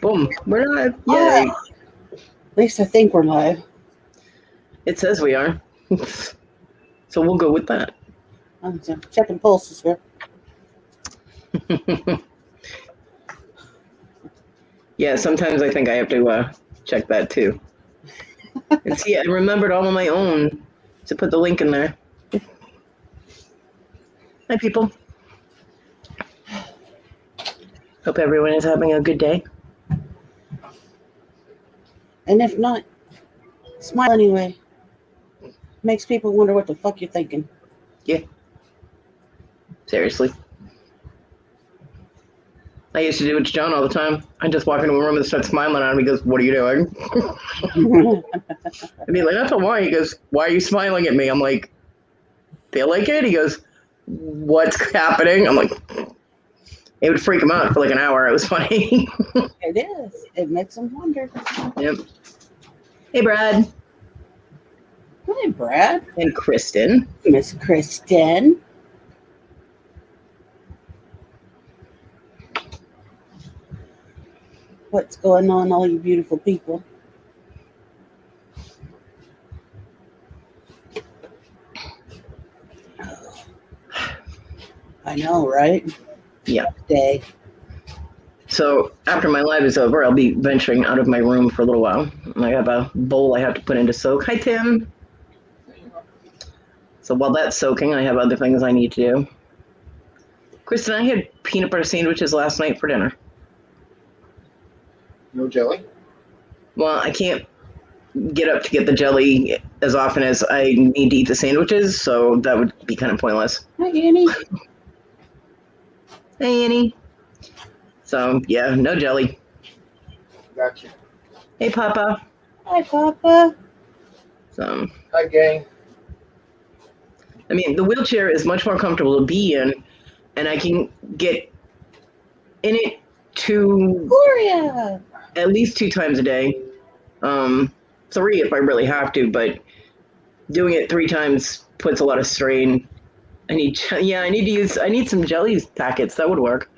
Boom. We're live. Ah, Yay. at least I think we're live. It says we are. So we'll go with that. I'm checking pulses here. Yeah, sometimes I think I have to check that too. And see, I remembered all on my own to put the link in there. Hi, people. Hope everyone is having a good day. And if not, smile anyway. Makes people wonder what the fuck you're thinking. Yeah. Seriously. I used to do it to John all the time. I'd just walk into a room and start smiling at him. He goes, "What are you doing?" I'd be like, "That's a why." He goes, "Why are you smiling at me?" I'm like, "Feel like it?" He goes, "What's happening?" I'm like, it would freak him out for like an hour. It was funny. It is. It makes them wonder. Yep. Hey, Brad. Hi, Brad. And Kristen. Miss Kristen. What's going on, all you beautiful people? I know, right? Yeah. Day. So after my live is over, I'll be venturing out of my room for a little while. I have a bowl I have to put into soak. Hi, Tim. So while that's soaking, I have other things I need to do. Kristen, I had peanut butter sandwiches last night for dinner. No jelly? Well, I can't get up to get the jelly as often as I need to eat the sandwiches, so that would be kind of pointless. Hi, Annie. Hey, Annie. So, yeah, no jelly. Gotcha. Hey, Papa. Hi, Papa. So, Hi, gang. I mean, the wheelchair is much more comfortable to be in, and I can get in it Gloria. at least 2 times a day. 3 if I really have to, but doing it 3 times puts a lot of strain. I need some jelly packets. That would work.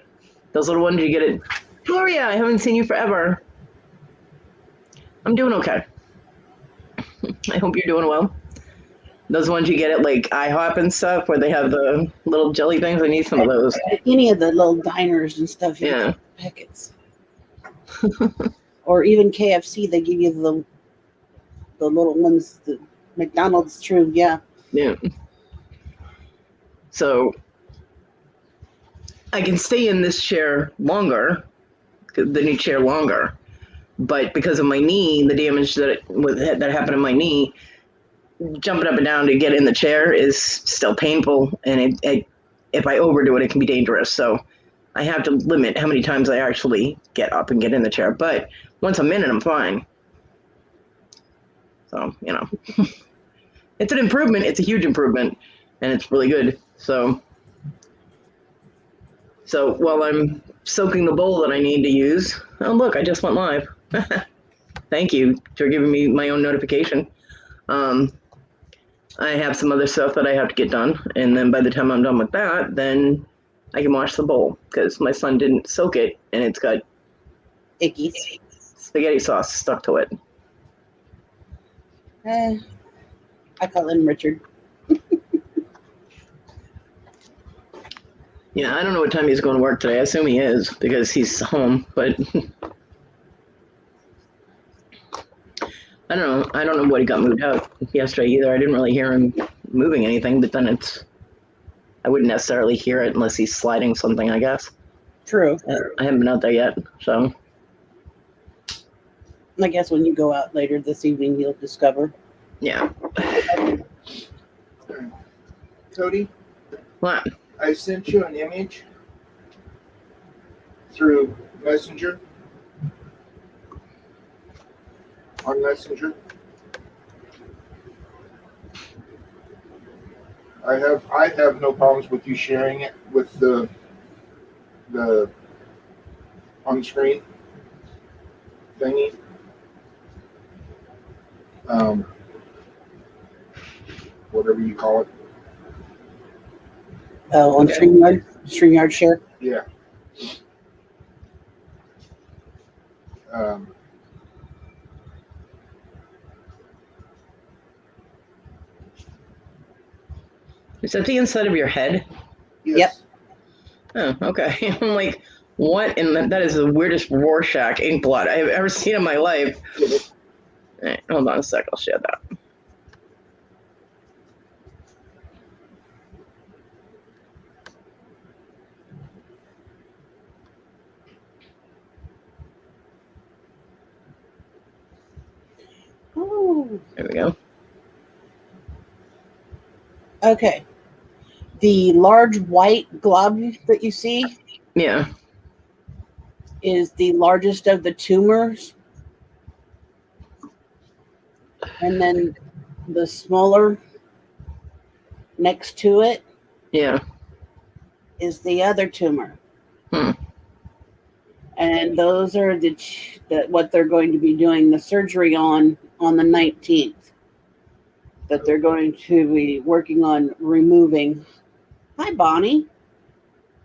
Those little ones you get at Gloria. I haven't seen you forever. I'm doing okay. I hope you're doing well. Those ones you get at like IHOP and stuff where they have the little jelly things. I need some of those. Any of the little diners and stuff. Yeah. Packets. Or even KFC, they give you the little ones. The McDonald's, true, yeah. Yeah. So I can stay in this chair longer, the new chair longer, but because of my knee, the damage that happened in my knee, jumping up and down to get in the chair is still painful, and if I overdo it, it can be dangerous. So I have to limit how many times I actually get up and get in the chair. But once I'm in it, I'm fine. So, it's an improvement. It's a huge improvement, and it's really good. So while I'm soaking the bowl that I need to use, oh, look, I just went live. Thank you for giving me my own notification. I have some other stuff that I have to get done, and then by the time I'm done with that, then I can wash the bowl because my son didn't soak it, and it's got Icky. spaghetti sauce stuck to it. I call him Richard. Yeah, I don't know what time he's going to work today. I assume he is because he's home, but I don't know. I don't know what he got moved out yesterday either. I didn't really hear him moving anything, but then I wouldn't necessarily hear it unless he's sliding something, I guess. True. I haven't been out there yet, so. I guess when you go out later this evening, you'll discover. Yeah. Kodi? What? I sent you an image through Messenger. On Messenger. I have no problems with you sharing it with the on screen thingy. Whatever you call it. On StreamYard share. Yeah. Is that the inside of your head? Yes. Oh, okay. I'm like, what? And that is the weirdest Rorschach ink blot I've ever seen in my life. All right, hold on a sec. I'll share that. Oh, There we go. okay. The large white glob that you see Yeah. is the largest of the tumors. And then the smaller next to it Yeah. is the other tumor. Hmm. And those are what they're going to be doing the surgery on the 19th. That they're going to be working on removing. Hi, Bonnie.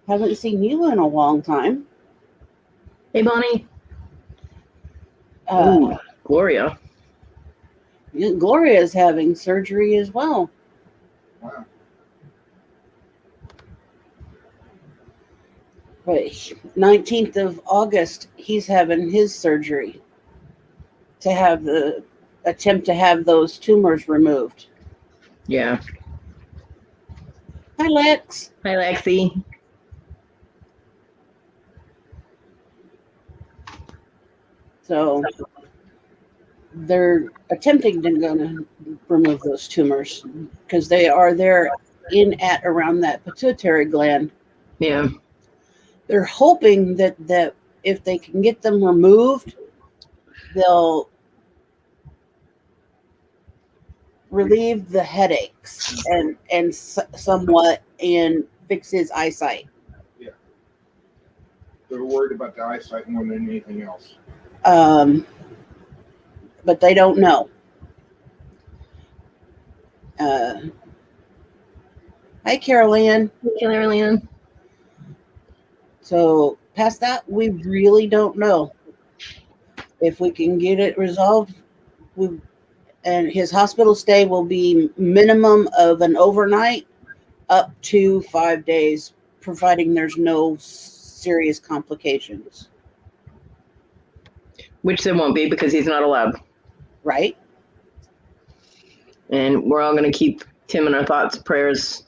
Haven't seen you in a long time. Hey, Bonnie. Ooh, Gloria. Gloria's having surgery as well. Wow. But 19th of August, he's having his surgery to attempt to have those tumors removed. Yeah. Hi, Lex. Hi, Lexi. So they're attempting to gonna remove those tumors because they are there at around that pituitary gland. Yeah. They're hoping that if they can get them removed, they'll relieve the headaches and somewhat and fix his eyesight. Yeah. They're worried about the eyesight more than anything else. But they don't know. Hi, Carol Ann. Hey, Carol Ann. So past that, we really don't know if we can get it resolved. And his hospital stay will be minimum of an overnight up to 5 days, providing there's no serious complications. Which there won't be because he's not allowed. Right? And we're all going to keep Tim in our thoughts, prayers,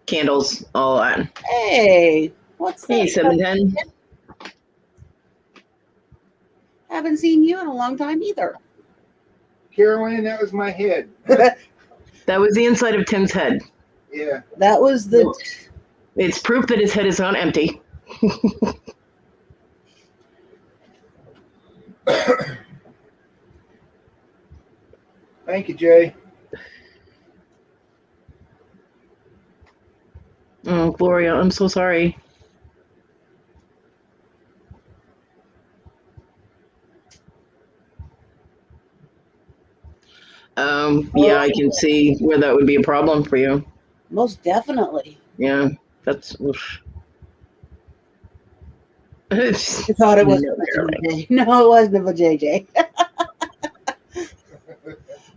candles, all that. Hey, what's Hey, that? 710. Haven't seen you in a long time either. Carolyn, that was my head. That was the inside of Tim's head. Yeah. That was the. It's proof that his head is not empty. Thank you, Jay. Oh, Gloria, I'm so sorry. Yeah, I can see where that would be a problem for you. Most definitely. Yeah, that's. Oof. I thought it was No, JJ. No, it wasn't a JJ.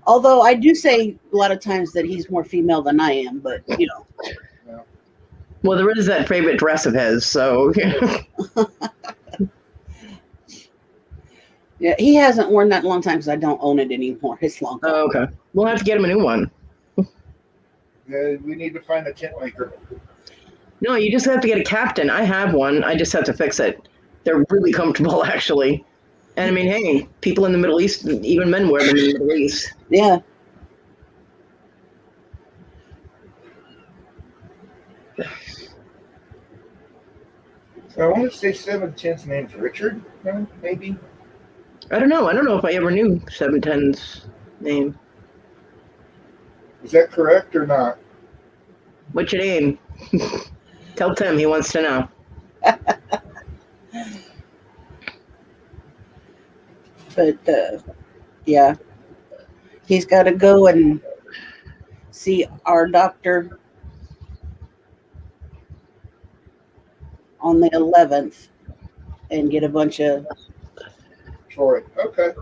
Although I do say a lot of times that he's more female than I am, but you know. Well, there is that favorite dress of his, so. Yeah, he hasn't worn that in a long time because I don't own it anymore. It's long gone. Oh, okay. We'll have to get him a new one. We need to find a tent maker. No, you just have to get a captain. I have one. I just have to fix it. They're really comfortable, actually. And I mean, hey, people in the Middle East, even men wear them in the Middle East. Yeah. So I want to say 710's name's Richard, maybe. I don't know. I don't know if I ever knew 710's name. Is that correct or not? What's your name? Tell Tim, he wants to know. But yeah, he's got to go and see our doctor on the 11th and get a bunch of For it. Okay.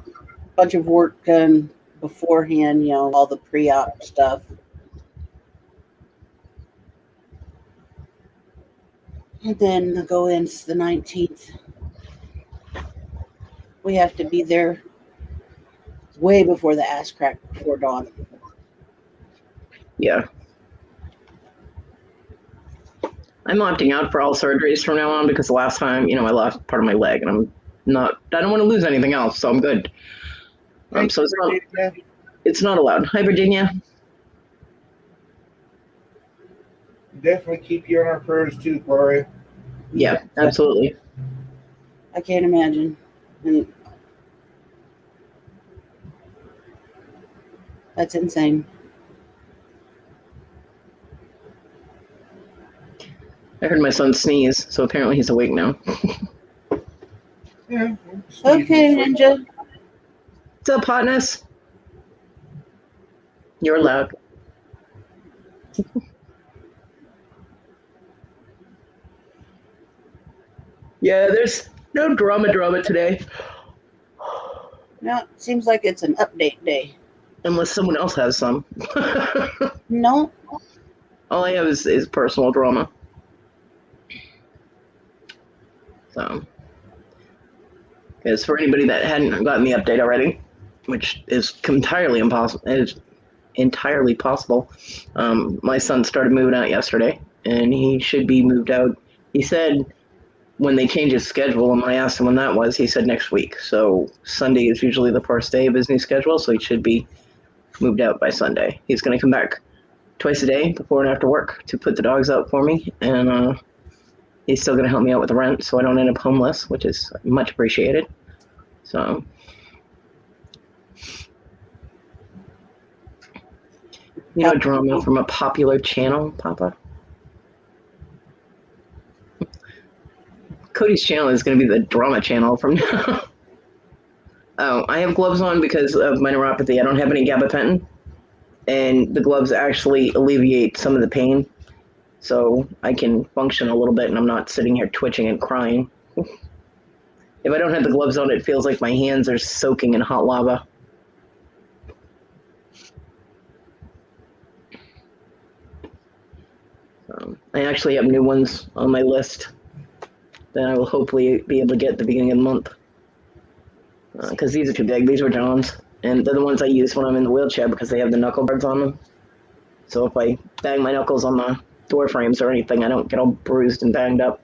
Bunch of work done beforehand, all the pre-op stuff. And then the go-in's the 19th. We have to be there way before the ass crack before dawn. Yeah. I'm opting out for all surgeries from now on because the last time, I lost part of my leg, and I don't want to lose anything else, so I'm good. So it's not allowed. Hi, Virginia. Definitely keep you on our prayers too, Gloria. Yeah, absolutely. I can't imagine. And that's insane. I heard my son sneeze, so apparently he's awake now. Yeah. Okay, Ninja. What's up, hotness? You're allowed. Yeah, there's no drama today. No, it seems like it's an update day. Unless someone else has some. No. All I have is personal drama. So, because for anybody that hadn't gotten the update already, which is entirely possible, my son started moving out yesterday, and he should be moved out. He said when they change his schedule, and when I asked him when that was, he said next week. So Sunday is usually the first day of his new schedule, so he should be moved out by Sunday. He's going to come back twice a day before and after work to put the dogs out for me, and he's still going to help me out with the rent so I don't end up homeless, which is much appreciated. So, drama from a popular channel, Papa? Kodi's channel is going to be the drama channel from now. Oh, I have gloves on because of my neuropathy. I don't have any gabapentin, and the gloves actually alleviate some of the pain, so I can function a little bit, and I'm not sitting here twitching and crying. If I don't have the gloves on, it feels like my hands are soaking in hot lava. I actually have new ones on my list that I will hopefully be able to get at the beginning of the month. Because these are too big. These were John's. And they're the ones I use when I'm in the wheelchair because they have the knuckle guards on them. So if I bang my knuckles on the door frames or anything, I don't get all bruised and banged up.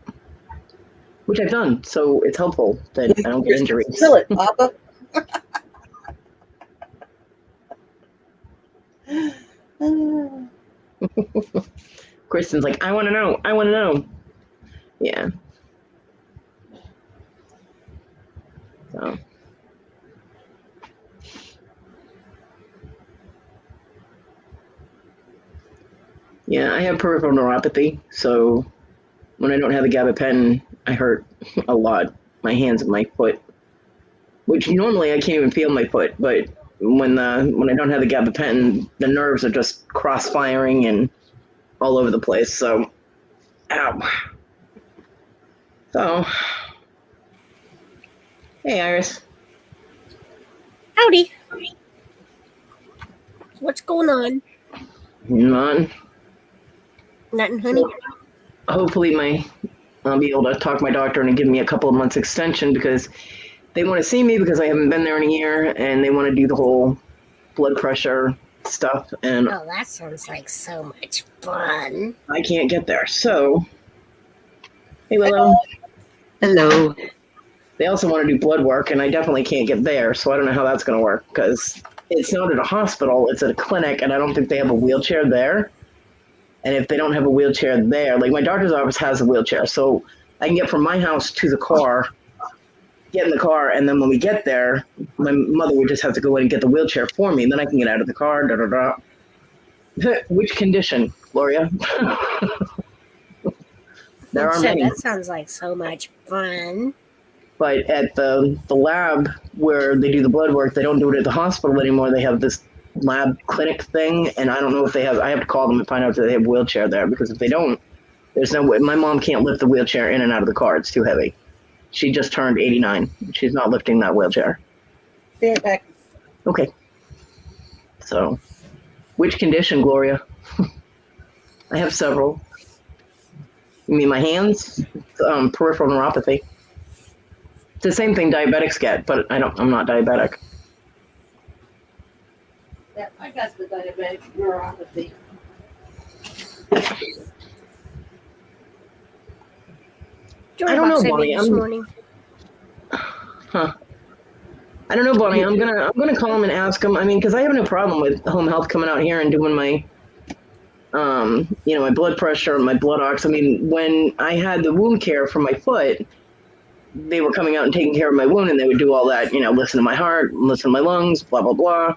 Which I've done, so it's helpful that I don't get injuries. Kill it, Papa. Kristen's like, I want to know. Yeah. So. Yeah, I have peripheral neuropathy, so when I don't have the gabapentin, I hurt a lot. My hands and my foot, which normally I can't even feel my foot, but when I don't have the gabapentin, the nerves are just cross-firing and all over the place. So, ow. So, hey, Iris. Howdy. What's going on? None. Nothing, honey. Hopefully I'll be able to talk my doctor into giving me a couple of months extension because they want to see me because I haven't been there in a year, and they want to do the whole blood pressure stuff. And Oh, that sounds like so much fun. I can't get there. So, hey, Willow. Hello. They also want to do blood work, and I definitely can't get there. So I don't know how that's going to work because it's not at a hospital. It's at a clinic, and I don't think they have a wheelchair there. And if they don't have a wheelchair there, like my doctor's office has a wheelchair, so I can get from my house to the car, get in the car, and then when we get there, my mother would just have to go in and get the wheelchair for me, and then I can get out of the car, Which condition, Gloria? There are many. That sounds like so much fun. But at the lab where they do the blood work, they don't do it at the hospital anymore. They have this lab clinic thing, and I don't know if they have. I have to call them and find out if they have a wheelchair there, because if they don't, there's no way. My mom can't lift the wheelchair in and out of the car. It's too heavy. She just turned 89. She's not lifting that wheelchair. Be right back. Okay. So, which condition, Gloria? I have several. You mean my hands? Peripheral neuropathy. It's the same thing diabetics get, but I'm not diabetic. Yeah, I got the diabetic neuropathy. I don't know, Joy Bonnie. this morning. Huh. I don't know, Bonnie. I'm gonna call him and ask him. I mean, because I have no problem with home health coming out here and doing my, my blood pressure and my blood ox. I mean, when I had the wound care for my foot, they were coming out and taking care of my wound, and they would do all that. Listen to my heart, listen to my lungs, blah blah blah,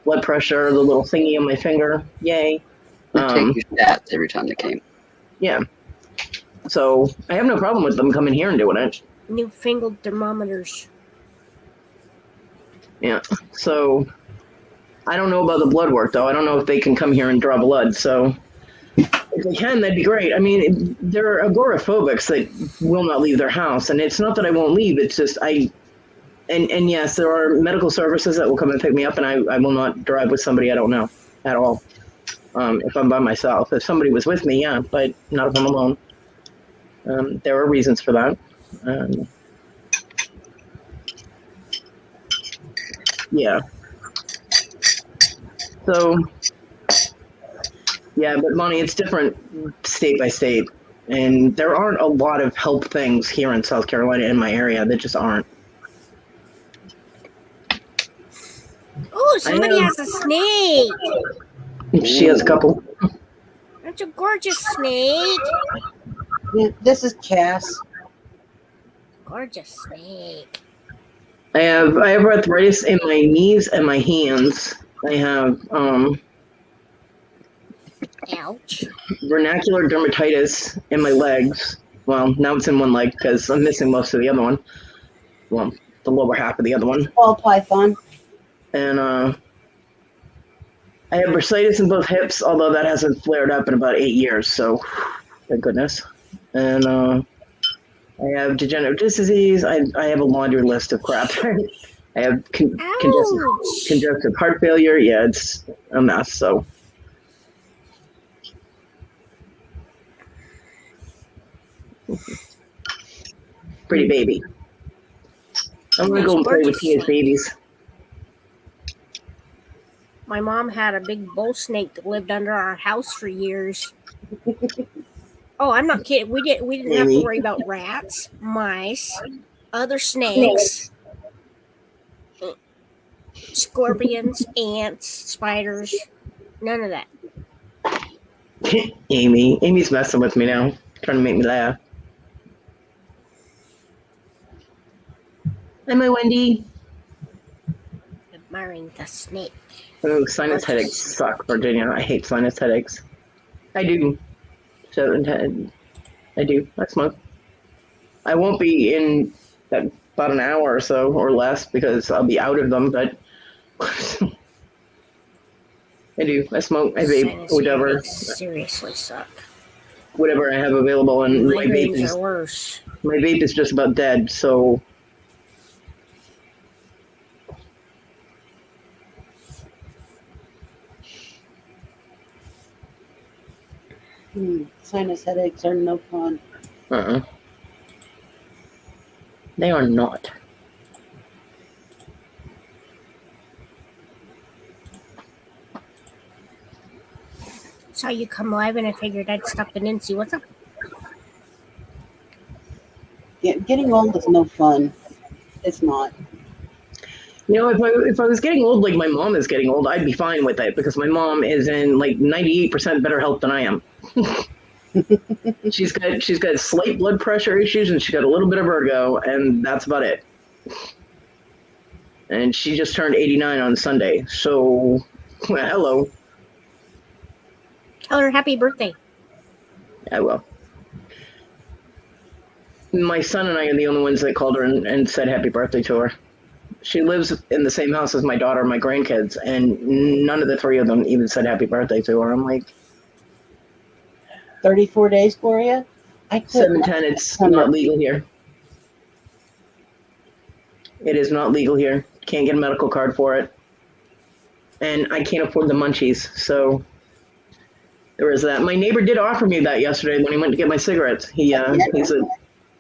blood pressure, the little thingy on my finger. Yay. They'd take your stats every time they came. Yeah. So I have no problem with them coming here and doing it. Newfangled thermometers. Yeah. So I don't know about the blood work, though. I don't know if they can come here and draw blood. So if they can, that'd be great. I mean, there are agoraphobics that will not leave their house. And it's not that I won't leave. It's just and yes, there are medical services that will come and pick me up, and I will not drive with somebody I don't know at all. If I'm by myself. If somebody was with me, yeah, but not if I'm alone. There are reasons for that. Yeah. So, yeah, but Monty, it's different state by state. And there aren't a lot of help things here in South Carolina in my area. There just aren't. Oh, somebody has a snake. She has a couple. That's a gorgeous snake. Yeah, this is Cass. Gorgeous snake. I have arthritis in my knees and my hands. I have Ouch. vernacular dermatitis in my legs. Well, now it's in one leg because I'm missing most of the other one. Well, the lower half of the other one. Ball python. And I have bursitis in both hips, although that hasn't flared up in about 8 years, so thank goodness. And I have degenerative disc disease. I have a laundry list of crap. I have congestive heart failure. Yeah, it's a mess, so. Pretty baby. I'm going to go and play with Tia's babies. My mom had a big bull snake that lived under our house for years. Oh, I'm not kidding. We didn't have to worry about rats, mice, other snakes, scorpions, ants, spiders. None of that. Amy's messing with me now, trying to make me laugh. Hi, my Wendy. Admiring the snake. Oh, sinus headaches suck, Virginia. I hate sinus headaches. I do. So I do. I smoke. I won't be in about an hour or so or less because I'll be out of them, but I do. I smoke. I vape. Sinus Whatever. headaches seriously suck. Whatever I have available, and my vape Migraines are worse. My vape is just about dead, so. Sinus headaches are no fun. They are not. Saw you come live and I figured I'd stop in and see what's up. Yeah, getting old is no fun. It's not. If I was getting old like my mom is getting old, I'd be fine with it because my mom is in like 98% better health than I am. She's got slight blood pressure issues and she's got a little bit of vertigo, and that's about it. And she just turned 89 on Sunday, so hello. Tell her happy birthday. I will. My son and I are the only ones that called her and said happy birthday to her. She lives in the same house as my daughter and my grandkids, and none of the three of them even said happy birthday to her. I'm like, 34 days, Gloria? I could 7-10, it's not legal here. It is not legal here. Can't get a medical card for it. And I can't afford the munchies, so there is that. My neighbor did offer me that yesterday when he went to get my cigarettes. He said,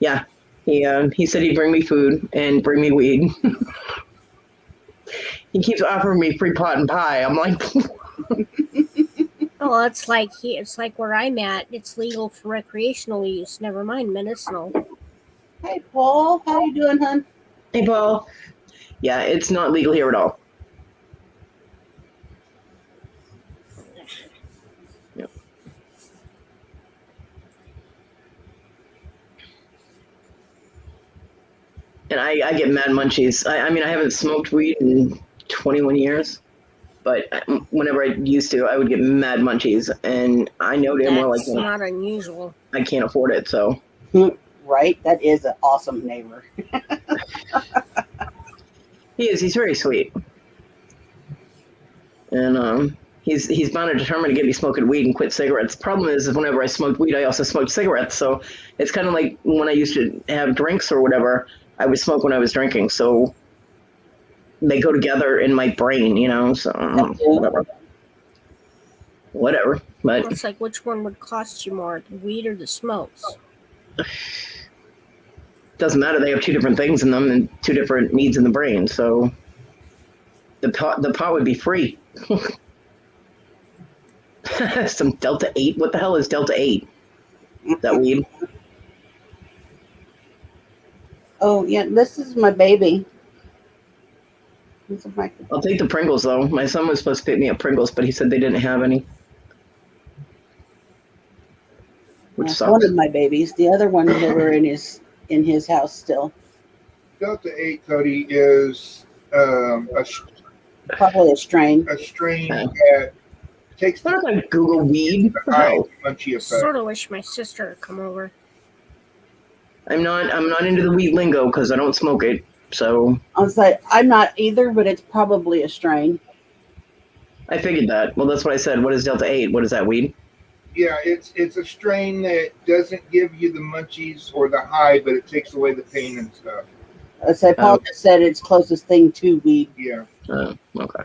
yeah, he said he'd bring me food and bring me weed. He keeps offering me free pot and pie. I'm like, Oh, it's like where I'm at. It's legal for recreational use. Never mind medicinal. Hey, Paul, how you doing, hon? hey, Paul. Yeah, it's not legal here at all. Yep. And I get mad munchies. I mean, I haven't smoked weed in 21 years, but whenever I used to, I would get mad munchies, and I know damn well That's not unusual. I can't afford it, so. Right? That is an awesome neighbor. He is. He's very sweet. And he's bound and determined to get me smoking weed and quit cigarettes. Problem is whenever I smoked weed, I also smoked cigarettes. So it's kind of like when I used to have drinks or whatever, I would smoke when I was drinking. So they go together in my brain, you know, so whatever. But It's like, which one would cost you more, the weed or the smokes? doesn't matter. They have two different things in them and two different needs in the brain. So the pot would be free. Some Delta 8. What the hell is Delta 8? That weed? Oh, yeah, this is my baby. I'll take the Pringles, though. My son was supposed to pick me up Pringles, but he said they didn't have any. Which sucks. One of my babies. The other one that were in his house still. Delta 8, Kodi, is Probably a strain. a strain Okay. that takes What if I Google weed? the high Oh, munchy effect. Sort of wish my sister would come over. I'm not into the weed lingo because I don't smoke it. So I was like, I'm not either, but it's probably a strain. I figured that. Well, that's what I said. What is Delta 8? What is that weed? Yeah, it's a strain that doesn't give you the munchies or the high, but it takes away the pain and stuff. I said, Paul just said it's closest thing to weed. Yeah. Oh, okay.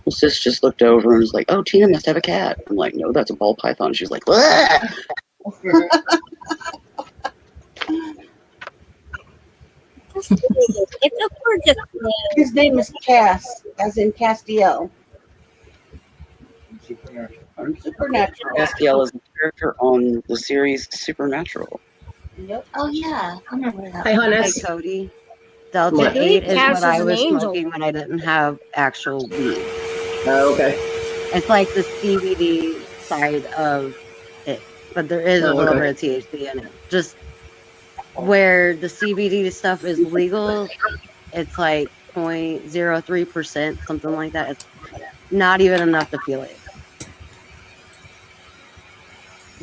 My sis just looked over and was like, "Oh, Tina must have a cat." I'm like, "No, that's a ball python." She's like, "Ugh." It's a gorgeous name. His name is Cass, as in Castiel. Supernatural. From Supernatural. Castiel is a character on the series Supernatural. Yep. Oh yeah, I remember that. Hi, Hi, Hannes. Cody. Delta What? 8 is Cass what I is an was angel. smoking when I didn't have actual weed. Oh, okay. It's like the CBD side of it, but there is a Oh, little okay. bit of THC in it. Just where the CBD stuff is legal, it's like 0.03%, something like that. It's not even enough to feel it.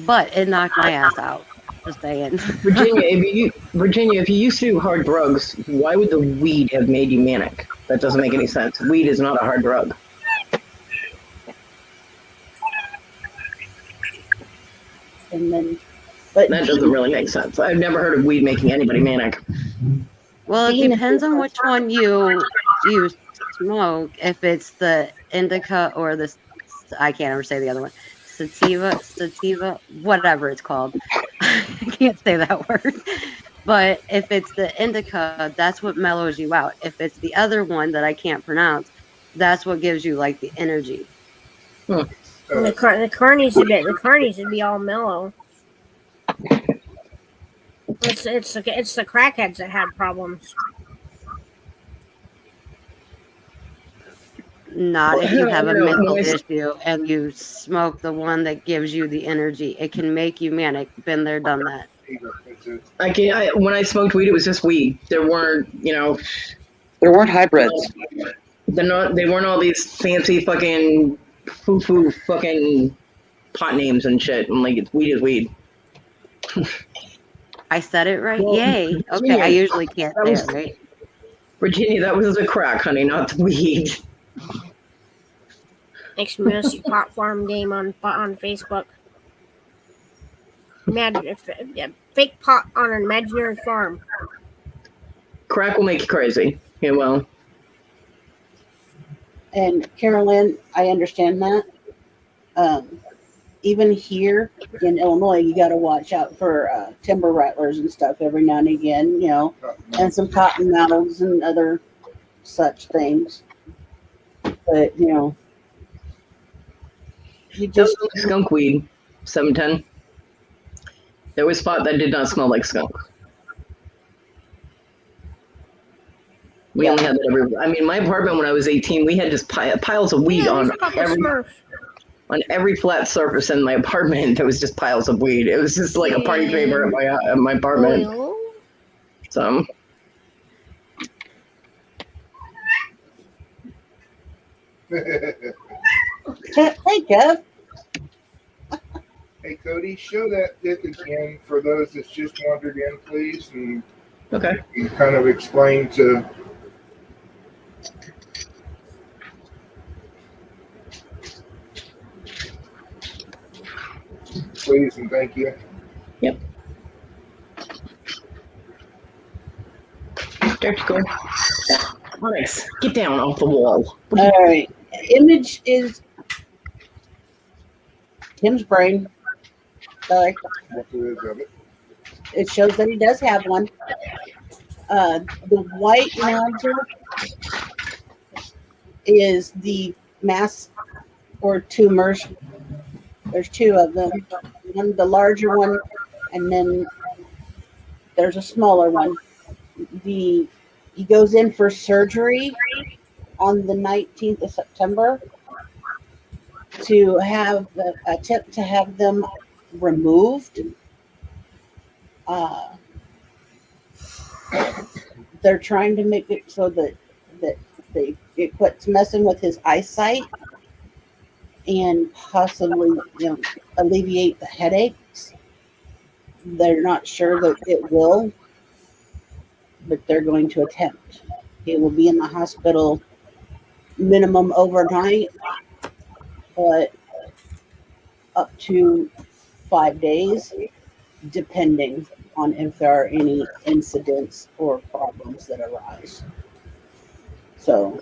But it knocked my ass out. Just saying. Virginia, if you used to do hard drugs, why would the weed have made you manic? That doesn't make any sense. Weed is not a hard drug. And then, but That doesn't really make sense. I've never heard of weed making anybody manic. Well, it depends on which one you smoke. If it's the indica or the, I can't ever say the other one, sativa, whatever it's called. I can't say that word. But if it's the indica, that's what mellows you out. If it's the other one that I can't pronounce, that's what gives you like the energy. And the carnies would be all mellow. It's the crackheads that have problems. Not if you have a You know, mental when I- issue and you smoke the one that gives you the energy. It can make you manic. Been there, done that. When I smoked weed, it was just weed. There weren't, There weren't hybrids. they weren't all these fancy fucking foo-foo fucking pot names and shit. I'm like, weed is weed. I said it right. Well, Yay. Okay, Virginia, I usually can't that say was- it right. Virginia, that was the crack, honey, not the weed. Next Miss Pot Farm game on Facebook. Fake pot on an imaginary farm. Crack will make you crazy. Yeah, well, And Carolyn, I understand that. Even here in Illinois, you got to watch out for timber rattlers and stuff every now and again, and some cottonmouths and other such things. But you just skunk weed, 710. There was a spot that did not smell like skunk. We only had that every. I mean, my apartment when I was 18, we had just piles of weed on every flat surface in my apartment. There was just piles of weed. It was just like a party favor at my apartment. Oil. So. Hey, Kev. Hey, Kodi, show that pic again for those that's just wandered in, please, and Okay. you kind of explain to. Please and thank you. Yep. There you go. Onyx, get down off the wall. All right. Image is Tim's brain. Sorry. What is of it? It shows that he does have one. The white nodule is the mass or tumors. There's two of them. One, the larger one, and then there's a smaller one. He goes in for surgery on the 19th of September to attempt to have them removed. They're trying to make it so that it quits messing with his eyesight and possibly alleviate the headaches. They're not sure that it will, but they're going to attempt. He will be in the hospital minimum overnight, but up to 5 days, depending on if there are any incidents or problems that arise. So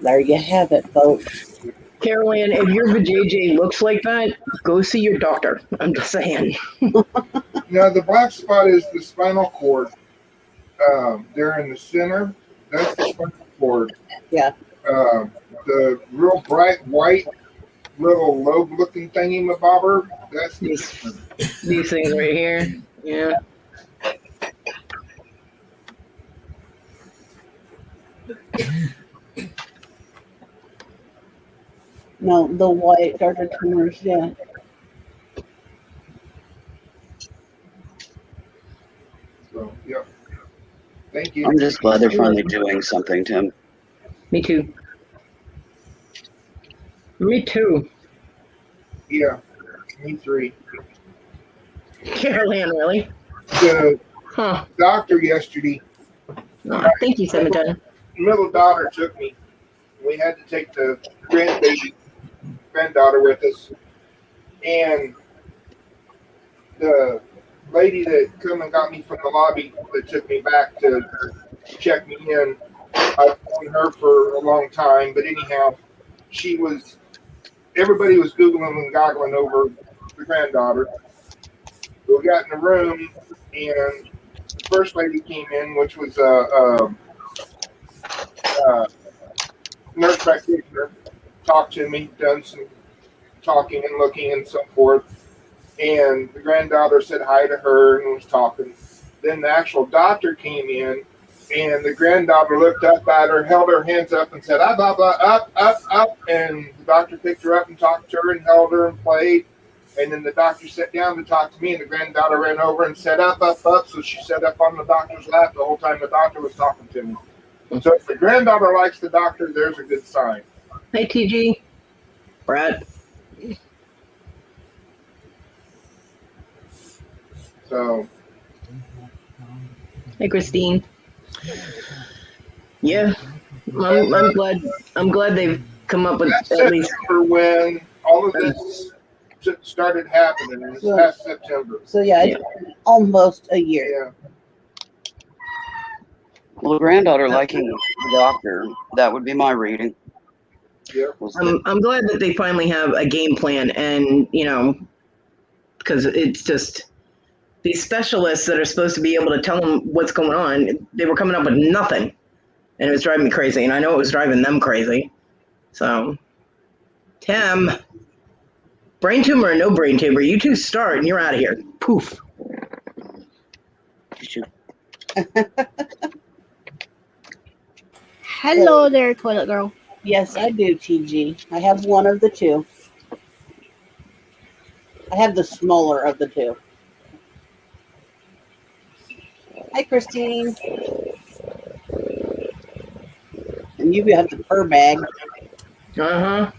there you have it, folks. Carolyn, if your vajayjay looks like that, go see your doctor. I'm just saying. Now, the black spot is the spinal cord. There in the center, that's the spinal cord. Yeah. The real bright white little lobe-looking thingy-mabobber, that's the These things right here. Yeah. No, the white darker tumors, yeah. So, yep. Thank you. I'm just glad they're finally doing something, Tim. Me too. Me too. Yeah, me three. Carolyn, really? The Huh. doctor yesterday, Oh, thank you, 710. middle daughter took me. We had to take the granddaughter with us. And the lady that come and got me from the lobby that took me back to check me in, I've known her for a long time. But anyhow, everybody was Googling and goggling over the granddaughter. We got in the room, and the first lady came in, which was a nurse practitioner, talked to me, done some talking and looking and so forth. And the granddaughter said hi to her and was talking. Then the actual doctor came in, and the granddaughter looked up at her, held her hands up, and said, up, up, up, up, up. And the doctor picked her up and talked to her and held her and played. And then the doctor sat down to talk to me, and the granddaughter ran over and said, up, up, up. So she sat up on the doctor's lap the whole time the doctor was talking to me. So if the granddaughter likes the doctor, there's a good sign. Hey, TG. Brad. So, Hey, Christine. Yeah, I'm glad they've come up with that's at least. September when all of this started happening this So- past September. So yeah, it's been almost a year. Yeah. Well, the granddaughter liking the doctor, that would be my reading. Yep. Was that- I'm glad that they finally have a game plan, and because it's just these specialists that are supposed to be able to tell them what's going on, they were coming up with nothing, and it was driving me crazy, and I know it was driving them crazy. So, Tim, brain tumor or no brain tumor, you two start, and you're out of here. Poof. Did you- Hello there, toilet girl. Yes, I do, TG. I have one of the two. I have the smaller of the two. Hi, Christine. And you have the fur bag. Uh-huh.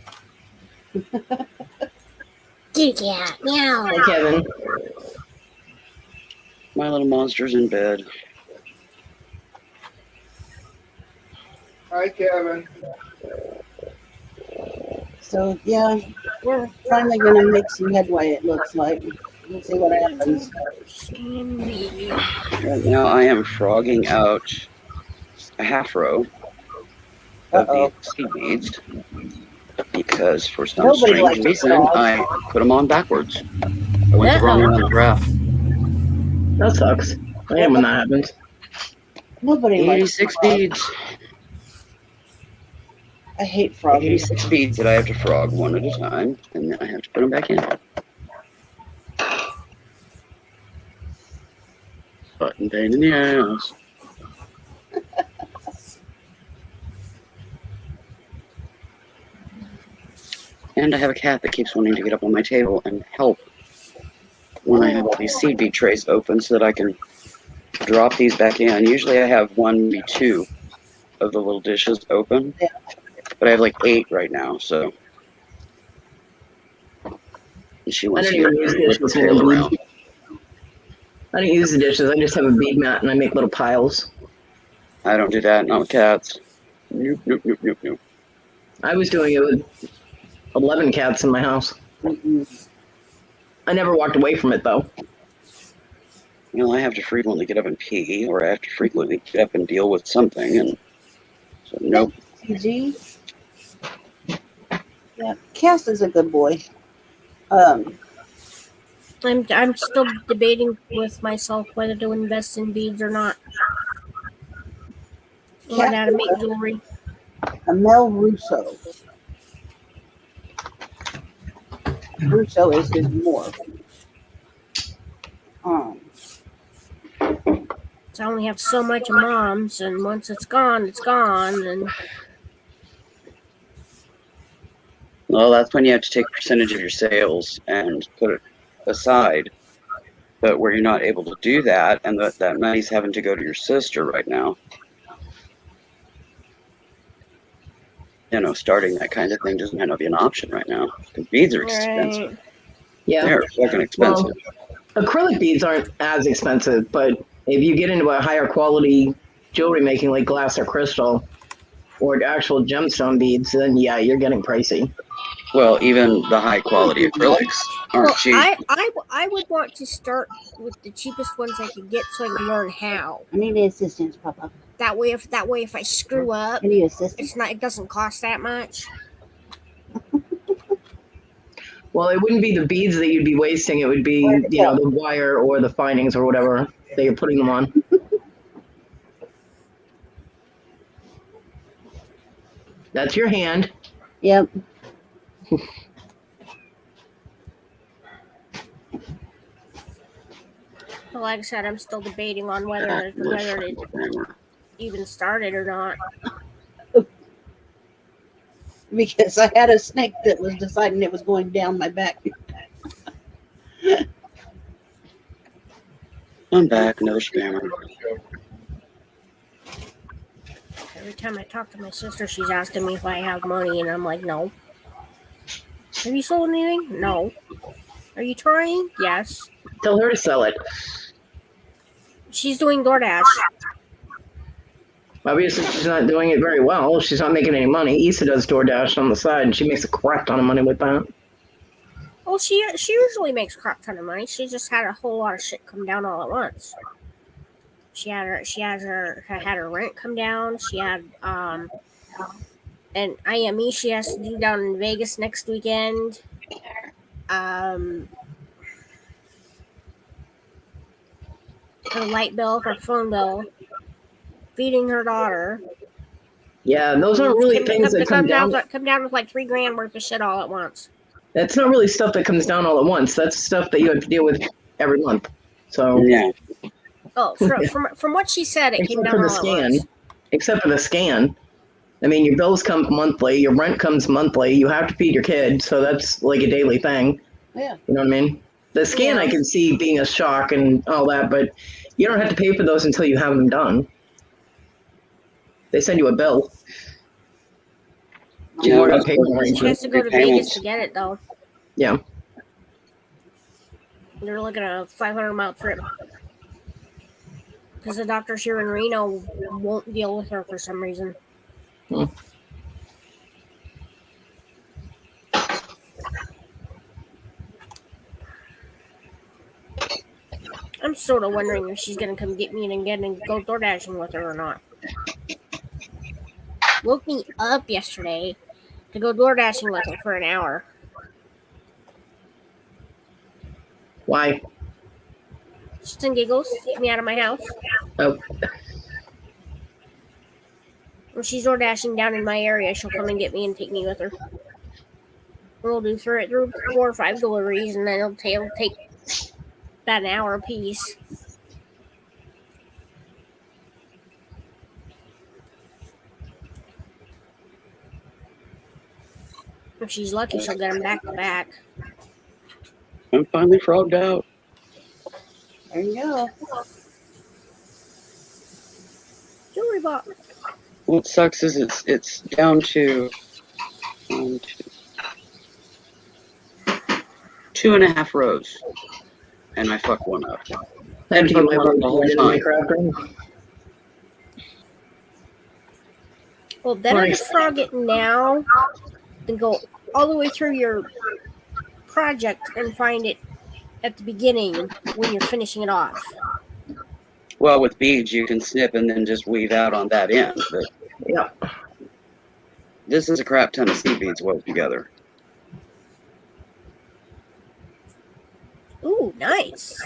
Kitty cat, meow. Hi, Kevin. My little monster's in bed. Hi, Kevin. So yeah, we're finally gonna make some headway. It looks like. We'll see what happens. Right now, I am frogging out a half row of Uh-oh. these seed beads because for some Nobody strange likes reason, frogs. I put them on backwards. I went the wrong way on the graph. That sucks. I hate when that happens. Nobody likes 86 frogs. beads. I hate frogs. 86 beads that I have to frog one at a time, and then I have to put them back in. Button pain in the ass. And I have a cat that keeps wanting to get up on my table and help when I have all these seed bead trays open so that I can drop these back in. Usually I have one, maybe two of the little dishes open, Yeah. but I have like 8 right now, so. And she wants I to don't get even use whip her dishes tail anymore. around. I don't use the dishes. I just have a bead mat and I make little piles. I don't do that, not with cats. Nope, nope, nope, nope, nope. I was doing it with 11 cats in my house. Mm-mm. I never walked away from it though. You know, I have to frequently get up and pee, or I have to frequently get up and deal with something, and so nope. TG. Yeah, Cass is a good boy. I'm still debating with myself whether to invest in beads or not. Learn how to make jewelry. Amel Russo. Russo is his morph. So I only have so much of mom's, and once it's gone, it's gone. And Well, that's when you have to take a percentage of your sales and put it aside. But where you're not able to do that, and that money's having to go to your sister right now, you know, starting that kind of thing just might not be an option right now. Because beads are expensive. right. Yeah. They're fucking expensive. Acrylic beads aren't as expensive, but if you get into a higher quality jewelry making like glass or crystal or actual gemstone beads, then yeah, you're getting pricey. Well, even the high quality acrylics aren't Well, cheap. I would want to start with the cheapest ones I could get, so I can learn how. I need assistance, Papa. That way, if I screw up, I need assistance. it doesn't cost that much. Well, it wouldn't be the beads that you'd be wasting. It would be, the wire or the findings or whatever that you're putting them on. That's your hand. Yep. But like I said, I'm still debating on whether to even start it or not. Because I had a snake that was deciding it was going down my back. I'm back, another spammer. Every time I talk to my sister, she's asking me if I have money, and I'm like, no. Have you sold anything? No. Are you trying? Yes. Tell her to sell it. She's doing DoorDash. Obviously, she's not doing it very well. She's not making any money. Issa does DoorDash on the side, and she makes a crap ton of money with that. Well, she usually makes a crap ton of money. She just had a whole lot of shit come down all at once. She had her rent come down. She had an IME she has to do down in Vegas next weekend. Her light bill, her phone bill, feeding her daughter. Yeah, those aren't really things that come down. Come down with like $3,000 worth of shit all at once. That's not really stuff that comes down all at once. That's stuff that you have to deal with every month. So Yeah. Oh, from what she said, it came down all at once. Except for the scan. I mean, your bills come monthly, your rent comes monthly, you have to feed your kid, so that's like a daily thing. Yeah. You know what I mean? The scan I can see being a shock and all that, but you don't have to pay for those until you have them done. They send you a bill. Yeah, More that's payment perfect. She has to go to Vegas to get it, though. Yeah. They're looking at a 500-mile trip. Because the doctors here in Reno won't deal with her for some reason. I'm sort of wondering if she's going to come get me and go door dashing with her or not. Woke me up yesterday to go door dashing with her for an hour. Why? Shits and giggles. Get me out of my house. Oh, When she's door dashing down in my area, she'll come and get me and take me with her. We'll do 4 or 5 deliveries, and then it'll take about an hour apiece. If she's lucky, she'll get them back to back. I'm finally frogged out. There you go. Jewelry box. What sucks is it's down to 2.5 rows, and I fucked one up. I have to get my The whole in time. Minecraft room. Well, better to frog it now than go all the way through your project and find it at the beginning when you're finishing it off. Well, with beads, you can snip and then just weave out on that end. But Yeah. this is a crap ton of seed beads wove together. Ooh, nice.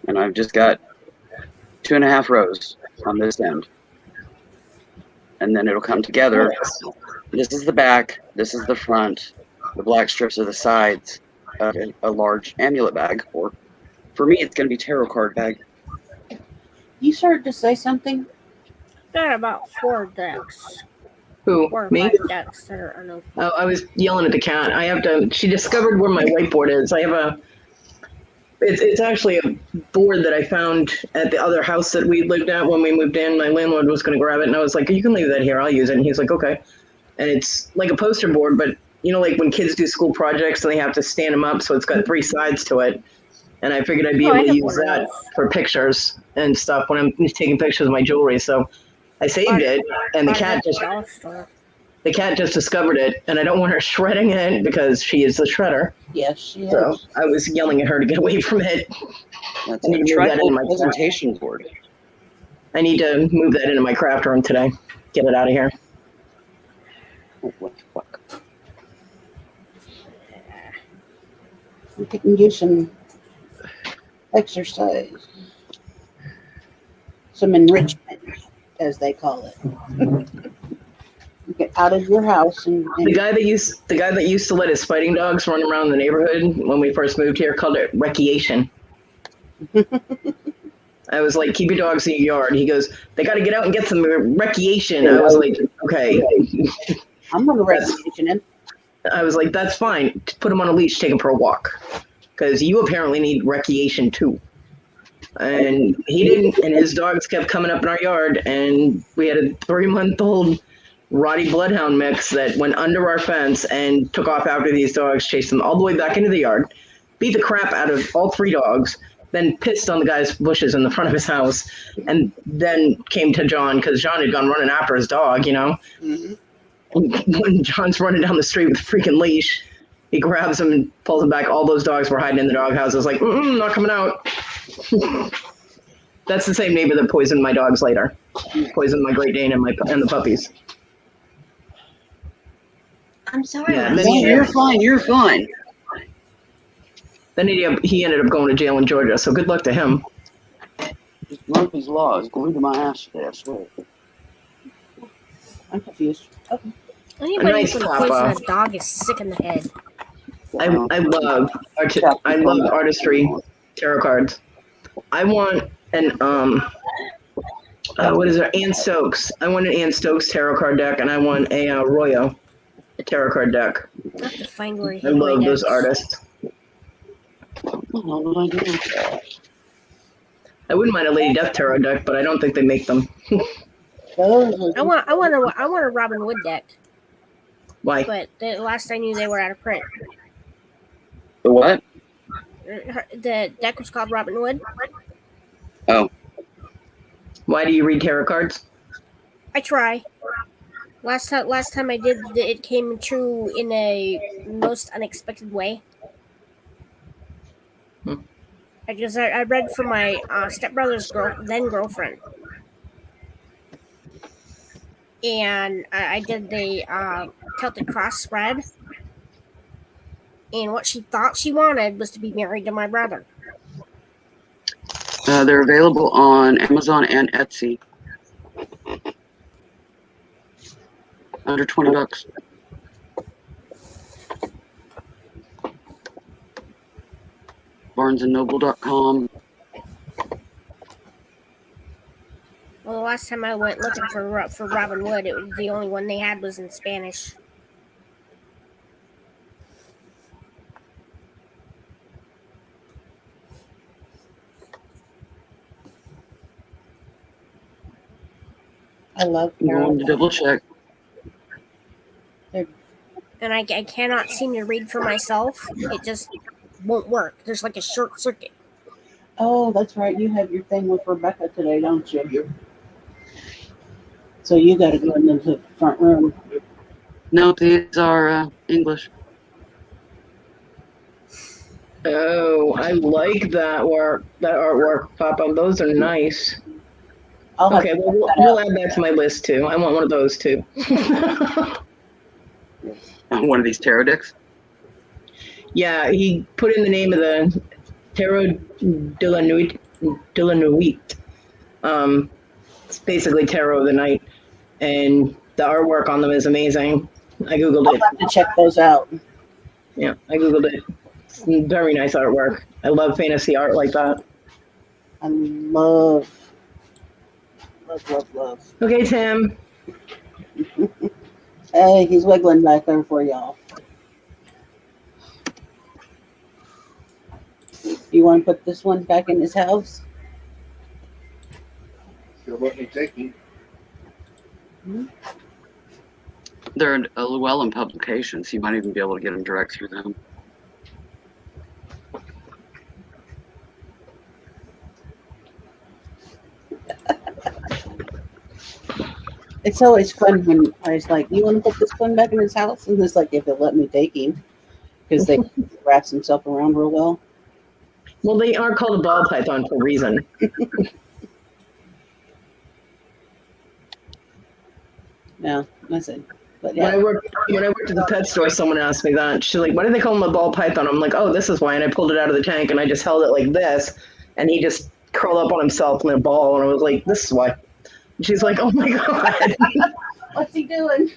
And I've just got 2.5 rows on this end. And then it'll come together. This is the back. This is the front. The black strips are the sides of a large amulet bag. Or for me, it's going to be tarot card bag. You started to say something? Got about 4 decks. Who? 4 or Me? 5 decks that are unopened. Oh, I was yelling at the cat. I have to. She discovered where my whiteboard is. I have a. It's actually a board that I found at the other house that we lived at when we moved in. My landlord was going to grab it, and I was like, "You can leave that here. I'll use it." And he's like, "Okay." And it's like a poster board, but you know, like when kids do school projects and they have to stand them up, so it's got 3 sides to it. And I figured I'd be able to use that for pictures and stuff when I'm taking pictures of my jewelry. So I saved it, and the cat just discovered it, and I don't want her shredding it because she is the shredder. Yes, she So is. I was yelling at her to get away from it. That's I need a to move that into tribal my presentation board. I need to move that into my craft room today. Get it out of here. Oh, what the fuck? We can do some exercise, some enrichment, as they call it. Get out of your house and The guy that used to let his fighting dogs run around the neighborhood when we first moved here called it recreation. I was like, keep your dogs in your yard. He goes, they got to get out and get some recreation. I was like, okay. I'm going to recreation him. I was like, that's fine. Put him on a leash, take him for a walk. Because you apparently need recreation too. And he didn't, and his dogs kept coming up in our yard, and we had a 3-month-old Rottie Bloodhound mix that went under our fence and took off after these dogs, chased them all the way back into the yard, beat the crap out of all 3 dogs, then pissed on the guy's bushes in the front of his house, and then came to John because John had gone running after his dog, you know. Mm-hmm. When John's running down the street with a freaking leash, He grabs him and pulls him back. All those dogs were hiding in the doghouse. I was like, not coming out. That's the same neighbor that poisoned my dogs later. Poisoned my Great Dane and the puppies. I'm sorry. Yeah, Rosie. then he- You're fine. You're fine. Then he ended up going to jail in Georgia. So good luck to him. Murphy's Law is glued to my ass today, I swear. I'm confused. Okay. Anybody nice who's top gonna poison off. a dog is sick in the head. I love artistry tarot cards. I want an what is it? Ann Stokes. I want an Ann Stokes tarot card deck, and I want a Royo tarot card deck. I have to find where he I love those artists. What did I do? I wouldn't mind a Lady Death tarot deck, but I don't think they make them. Those I want a Robin Wood deck, Why? but the last I knew they were out of print. The what? The deck was called Robin Wood. Oh, Why do you read tarot cards? I try. Last time I did, it came true in a most unexpected way. I read for my stepbrother's girlfriend, and I did the Celtic cross spread. And what she thought she wanted was to be married to my brother. they're available on Amazon and Etsy. Under $20. BarnesandNoble.com. Well, the last time I went looking for Robin Wood, it was the only one they had was in Spanish. I love I'm going to double check. And I cannot seem to read for myself. It just won't work. There's like a short circuit. Oh, that's right. You have your thing with Rebecca today, don't you? Yep. So you got to go into the front room. No, these are English. Oh, I like that artwork, Papa. Those are nice. I'll have Okay, to well, check that we'll out. add that to my list too. I want one of those too. One of these tarot decks. Yeah, he put in the name of the Tarot de la Nuit. It's basically Tarot of the Night, and the artwork on them is amazing. I googled I'll it. have to check those out. Yeah, I googled it. It's very nice artwork. I love fantasy art like that. I love. Okay, Tim. Hey, he's wiggling back there for y'all. You want to put this one back in his house? You'll let me take him. They're a Llewellyn publication, so you might even be able to get them direct through them. It's always fun when I was like, "You want to put this one back in his house?" And it's like, if they'll let me take him, because they wraps himself around real well. Well, they are called a ball python for a reason. Yeah, that's it. But When I yeah, worked at the pet store, someone asked me that. She's like, "Why do they call him a ball python?" I'm like, "Oh, this is why." And I pulled it out of the tank and I just held it like this, and he just curled up on himself in a ball. And I was like, "This is why." And she's like, "Oh my god." what's he doing?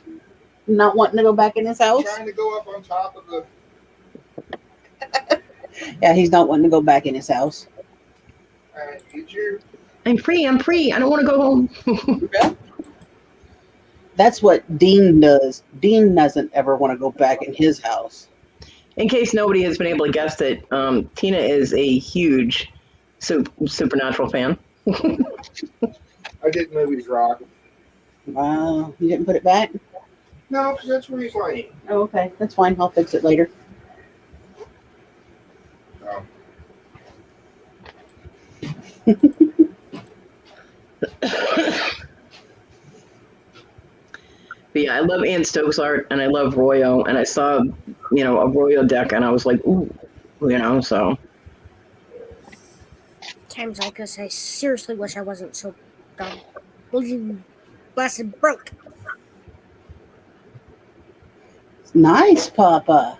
Not wanting to go back in his house? Trying to go up on top of the. Yeah, he's not wanting to go back in his house. Get your. I'm free. I don't want to go home. That's what Dean does. Dean doesn't ever want to go back in his house. In case nobody has been able to guess it, Tina is a huge Supernatural fan. I did movies rock. Wow, you didn't put it back? No, because that's where he's laying. Oh, okay, that's fine. I'll fix it later. But yeah, I love Ann Stokes art and I love Royo, and I saw, a Royo deck and I was like, ooh, so. Times like this, I seriously wish I wasn't so dumb. Blasted broke. Nice, Papa.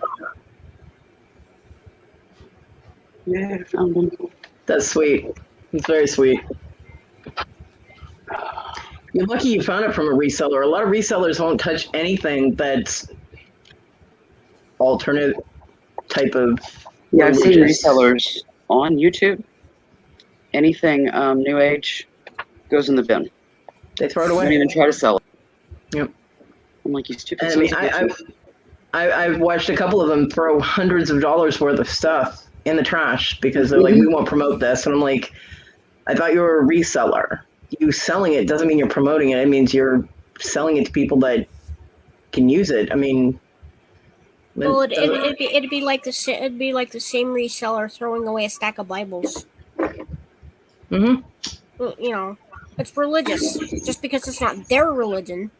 Yeah, I found one. That's sweet. It's very sweet. You're lucky you found it from a reseller. A lot of resellers won't touch anything that's alternate type of. Yeah, I've seen religious. resellers on YouTube. Anything New Age goes in the bin. They throw it Don't away. even try to sell it. Yep. I'm like, you stupid And I sons mean, of bitches. I've watched a couple of them throw hundreds of dollars worth of stuff in the trash because they're like, we won't promote this. And I'm like, I thought you were a reseller. You selling it doesn't mean you're promoting it. It means you're selling it to people that can use it. I mean, Well, it'd be like the same reseller throwing away a stack of Bibles. Mhm. Well, it's religious. Just because it's not their religion.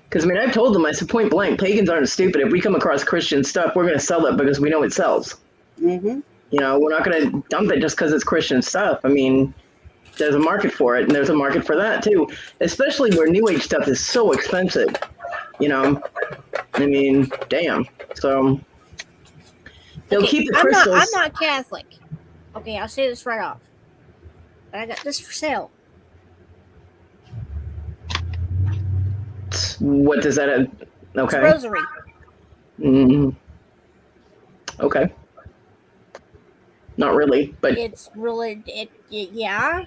Because, I mean, I've told them, I said point blank, pagans aren't stupid. If we come across Christian stuff, we're going to sell it because we know it sells. Mm-hmm. We're not going to dump it just because it's Christian stuff. I mean, there's a market for it, and there's a market for that, too. Especially where New Age stuff is so expensive. I mean, damn. So, they'll keep the crystals. I'm not Catholic. Okay, I'll say this right off. But I got this for sale. What does that have? Okay. It's a rosary. Mm, okay. Not really, but It's really yeah.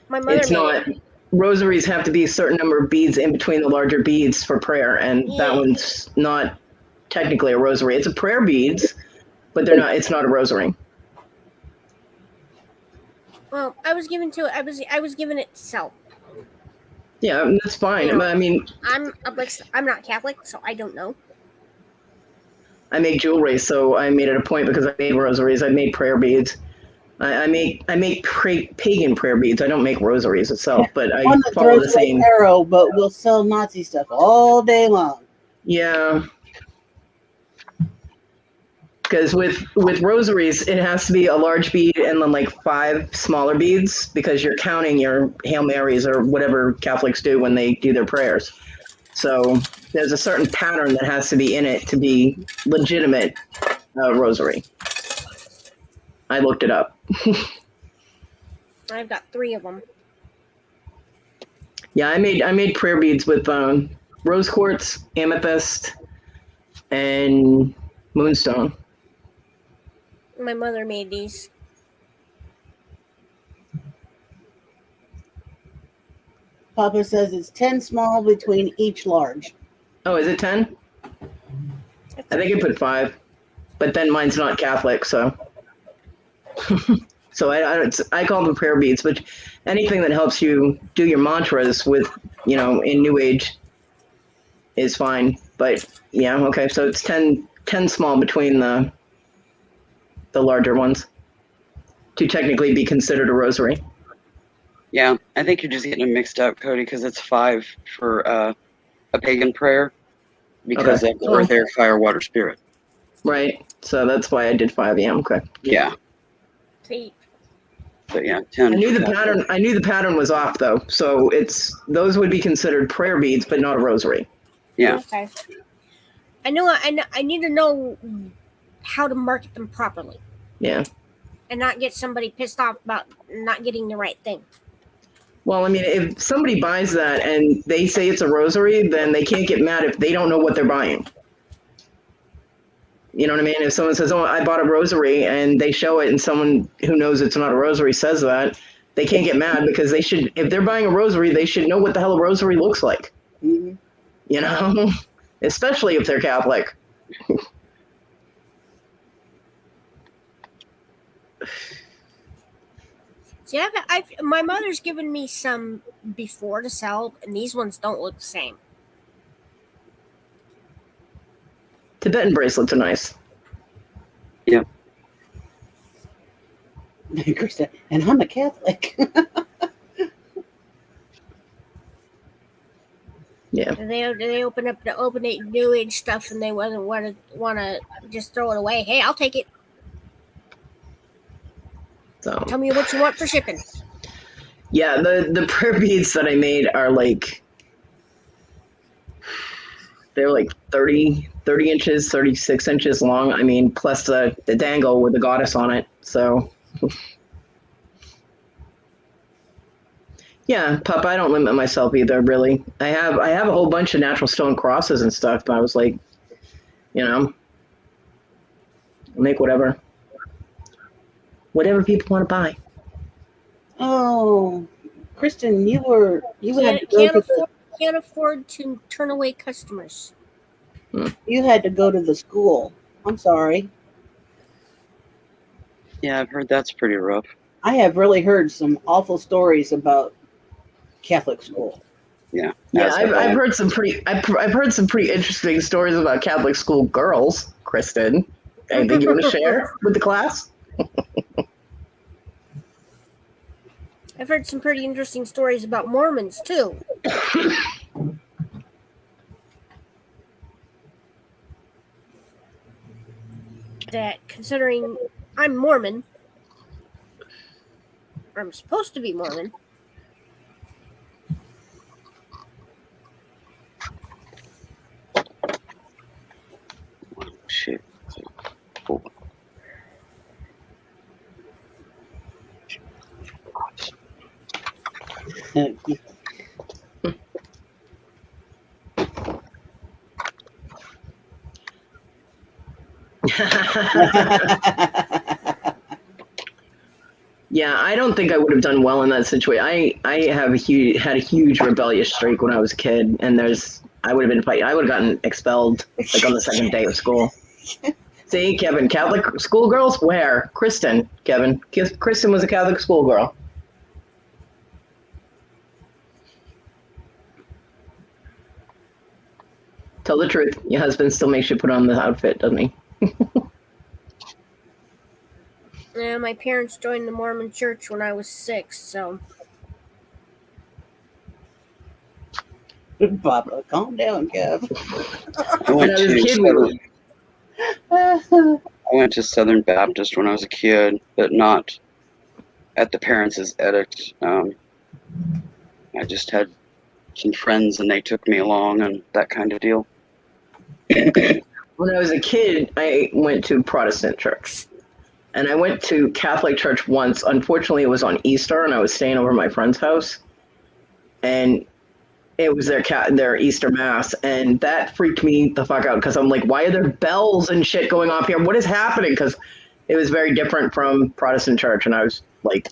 My mother it's made not. it. Rosaries have to be a certain number of beads in between the larger beads for prayer, and that one's not technically a rosary. It's a prayer beads, but they're not. It's not a rosary. Well, I was given it to sell. Yeah, that's fine. I mean, I'm not Catholic, so I don't know. I make jewelry, so I made it a point because I made rosaries. I made prayer beads. I make pagan prayer beads. I don't make rosaries itself, but I One that follow throws the same. arrow, but will sell Nazi stuff all day long. Yeah. Because with rosaries, it has to be a large bead and then like 5 smaller beads because you're counting your Hail Marys or whatever Catholics do when they do their prayers. So there's a certain pattern that has to be in it to be legitimate rosary. I looked it up. I've got 3 of them. Yeah, I made prayer beads with rose quartz, amethyst, and moonstone. My mother made these. Papa says it's 10 small between each large. Oh, is it 10? I think I put 5, but then mine's not Catholic, so. So I call them prayer beads, but anything that helps you do your mantras with, in New Age is fine. But yeah, okay, so it's 10 small between the larger ones to technically be considered a rosary. Yeah, I think you're just getting them mixed up, Cody, because it's 5 for a pagan prayer because of earth, air, fire, water, spirit. Right. So that's why I did 5. Yeah. Okay. Yeah. See. But yeah, 10. I knew the pattern was off though. So those would be considered prayer beads, but not a rosary. Yeah. Okay. I need to know how to market them properly. Yeah. And not get somebody pissed off about not getting the right thing. Well, I mean, if somebody buys that and they say it's a rosary, then they can't get mad if they don't know what they're buying. You know what I mean? If someone says, "Oh, I bought a rosary," and they show it, and someone who knows it's not a rosary says that, they can't get mad because they should. If they're buying a rosary, they should know what the hell a rosary looks like. Mm-hmm. Especially if they're Catholic. See, my mother's given me some before to sell, and these ones don't look the same. Tibetan bracelets are nice. Yeah. Krista, and I'm a Catholic. Yeah. They open up the open new age stuff, and they wasn't want to just throw it away. Hey, I'll take it. So Tell me what you want for shipping. yeah, the prayer beads that I made are like they're like 30 inches, 36 inches long. I mean, plus the dangle with the goddess on it. So yeah, pup, I don't limit myself either, really. I have a whole bunch of natural stone crosses and stuff, but I was like, you know, make whatever people want to buy. Oh, Kristen, you had to go Can't afford to turn away customers. you had to go to the school. I'm sorry. Yeah, I've heard that's pretty rough. I have really heard some awful stories about Catholic school. Yeah. Yeah, I've heard some pretty I've heard some pretty interesting stories about Catholic school girls, Kristen. Anything you want to share with the class? I've heard some pretty interesting stories about Mormons too. That considering I'm Mormon, or I'm supposed to be Mormon. Shit. Cool. Yeah, I don't think I would have done well in that situation. I had a huge rebellious streak when I was a kid, and I would have been fighting. I would have gotten expelled like on the second day of school. See, Kevin, Catholic schoolgirls? Where? Kristen, Kevin. Kristen was a Catholic schoolgirl. Tell the truth. Your husband still makes you put on the outfit, doesn't he? Yeah, my parents joined the Mormon church when I was 6, so. Barbara, calm down, Kev. I went to Southern Baptist when I was a kid, but not at the parents' edict. I just had some friends and they took me along and that kind of deal. When I was a kid, I went to Protestant church. And I went to Catholic church once. Unfortunately, it was on Easter, and I was staying over at my friend's house. And it was their Easter mass, and that freaked me the fuck out because I'm like, why are there bells and shit going off here? What is happening? Because it was very different from Protestant church, and I was like,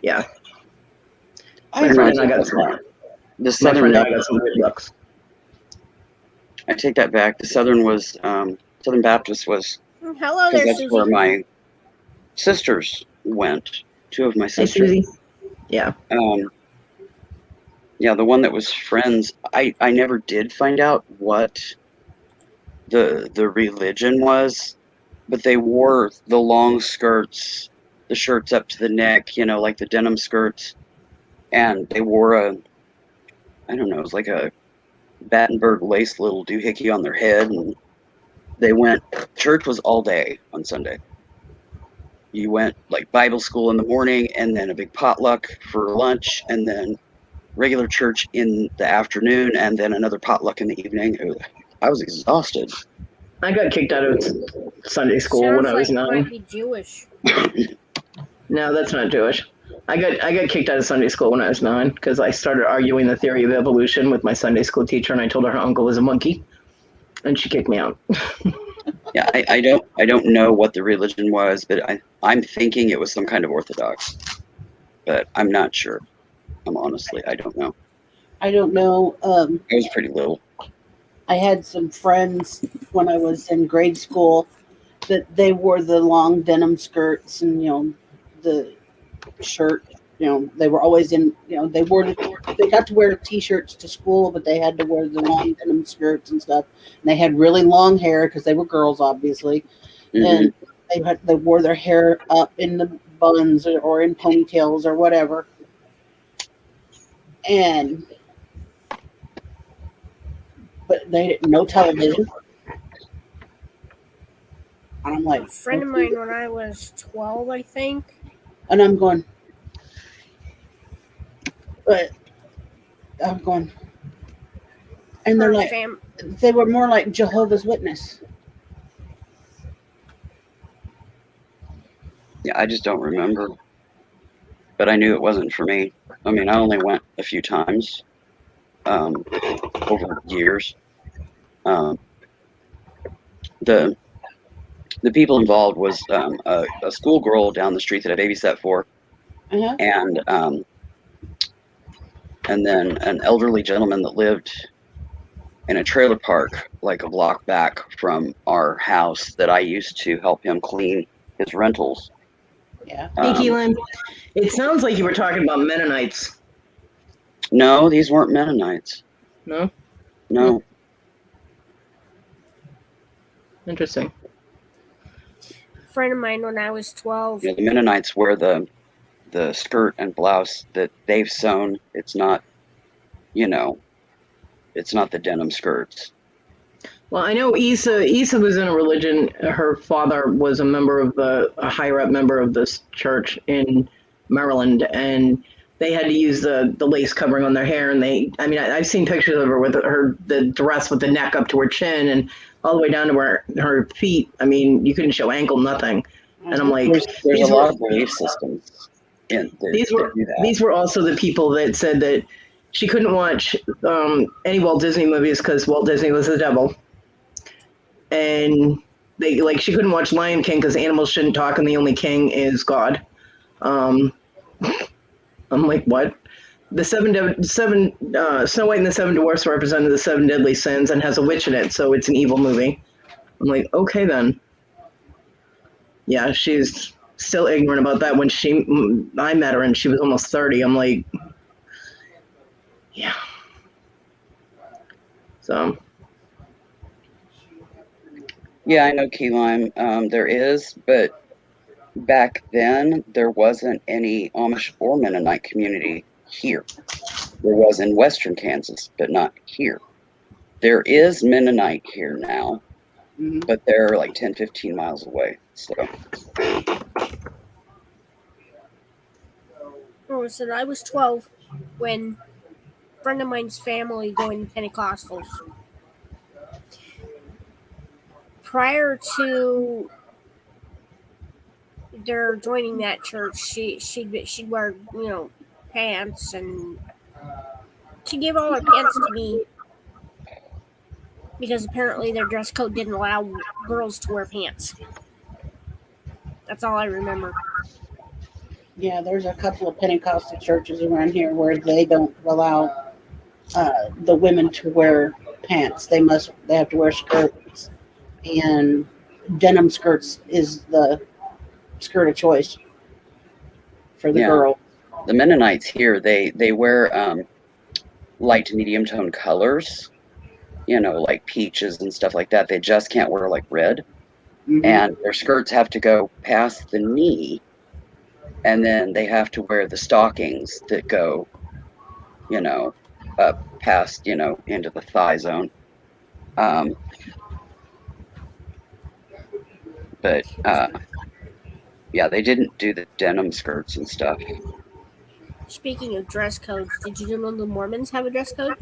yeah. My friend and I got some good looks. I take that back. The Southern Baptist was. Hello there, that's Susie. where my sisters went. 2 of my sisters. Hey, Susie. Yeah. Yeah, the one that was friends. I never did find out what the religion was, but they wore the long skirts, the shirts up to the neck, like the denim skirts, and they wore I don't know, it was like a Battenberg lace little doohickey on their head, and they went. Church was all day on Sunday. You went like Bible school in the morning, and then a big potluck for lunch, and then regular church in the afternoon, and then another potluck in the evening. I was exhausted. I got kicked out of Sunday school when I was 9. Might be Jewish. No, that's not Jewish. I got kicked out of Sunday school when I was 9 because I started arguing the theory of evolution with my Sunday school teacher, and I told her uncle was a monkey, and she kicked me out. Yeah, I don't know what the religion was, but I'm thinking it was some kind of Orthodox, but I'm not sure. I don't know. I don't know. I was pretty little. I had some friends when I was in grade school that they wore the long denim skirts and the shirt. They were always in. They got to wear T-shirts to school, but they had to wear the long denim skirts and stuff. And they had really long hair because they were girls, obviously, and they wore their hair up in the buns or in ponytails or whatever. And but they no television. And I'm like, A friend of mine when I was 12, I think. and I'm going, but I'm going, and they're Her like, they were more like Jehovah's Witness. Yeah, I just don't remember. But I knew it wasn't for me. I mean, I only went a few times over years. Um, the people involved was a schoolgirl down the street that I babysat for, Uh-huh. and then an elderly gentleman that lived in a trailer park like a block back from our house that I used to help him clean his rentals. Yeah. Hey, Keelan, it sounds like you were talking about Mennonites. No, these weren't Mennonites. No? No. Interesting. A friend of mine when I was 12. Yeah, the Mennonites wear the skirt and blouse that they've sewn. It's not, it's not the denim skirts. Well, I know Isa was in a religion. Her father was a higher up member of this church in Maryland, and they had to use the lace covering on their hair. And I've seen pictures of her with the dress with the neck up to her chin and all the way down to her feet. I mean, you couldn't show ankle, nothing. And I'm like, there's a lot of belief systems in these were also the people that said that she couldn't watch any Walt Disney movies because Walt Disney was the devil. And she couldn't watch Lion King because animals shouldn't talk and the only king is God. I'm like, what? The Snow White and the Seven Dwarfs represented the seven deadly sins and has a witch in it, so it's an evil movie. I'm like, okay then. Yeah, she's still ignorant about that. When I met her and she was almost 30, I'm like, yeah. So. Yeah, I know key lime. There is, but back then there wasn't any Amish or Mennonite community here. There was in western Kansas, but not here. There is Mennonite here now, but they're like 10, 15 miles away. So. Oh, so I was 12 when a friend of mine's family joined Pentecostals. Prior to their joining that church, she'd wear pants, and she gave all her pants to me because apparently their dress code didn't allow girls to wear pants. That's all I remember. Yeah, there's a couple of Pentecostal churches around here where they don't allow the women to wear pants. They have to wear skirts, and denim skirts is the skirt of choice for the girl. The Mennonites here, they wear light to medium tone colors, like peaches and stuff like that. They just can't wear like red. And their skirts have to go past the knee, and then they have to wear the stockings that go, up past, into the thigh zone. But yeah, they didn't do the denim skirts and stuff. Speaking of dress codes, did you know the Mormons have a dress code?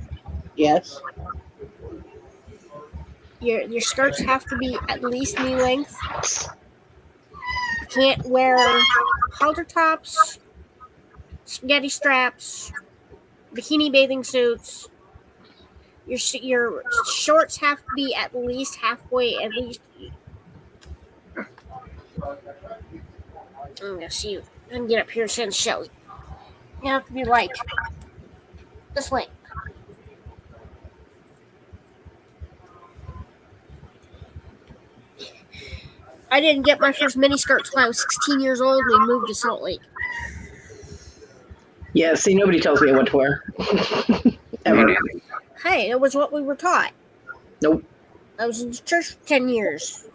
Yes. Your skirts have to be at least knee length. You can't wear halter tops, spaghetti straps, bikini bathing suits. Your shorts have to be at least halfway. At least. I'm gonna see if I can get up here and send Shelly. You have to be like this length. I didn't get my first mini skirt till I was 16 years old and we moved to Salt Lake. Yeah, see, nobody tells me what to wear. Ever. Hey, it was what we were taught. Nope. I was in the church for 10 years.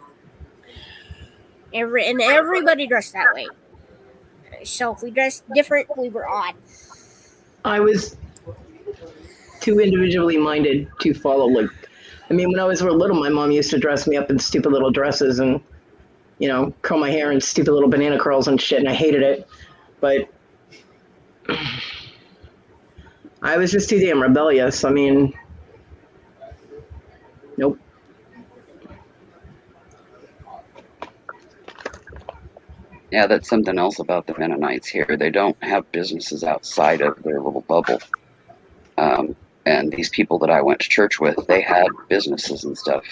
And everybody dressed that way. So if we dressed different, we were odd. I was too individually minded to follow I mean, when I was real little, my mom used to dress me up in stupid little dresses and, curl my hair in stupid little banana curls and shit, and I hated it. But I was just too damn rebellious. I mean, nope. Yeah, that's something else about the Mennonites here. They don't have businesses outside of their little bubble. And these people that I went to church with, they had businesses and stuff.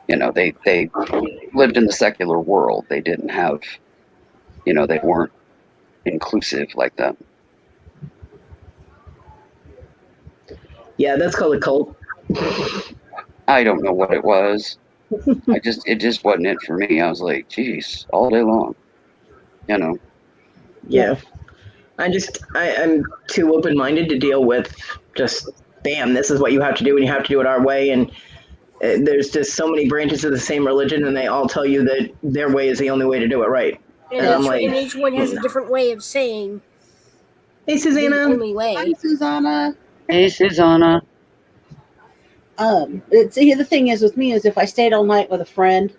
They lived in the secular world. They didn't have, they weren't inclusive like that. Yeah, that's called a cult. I don't know what it was. It just wasn't it for me. I was like, geez, all day long. Yeah. I'm too open-minded to deal with just, bam, this is what you have to do and you have to do it our way. And there's just so many branches of the same religion and they all tell you that their way is the only way to do it right. And I'm like, and each one has a different way of saying, hey, Susanna. The only way. Hi, Susanna. Hey, Susanna. See, the thing is with me is if I stayed all night with a friend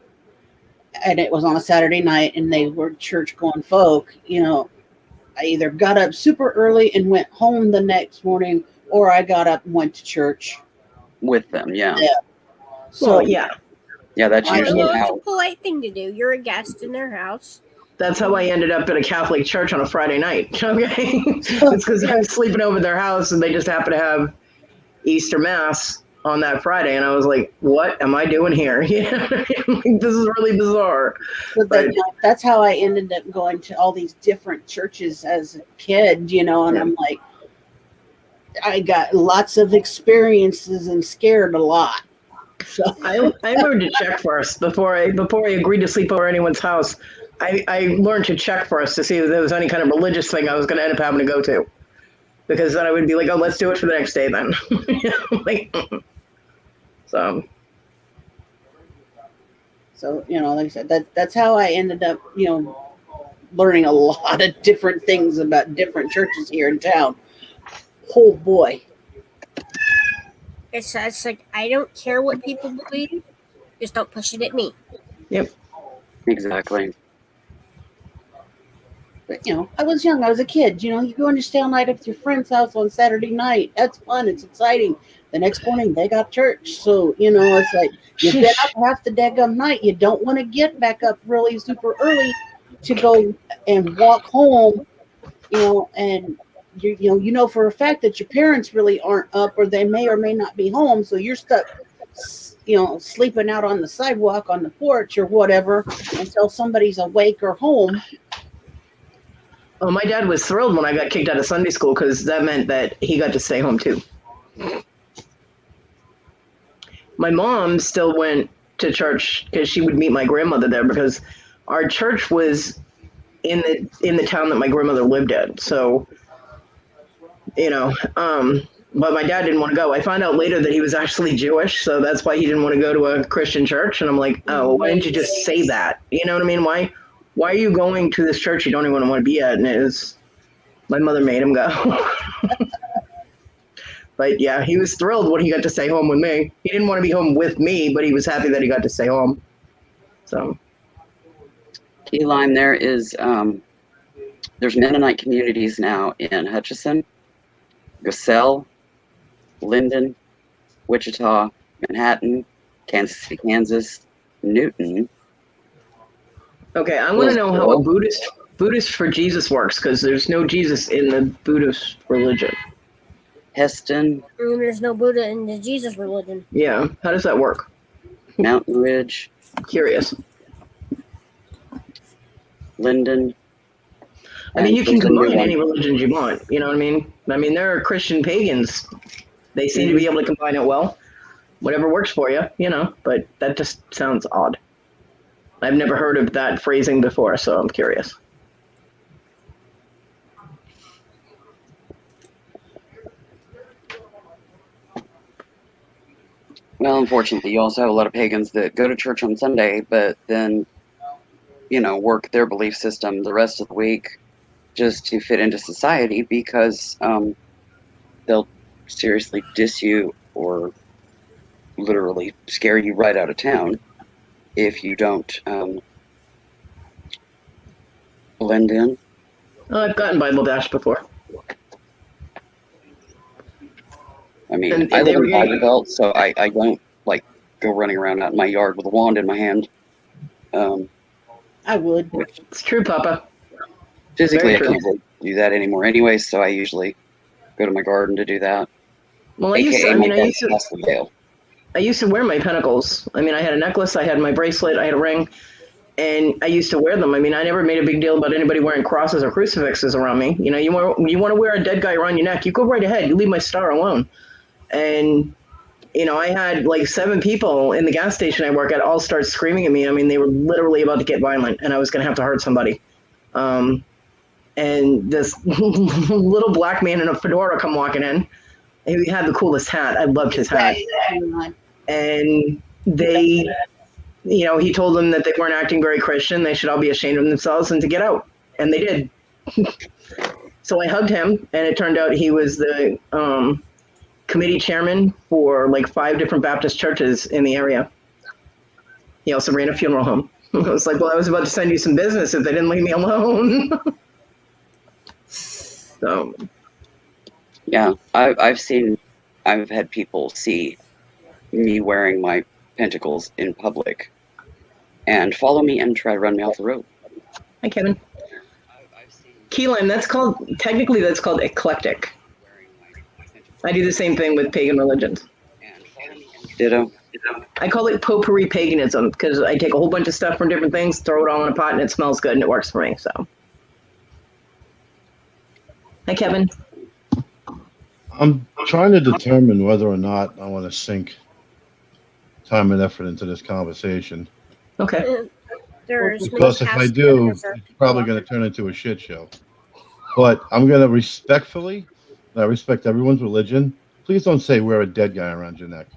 and it was on a Saturday night and they were church going folk, I either got up super early and went home the next morning, or I got up and went to church with them. Yeah. So yeah, that's usually it's how. a polite thing to do. You're a guest in their house. That's how I ended up at a Catholic church on a Friday night. Okay, it's because I was sleeping over their house and they just happened to have Easter Mass on that Friday, and I was like, "What am I doing here? This is really bizarre." But that's how I ended up going to all these different churches as a kid, and I'm like, I got lots of experiences and scared a lot. So I learned to check first before I agreed to sleep over anyone's house. I learned to check first to see if there was any kind of religious thing I was going to end up having to go to, because then I would be like, "Oh, let's do it for the next day then." So, like I said, that's how I ended up, learning a lot of different things about different churches here in town. Oh boy. It's like, I don't care what people believe, just don't push it at me. Yep. Exactly. But, I was young. I was a kid. You go and you stay all night at your friend's house on Saturday night. That's fun. It's exciting. The next morning, they got church. So, it's like, you've been up half the daggum night. You don't want to get back up really super early to go and walk home, and you know for a fact that your parents really aren't up, or they may or may not be home. So you're stuck, sleeping out on the sidewalk, on the porch or whatever until somebody's awake or home. Oh, my dad was thrilled when I got kicked out of Sunday school because that meant that he got to stay home too. My mom still went to church because she would meet my grandmother there, because our church was in the town that my grandmother lived in. So, but my dad didn't want to go. I found out later that he was actually Jewish, so that's why he didn't want to go to a Christian church. And I'm like, oh, why didn't you just say that? You know what I mean? Why are you going to this church you don't even want to be at? And my mother made him go. But yeah, he was thrilled when he got to stay home with me. He didn't want to be home with me, but he was happy that he got to stay home. So. Key lime there is, there's Mennonite communities now in Hutchinson, Gasell, Linden, Wichita, Manhattan, Kansas City, Kansas, Newton. Okay, I want to know how a Buddhist for Jesus works, because there's no Jesus in the Buddhist religion. Heston. And there's no Buddha in the Jesus religion. Yeah, how does that work? Mountain Ridge. Curious. Linden. I mean, you can combine any religions you want. You know what I mean? I mean, there are Christian pagans. They seem to be able to combine it well. Whatever works for you, but that just sounds odd. I've never heard of that phrasing before, so I'm curious. Well, unfortunately, you also have a lot of pagans that go to church on Sunday, but then, work their belief system the rest of the week just to fit into society, because they'll seriously diss you or literally scare you right out of town if you don't blend in. Oh, I've gotten Bible Dash before. I mean, And I they live were in Bible getting, Belt, so I don't like go running around out in my yard with a wand in my hand. I would. it's true, Papa. Physically, Very I true. can't really do that anymore anyway, so I usually go to my garden to do that. Well, AKA my garden past the veil. I used to wear my pentacles. I mean, I had a necklace, I had my bracelet, I had a ring, and I used to wear them. I mean, I never made a big deal about anybody wearing crosses or crucifixes around me. You know, you want to wear a dead guy around your neck, you go right ahead. You leave my star alone. And you know, I had like 7 people in the gas station I work at all start screaming at me. I mean, they were literally about to get violent, and I was going to have to hurt somebody. And this little black man in a fedora come walking in. He had the coolest hat. I loved his hat. And they, you know, he told them that they weren't acting very Christian. They should all be ashamed of themselves and to get out. And they did. So I hugged him, and it turned out he was the committee chairman for like 5 different Baptist churches in the area. He also ran a funeral home. I was like, well, I was about to send you some business if they didn't leave me alone. So, yeah, I've had people see me wearing my pentacles in public and follow me and try to run me off the road. hi, Kevin. Key lime, technically that's called eclectic. I do the same thing with pagan religions. Ditto. I call it potpourri paganism because I take a whole bunch of stuff from different things, throw it all in a pot, and it smells good, and it works for me. So, hi, Kevin. I'm trying to determine whether or not I want to sink time and effort into this conversation. Okay. There's Because if I do, it's probably going to turn into a shit show. But I'm going to respectfully, I respect everyone's religion. Please don't say wear a dead guy around your neck.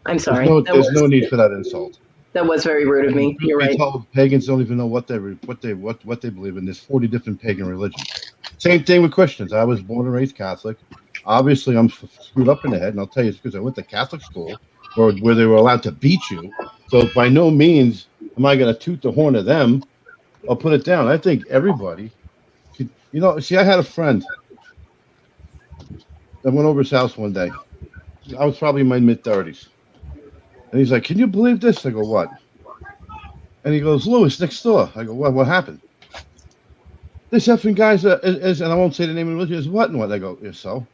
I'm sorry. There's no need for that insult. That was very rude of me. You're right. Told pagans don't even know what they believe in. There's 40 different pagan religions. Same thing with Christians. I was born and raised Catholic. Obviously, I'm screwed up in the head, and I'll tell you it's because I went to Catholic school where they were allowed to beat you. So by no means am I going to toot the horn of them or put it down. I think everybody should, I had a friend. I went over his house one day. I was probably in my mid-30s. And he's like, can you believe this? I go, what? And he goes, Lewis, next door. I go, what happened? This effing guy's, and I won't say the name of the religion, is what and what? I go, yes, so?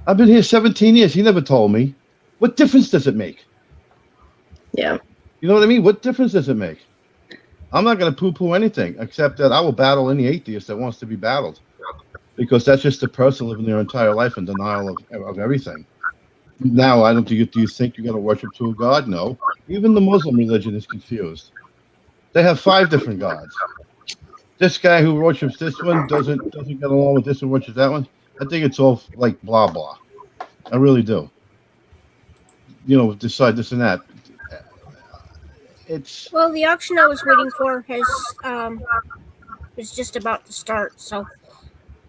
I've been here 17 years. He never told me. What difference does it make? Yeah. You know what I mean? What difference does it make? I'm not going to poo-poo anything, except that I will battle any atheist that wants to be battled. Because that's just a person living their entire life in denial of everything. Now, do you think you're going to worship to a god? No. Even the Muslim religion is confused. They have 5 different gods. This guy who worships this one doesn't get along with this one, worships that one. I think it's all like blah, blah. I really do. Decide this and that. Well, the auction I was waiting for is just about to start, so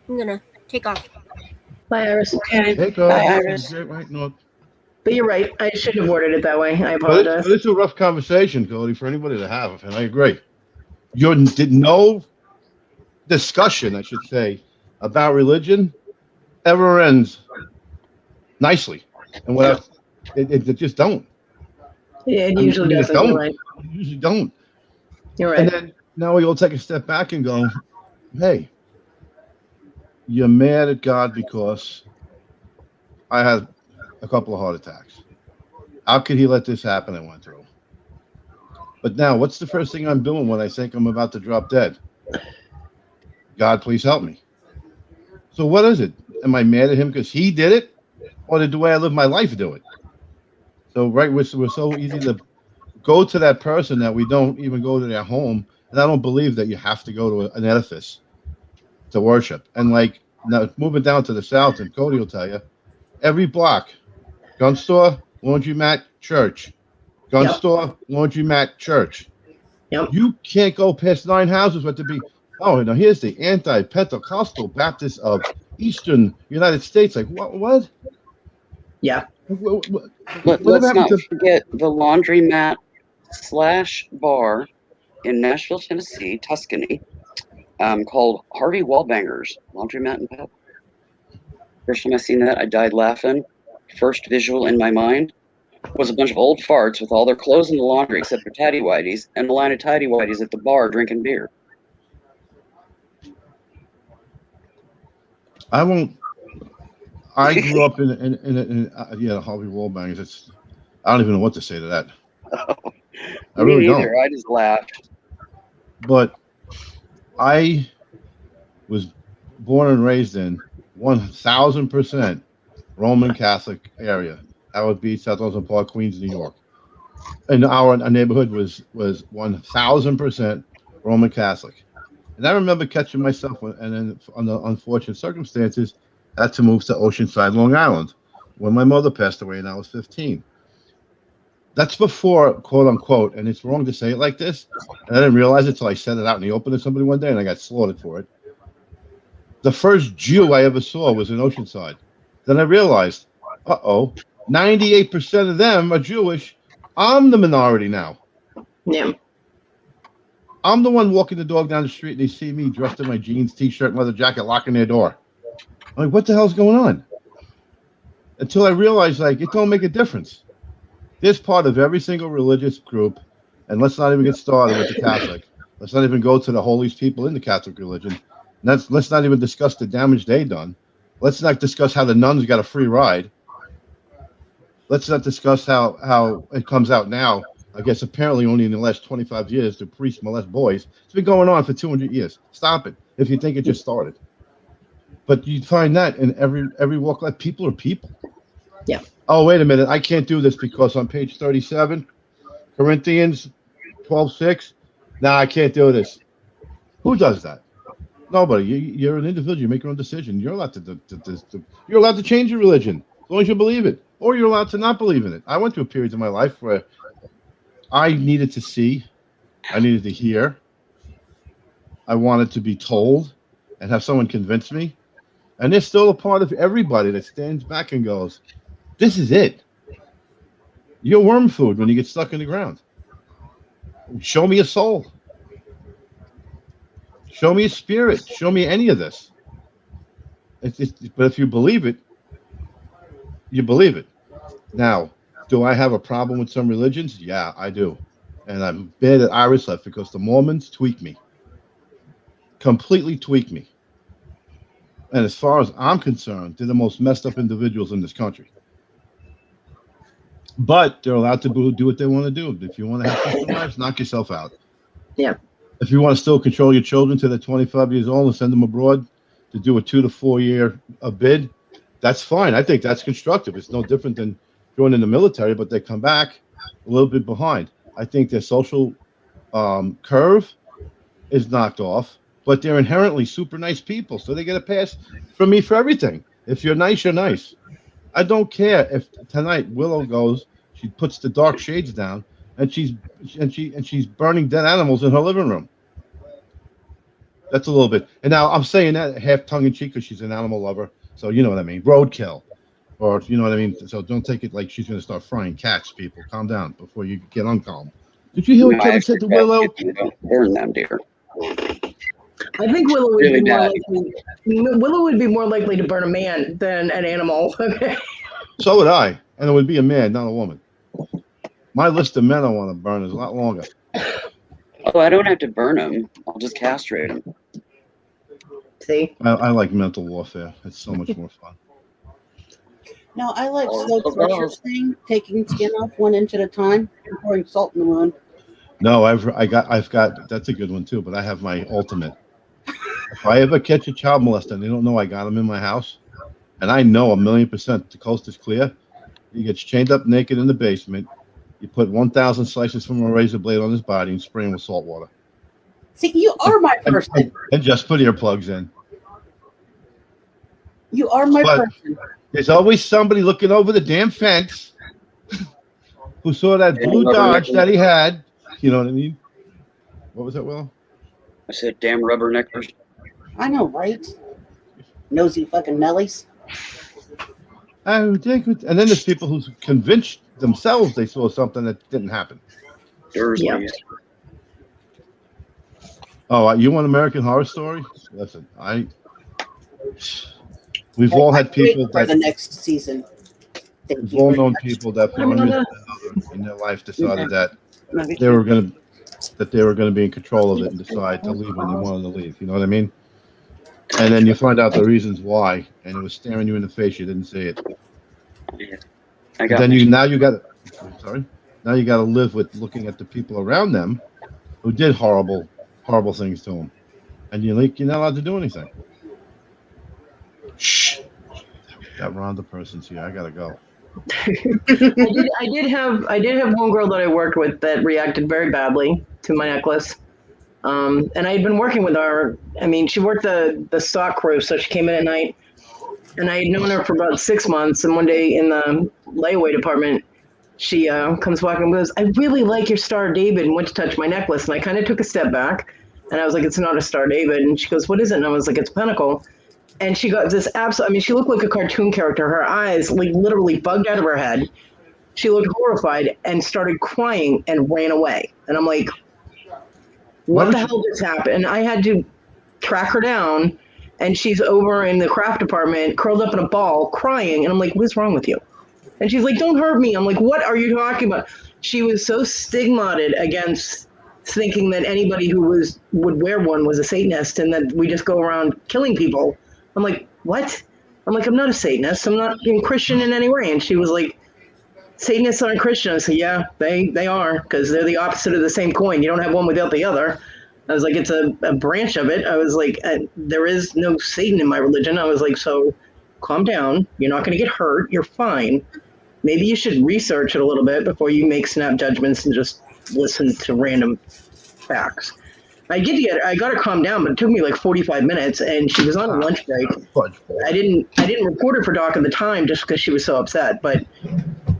I'm gonna take off. Bye, Iris. Take off. Bye, Iris. Right, no. But you're right. I shouldn't have worded it that way. I But apologize. it's a rough conversation, Cody, for anybody to have, and I agree. No discussion, I should say, about religion ever ends nicely, and it just don't. Yeah, it usually doesn't. Don't. You're right. You usually don't. You're right. And then now we all take a step back and go, hey, you're mad at God because I had a couple of heart attacks. How could he let this happen? I went through. But now, what's the first thing I'm doing when I think I'm about to drop dead? God, please help me. So what is it? Am I mad at him because he did it? Or did the way I live my life do it? So, right, we're so easy to go to that person that we don't even go to their home. And I don't believe that you have to go to an edifice to worship. And like now moving down to the south, and Kodi will tell you, every block, gun store, laundromat, church. Gun store, laundromat, church. Yep. You can't go past 9 houses with to be, oh, now here's the anti-Pentecostal Baptist of Eastern United States. Like, what? Yeah. But Whatever let's happened not to? forget the laundromat slash bar in Nashville, Tennessee, Tuscany, called Harvey Wallbangers Laundromat and Pub. First time I seen that, I died laughing. First visual in my mind was a bunch of old farts with all their clothes in the laundry except for tidy whities and a line of tidy whities at the bar drinking beer. I won't. I grew up in yeah, Harvey Wallbangers. I don't even know what to say to that. I Me really neither. don't. I just laughed. But I was born and raised in 1,000% Roman Catholic area. Howard Beach, South Olsen Park, Queens, New York. And our neighborhood was 1,000% Roman Catholic. And I remember catching myself, and then under unfortunate circumstances, had to move to Oceanside, Long Island, when my mother passed away, and I was 15. That's before, quote unquote, and it's wrong to say it like this, and I didn't realize it until I said it out in the open to somebody one day, and I got slaughtered for it. The first Jew I ever saw was in Oceanside. Then I realized, 98% of them are Jewish. I'm the minority now. Yeah. I'm the one walking the dog down the street, and they see me dressed in my jeans, t-shirt, and leather jacket, locking their door. I'm like, what the hell's going on? Until I realized, like, it don't make a difference. There's part of every single religious group, and let's not even get started with the Catholic. Let's not even go to the holiest people in the Catholic religion. Let's not even discuss the damage they done. Let's not discuss how the nuns got a free ride. Let's not discuss how it comes out now. I guess apparently only in the last 25 years the priests molest boys. It's been going on for 200 years. Stop it if you think it just started. But you find that in every walk of life. People are people. Yeah. Oh, wait a minute. I can't do this because on page 37, Corinthians 12:6. Nah, I can't do this. Who does that? Nobody. You're an individual. You make your own decision. You're allowed you're allowed to change your religion as long as you believe it, or you're allowed to not believe in it. I went through a period of my life where I needed to see, I needed to hear, I wanted to be told, and have someone convince me. And there's still a part of everybody that stands back and goes, "This is it. You're worm food when you get stuck in the ground. Show me a soul. Show me a spirit. Show me any of this." But if you believe it, you believe it. Now, do I have a problem with some religions? Yeah, I do. And I'm bad at Irish left because the Mormons tweak me. Completely tweak me. And as far as I'm concerned, they're the most messed up individuals in this country. But they're allowed to do what they want to do. If you want to have Christian lives, knock yourself out. Yeah. If you want to still control your children till they're 25 years old and send them abroad to do a 2 to 4 year bid, that's fine. I think that's constructive. It's no different than joining the military, but they come back a little bit behind. I think their social curve is knocked off, but they're inherently super nice people, so they get a pass from me for everything. If you're nice, you're nice. I don't care if tonight Willow goes, she puts the dark shades down, and she's burning dead animals in her living room. That's a little bit. And now I'm saying that half tongue in cheek because she's an animal lover, so you know what I mean. Roadkill, or you know what I mean. So don't take it like she's going to start frying cats. People, calm down before you get uncalm. Did you hear what Kevin said to Willow? Don't burn them, dear. I think Willow would Really be more bad. likely. Willow would be more likely to burn a man than an animal. Okay. So would I, and it would be a man, not a woman. My list of men I want to burn is a lot longer. Oh, I don't have to burn them. I'll just castrate them. See. I like mental warfare. It's so much more fun. No, I like Oh, slow oh, pressure oh. thing, taking skin off 1 inch at a time and pouring salt in the wound. No, I've got that's a good one too. But I have my ultimate. If I ever catch a child molester and they don't know I got him in my house, and I know 1,000,000% the coast is clear, he gets chained up naked in the basement. You put 1,000 slices from a razor blade on his body and spray him with salt water. See, you are my person. And just put earplugs in. You are my But- person. There's always somebody looking over the damn fence who saw that blue Rubber Dodge necklace. that he had. You know what I mean? What was that, Will? I said, damn rubberneckers. I know, right? Nosy fucking Nellies. And then there's people who convinced themselves they saw something that didn't happen. Dursleys. Oh, you want American Horror Story? Listen, we've all had people for the that next season. Thank we've you all very known much. people that for one reason or another in their life decided that they were going to be in control of it and decide to leave when they wanted to leave. You know what I mean? And then you find out the reasons why, and it was staring you in the face. You didn't see it. I And then now you got to live with looking at the people around them who did horrible things to them, and you're not allowed to do anything. Shh. That Rhonda person's here. I gotta go. I did have one girl that I worked with that reacted very badly to my necklace. And I had been working with her. I mean, she worked the stock crew, so she came in at night. And I had known her for about 6 months. And one day in the layaway department, she comes walking and goes, "I really like your Star of David," and went to touch my necklace. And I kind of took a step back, and I was like, "It's not a Star of David." And she goes, "What is it?" And I was like, "It's a pentacle." And she got this absolute. I mean, she looked like a cartoon character. Her eyes like literally bugged out of her head. She looked horrified and started crying and ran away. And I'm like, what the hell just happened? And I had to track her down, and she's over in the craft department, curled up in a ball, crying. And I'm like, "What's wrong with you?" And she's like, "Don't hurt me." I'm like, "What are you talking about?" She was so stigmatized against thinking that anybody who would wear one was a Satanist and that we just go around killing people. I'm like, "What?" I'm like, "I'm not a Satanist. I'm not being Christian in any way." And she was like, "Satanists aren't Christian." I said, "Yeah, they are, because they're the opposite of the same coin. You don't have one without the other." I was like, "It's a branch of it." I was like, "There is no Satan in my religion." I was like, "So calm down. You're not going to get hurt. You're fine. Maybe you should research it a little bit before you make snap judgments and just listen to random facts." I got her calmed down, but it took me like 45 minutes, and she was on a lunch break. I didn't report her for doc at the time just because she was so upset, but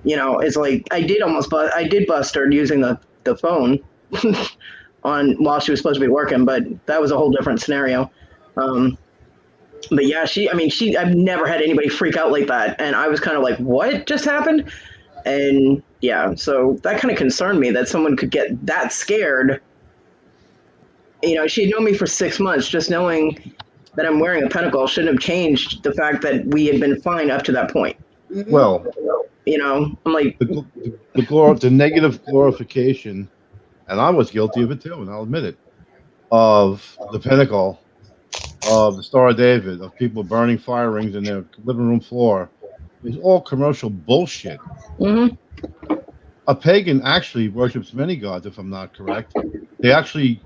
it's like I did bust her using the phone while she was supposed to be working, but that was a whole different scenario. But yeah, I've never had anybody freak out like that, and I was kind of like, "What just happened?" And yeah, so that kind of concerned me that someone could get that scared. She had known me for 6 months. Just knowing that I'm wearing a pentacle shouldn't have changed the fact that we had been fine up to that point. Well, I'm like, the negative glorification, and I was guilty of it too, and I'll admit it, of the pentacle, of the Star of David, of people burning fire rings in their living room floor, is all commercial bullshit. mm-hmm. A pagan actually worships many gods, if I'm not correct. They actually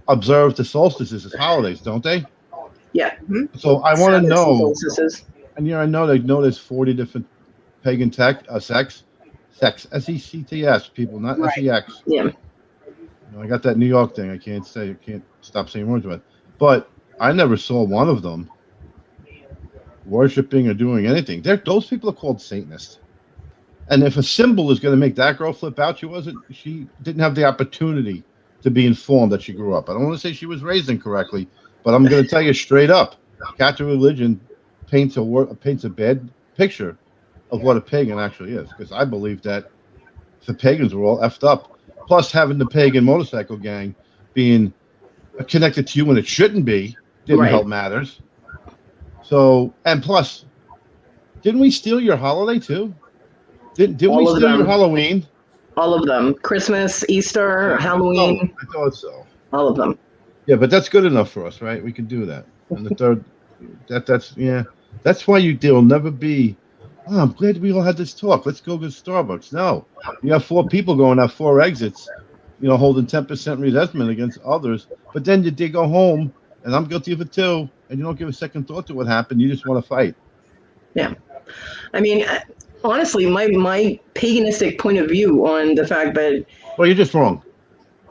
observe the solstices as holidays, don't they? Yeah. Mm-hmm. So I want to know, solstices. and I know there's 40 different pagan sects, SECTS people, not Right. SEX. Yeah. I got that New York thing. I can't stop saying words with it. But I never saw one of them worshiping or doing anything. Those people are called Satanists. And if a symbol is going to make that girl flip out, she didn't have the opportunity to be informed that she grew up. I don't want to say she was raised incorrectly, but I'm going to tell you straight up, Catholic religion paints a bad picture of what a pagan actually is. Because I believe that the pagans were all effed up. Plus, having the pagan motorcycle gang being connected to you when it shouldn't be didn't help matters. So, and plus, didn't we steal your holiday too? Didn't we steal your Halloween? All of them. Christmas, Easter, Halloween. I thought so. All of them. Yeah, but that's good enough for us, right? We can do that. And the third, that's why there'll never be. "Oh, I'm glad we all had this talk. Let's go to Starbucks." No, you have 4 people going out 4 exits, holding 10% resentment against others. But then they go home, and I'm guilty of it too. And you don't give a second thought to what happened. You just want to fight. Yeah, I mean, honestly, my paganistic point of view on the fact that Well, you're just wrong.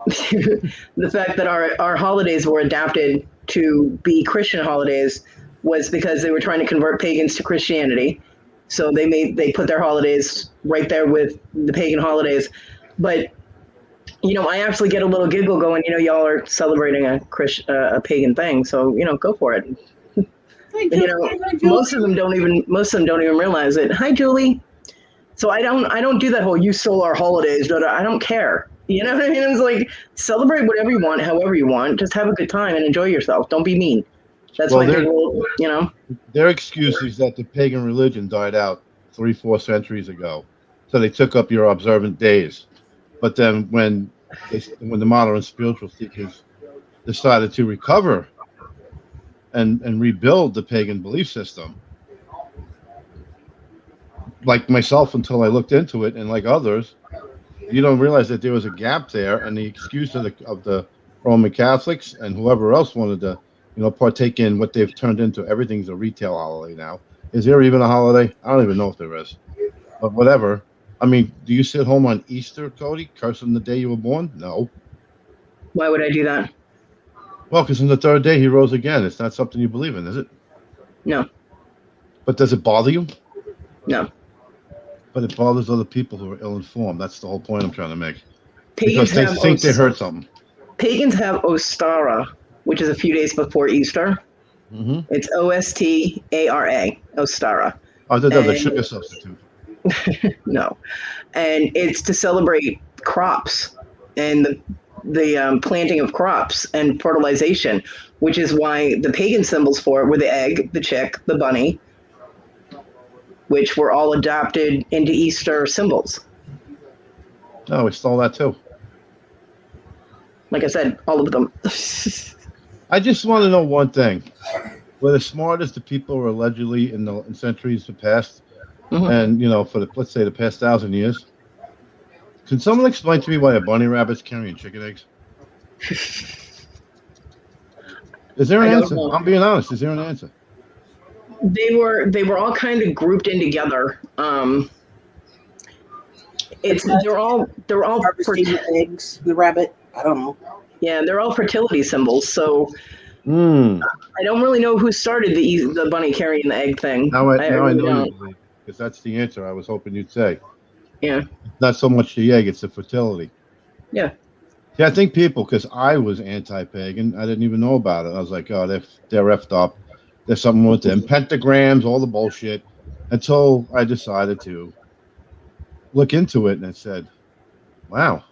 the fact that our holidays were adapted to be Christian holidays was because they were trying to convert pagans to Christianity. So they put their holidays right there with the pagan holidays. But I actually get a little giggle going, y'all are celebrating a pagan thing, so go for it. Hi, You Julie. know, Hi, Julie. most of them don't even realize it. Hi, Julie. So I don't do that whole "you stole our holidays." I don't care. You know what I mean? It's like celebrate whatever you want, however you want. Just have a good time and enjoy yourself. Don't be mean. That's Well, my big rule. You know. their excuse is that the pagan religion died out 3-4 centuries ago, so they took up your observant days. But then when the modern spiritual seekers decided to recover and rebuild the pagan belief system, like myself, until I looked into it, and like others, you don't realize that there was a gap there, and the excuse of the Roman Catholics and whoever else wanted to, partake in what they've turned into. Everything's a retail holiday now. Is there even a holiday? I don't even know if there is, but whatever. I mean, do you sit home on Easter, Cody, cursing the day you were born? No. Why would I do that? Well, because on the third day he rose again. It's not something you believe in, is it? No. But does it bother you? No. But it bothers other people who are ill-informed. That's the whole point I'm trying to make. Pagans Because they have think they heard something. Pagans have Ostara, which is a few days before Easter. Mm-hmm. It's Ostara, Ostara. Oh, that was a sugar substitute. No, and it's to celebrate crops and the planting of crops and fertilization, which is why the pagan symbols for it were the egg, the chick, the bunny, which were all adopted into Easter symbols. No, we stole that too. Like I said, all of them. I just want to know one thing. We're the smartest the people were allegedly in centuries past, and for let's say the past 1,000 years. Can someone explain to me why a bunny rabbit's carrying chicken eggs? Is there an answer? I'm being honest. Is there an answer? They were all kind of grouped in together. They're all harvesting the eggs, the rabbit. I don't know. Yeah, they're all fertility symbols. So I don't really know who started the bunny carrying the egg thing. Now I know really you don't. believe, because that's the answer I was hoping you'd say. Yeah. Not so much the egg; it's the fertility. Yeah. Yeah, I think people, because I was anti-pagan, I didn't even know about it. I was like, oh, they're effed up. There's something with them pentagrams, all the bullshit. Until I decided to look into it, and I said, wow,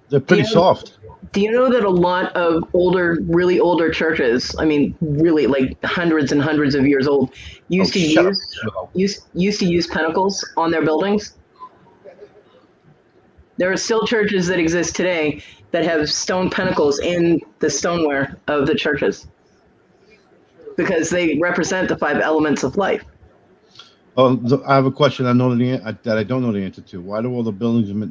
they're pretty soft. Do you know that a lot of really older churches, I mean, really like hundreds and hundreds of years old, used to use pentacles on their buildings? There are still churches that exist today that have stone pentacles in the stoneware of the churches because they represent the 5 elements of life. Oh, I have a question. I don't know the answer to. Why do all the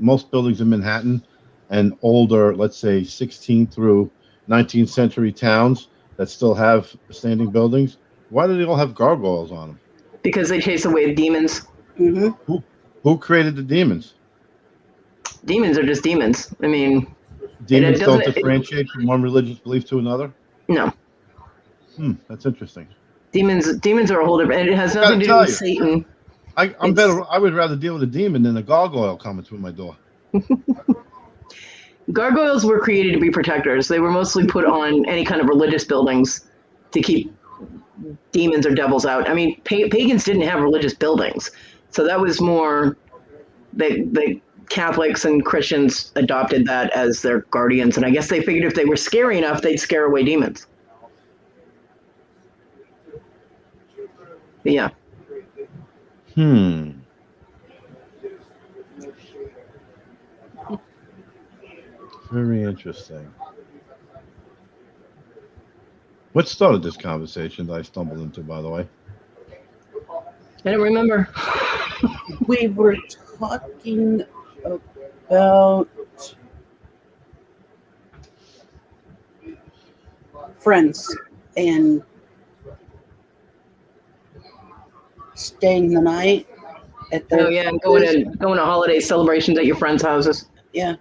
most buildings in Manhattan, and older, let's say 16th through 19th century towns that still have standing buildings, why do they all have gargoyles on them? Because they chase away demons. Mm-hmm. Who created the demons? Demons are just demons. I mean, demons don't differentiate from one religious belief to another? No. That's interesting. Demons are a whole different, and it has nothing to do with Satan. I would rather deal with a demon than a gargoyle coming through my door. Gargoyles were created to be protectors. They were mostly put on any kind of religious buildings to keep demons or devils out. I mean, pagans didn't have religious buildings, so that was more the Catholics and Christians adopted that as their guardians, and I guess they figured if they were scary enough, they'd scare away demons. But yeah. Very interesting. What started this conversation that I stumbled into, by the way? I don't remember. We were talking about friends and staying the night at their and going to holiday celebrations at your friends' houses. Yeah.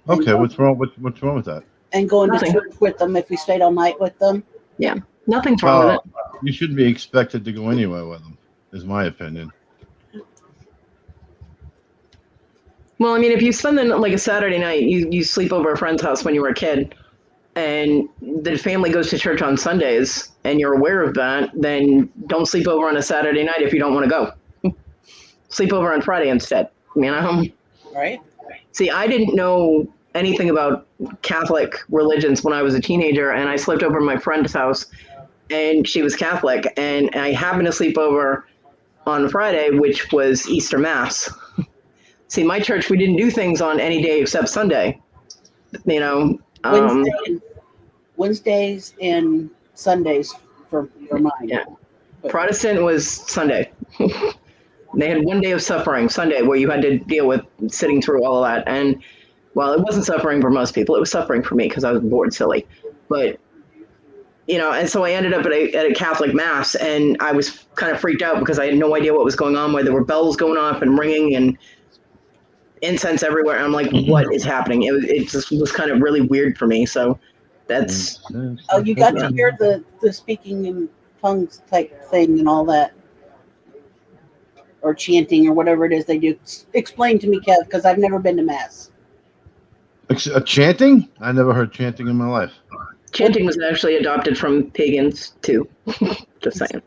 Okay, what's wrong with that? And going to church with them if we stayed all night with them. Yeah, nothing's wrong with it. You shouldn't be expected to go anywhere with them, is my opinion. Well, I mean, if you spend like a Saturday night, you sleep over a friend's house when you were a kid, and the family goes to church on Sundays and you're aware of that, then don't sleep over on a Saturday night if you don't want to go. Sleep over on Friday instead. Right? See, I didn't know anything about Catholic religions when I was a teenager, and I slept over at my friend's house, and she was Catholic, and I happened to sleep over on Friday, which was Easter Mass. See, my church, we didn't do things on any day except Sunday. Wednesdays and Sundays for mine. Yeah. Protestant was Sunday. They had one day of suffering, Sunday, where you had to deal with sitting through all of that. And well, it wasn't suffering for most people. It was suffering for me because I was bored silly. But, and so I ended up at a Catholic Mass, and I was kind of freaked out because I had no idea what was going on, where there were bells going off and ringing and incense everywhere. And I'm like, what is happening? It just was kind of really weird for me. So that's... Oh, you got to hear the speaking in tongues type thing and all that. Or chanting or whatever it is they do. Explain to me, Kev, because I've never been to Mass. Chanting? I never heard chanting in my life. Chanting was actually adopted from pagans, too. Just saying.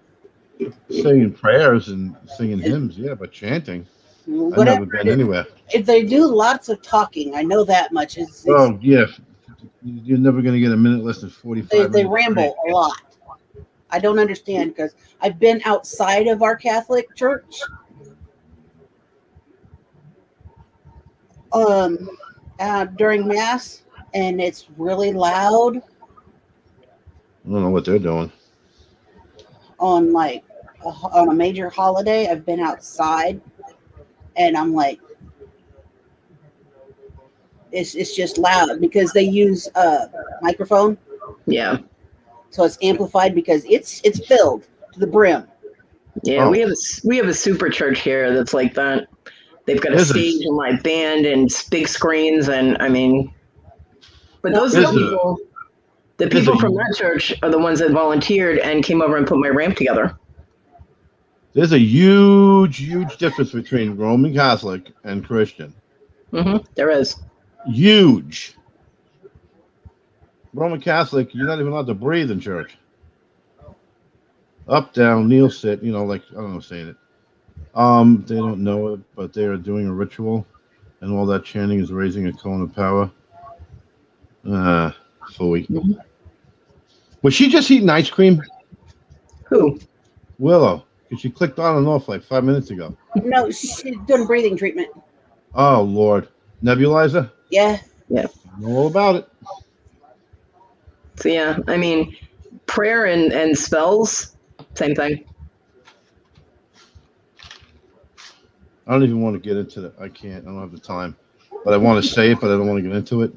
Saying prayers and singing hymns, yeah, but chanting? I've never been anywhere. They do lots of talking. I know that much. Oh, yeah. You're never going to get a minute less than 45 minutes. They ramble a lot. I don't understand because I've been outside of our Catholic church. During Mass, and it's really loud. I don't know what they're doing. On a major holiday, I've been outside, and I'm like, it's just loud because they use a microphone. Yeah. So it's amplified because it's filled to the brim. Yeah, we have a super church here that's like that. They've got a stage and live band and big screens, and but those are the people from that church are the ones that volunteered and came over and put my ramp together. There's a huge, huge difference between Roman Catholic and Christian. There is. Huge. Roman Catholic, you're not even allowed to breathe in church. Up, down, kneel, sit, like, I don't know saying it. They don't know it, but they are doing a ritual, and all that chanting is raising a cone of power. Phooey. Was she just eating ice cream? Who? Willow. Because she clicked on and off like 5 minutes ago. No, she's doing breathing treatment. Oh, Lord. Nebulizer? Yeah. Yeah. I know all about it. So, yeah, prayer and spells, same thing. I don't even want to get into that. I can't. I don't have the time. But I want to say it, but I don't want to get into it.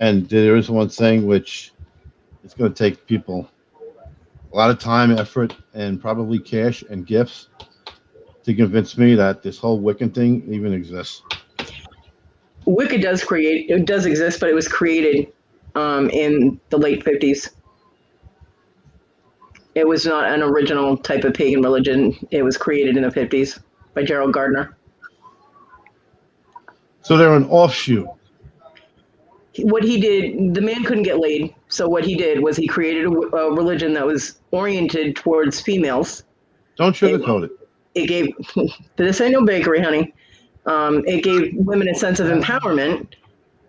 And there is one thing which it's going to take people a lot of time, effort, and probably cash and gifts to convince me that this whole Wiccan thing even exists. Wicca does exist, but it was created in the late 50s. It was not an original type of pagan religion. It was created in the 50s by Gerald Gardner. So they're an offshoot. What he did, the man couldn't get laid. So what he did was he created a religion that was oriented towards females. Don't sugarcoat it. It gave, this ain't no bakery, honey. It gave women a sense of empowerment.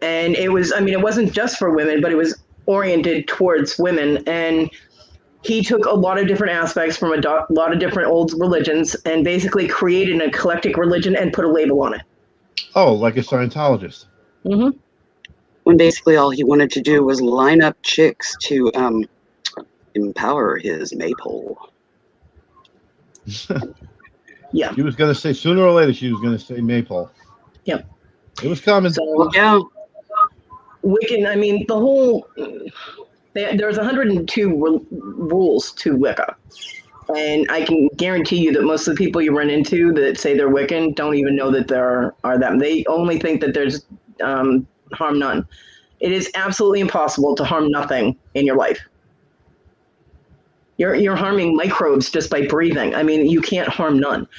And it was, it wasn't just for women, but it was oriented towards women. And he took a lot of different aspects from a lot of different old religions and basically created an eclectic religion and put a label on it. Oh, like a Scientologist. Mm-hmm. When basically all he wanted to do was line up chicks to empower his maypole. Yeah. She was going to say, sooner or later, she was going to say maypole. Yep. It was coming. So, yeah. Wiccan, the whole... There's 102 rules to Wicca. And I can guarantee you that most of the people you run into that say they're Wiccan don't even know that there are them. They only think that there's harm none. It is absolutely impossible to harm nothing in your life. You're harming microbes just by breathing. You can't harm none.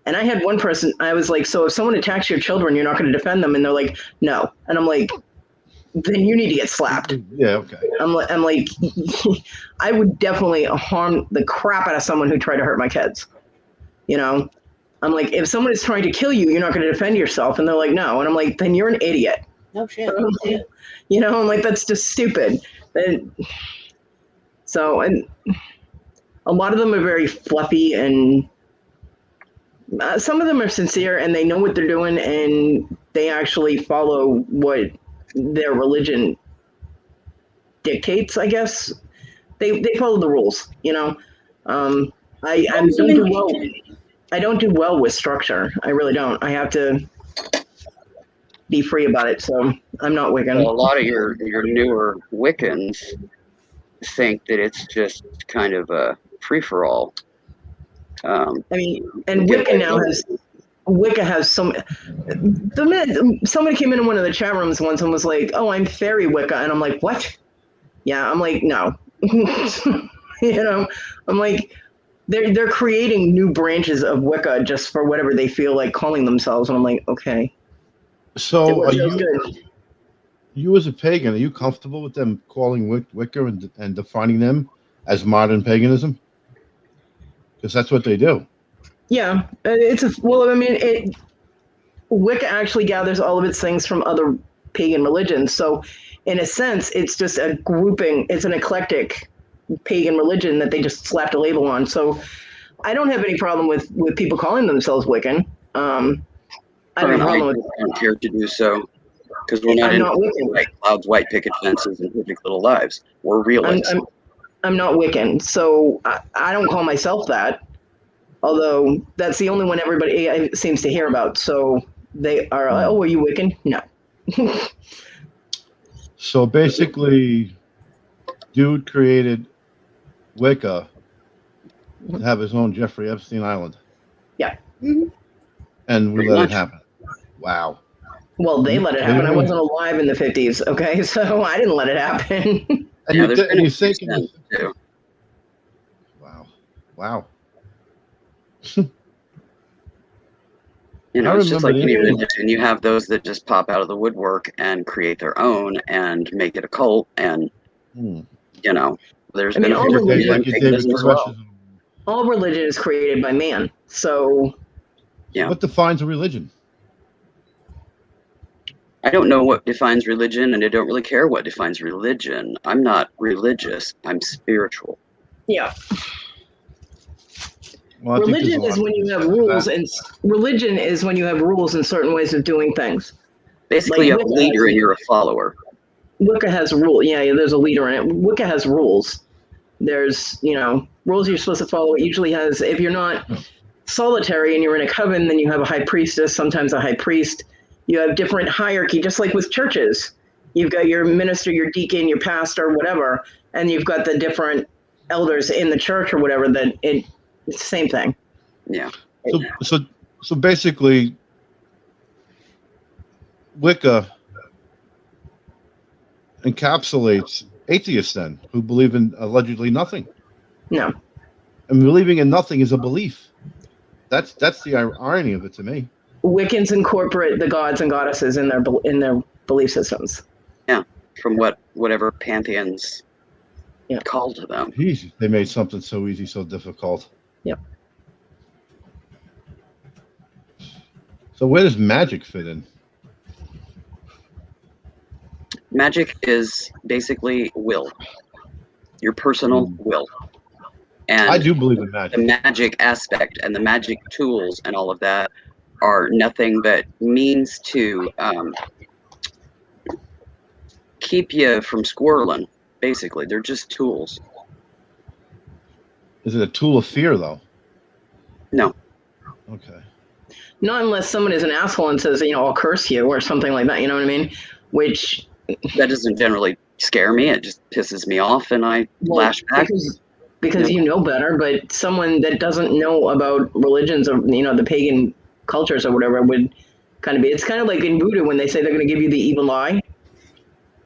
And I had one person, I was like, so if someone attacks your children, you're not going to defend them? And they're like, no. And I'm like, then you need to get slapped. Yeah, okay. I'm like, I would definitely harm the crap out of someone who tried to hurt my kids. You know, I'm like, if someone is trying to kill you, you're not going to defend yourself. And they're like, no. And I'm like, then you're an idiot. No shit. You know, I'm like, that's just stupid. So, and a lot of them are very fluffy, and some of them are sincere and they know what they're doing, and they actually follow what their religion dictates, I guess. They follow the rules, you know. I don't do well with structure. I really don't. I have to be free about it, so I'm not Wiccan. Well, a lot of your newer Wiccans think that it's just kind of a free-for-all. I mean, and Wicca has some. Somebody came into one of the chat rooms once and was like, "Oh, I'm fairy Wicca," and I'm like, "What?" Yeah, I'm like, no. You know, I'm like, they're creating new branches of Wicca just for whatever they feel like calling themselves, and I'm like, okay. So are you as a pagan, are you comfortable with them calling Wicca and defining them as modern paganism? Because that's what they do. Yeah, Wicca actually gathers all of its things from other pagan religions. So in a sense, it's just a grouping, it's an eclectic pagan religion that they just slapped a label on. So I don't have any problem with people calling themselves Wiccan. I don't care to do so, because we're not in white clouds, white picket fences, and perfect little lives. We're realists. I'm not Wiccan, so I don't call myself that. Although that's the only one everybody seems to hear about. So they are, oh, are you Wiccan? No. So basically, dude created Wicca to have his own Jeffrey Epstein Island. Yeah. And we let it happen. Wow. Well, they let it happen. I wasn't alive in the 50s, okay? So I didn't let it happen. And yeah, you're thinking, too. Wow. You know, it's just like any religion. You have those that just pop out of the woodwork and create their own and make it a cult. And, you know, there's been all religion as well. All religion is created by man. So, yeah. What defines a religion? I don't know what defines religion, and I don't really care what defines religion. I'm not religious. I'm spiritual. Yeah. Well, religion is when you have rules, and religion is when you have rules and certain ways of doing things. Basically, you have a leader and you're a follower. Wicca has rules. Yeah, there's a leader in it. Wicca has rules. There's, rules you're supposed to follow. It usually has, if you're not solitary and you're in a coven, then you have a high priestess, sometimes a high priest. You have different hierarchy, just like with churches. You've got your minister, your deacon, your pastor, whatever, and you've got the different elders in the church or whatever. It's the same thing. Yeah. So basically, Wicca encapsulates atheists then, who believe in allegedly nothing. No. And believing in nothing is a belief. That's the irony of it to me. Wiccans incorporate the gods and goddesses in their belief systems. Yeah, from whatever pantheons call to them. Jeez, they made something so easy, so difficult. Yep. So where does magic fit in? Magic is basically will. Your personal will. And I do believe in magic. The magic aspect and the magic tools and all of that are nothing but means to keep you from squirreling. Basically, they're just tools. Is it a tool of fear, though? No. Okay. Not unless someone is an asshole and says, I'll curse you or something like that. You know what I mean? Which that doesn't generally scare me. It just pisses me off, and I lash back. Because you know better, but someone that doesn't know about religions or the pagan cultures or whatever would kind of be. It's kind of like in Buddha when they say they're going to give you the evil eye.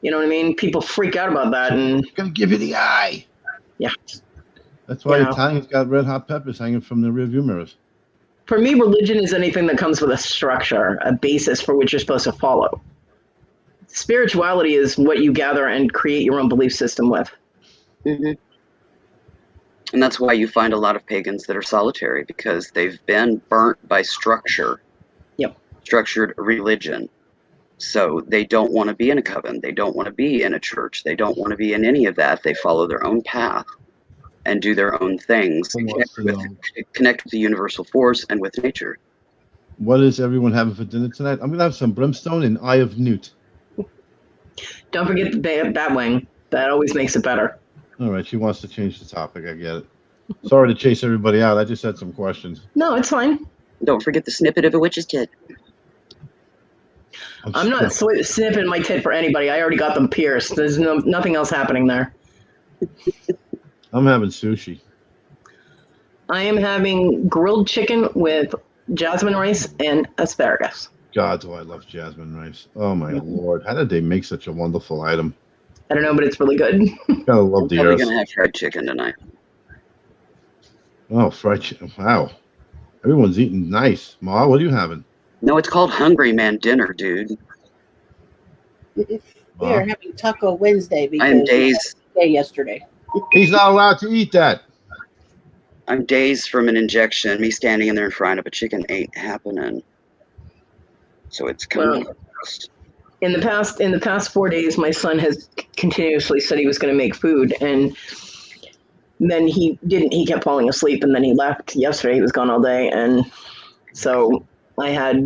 You know what I mean? People freak out about that, and going to give you the eye. Yeah. That's why Italians got red hot peppers hanging from the rearview mirrors. For me, religion is anything that comes with a structure, a basis for which you're supposed to follow. spirituality is what you gather and create your own belief system with. Mm-hmm. And that's why you find a lot of pagans that are solitary, because they've been burnt by structure. Yep. Structured religion. So they don't want to be in a coven. They don't want to be in a church. They don't want to be in any of that. They follow their own path and do their own things. Connect with the universal force and with nature. What is everyone having for dinner tonight? I'm going to have some brimstone and eye of newt. Don't forget the bat wing. That always makes it better. All right, she wants to change the topic. I get it. Sorry to chase everybody out. I just had some questions. No, it's fine. Don't forget the snippet of a witch's tit. I'm not snipping my tit for anybody. I already got them pierced. There's nothing else happening there. I'm having sushi. I am having grilled chicken with jasmine rice and asparagus. God, do I love jasmine rice. Oh, my Lord. How did they make such a wonderful item? I don't know, but it's really good. Gotta love I'm the probably earth. going to have fried chicken tonight. Oh, fried chicken. Wow. Everyone's eating nice. Ma, what are you having? No, it's called Hungry Man Dinner, dude. We are having Taco Wednesday because I am dazed. Yesterday. He's not allowed to eat that. I'm dazed from an injection. Me standing in there and frying up a chicken ain't happening. So it's coming. Well, in the past 4 days, my son has continuously said he was going to make food, and then he didn't. He kept falling asleep, and then he left. Yesterday, he was gone all day, and so I had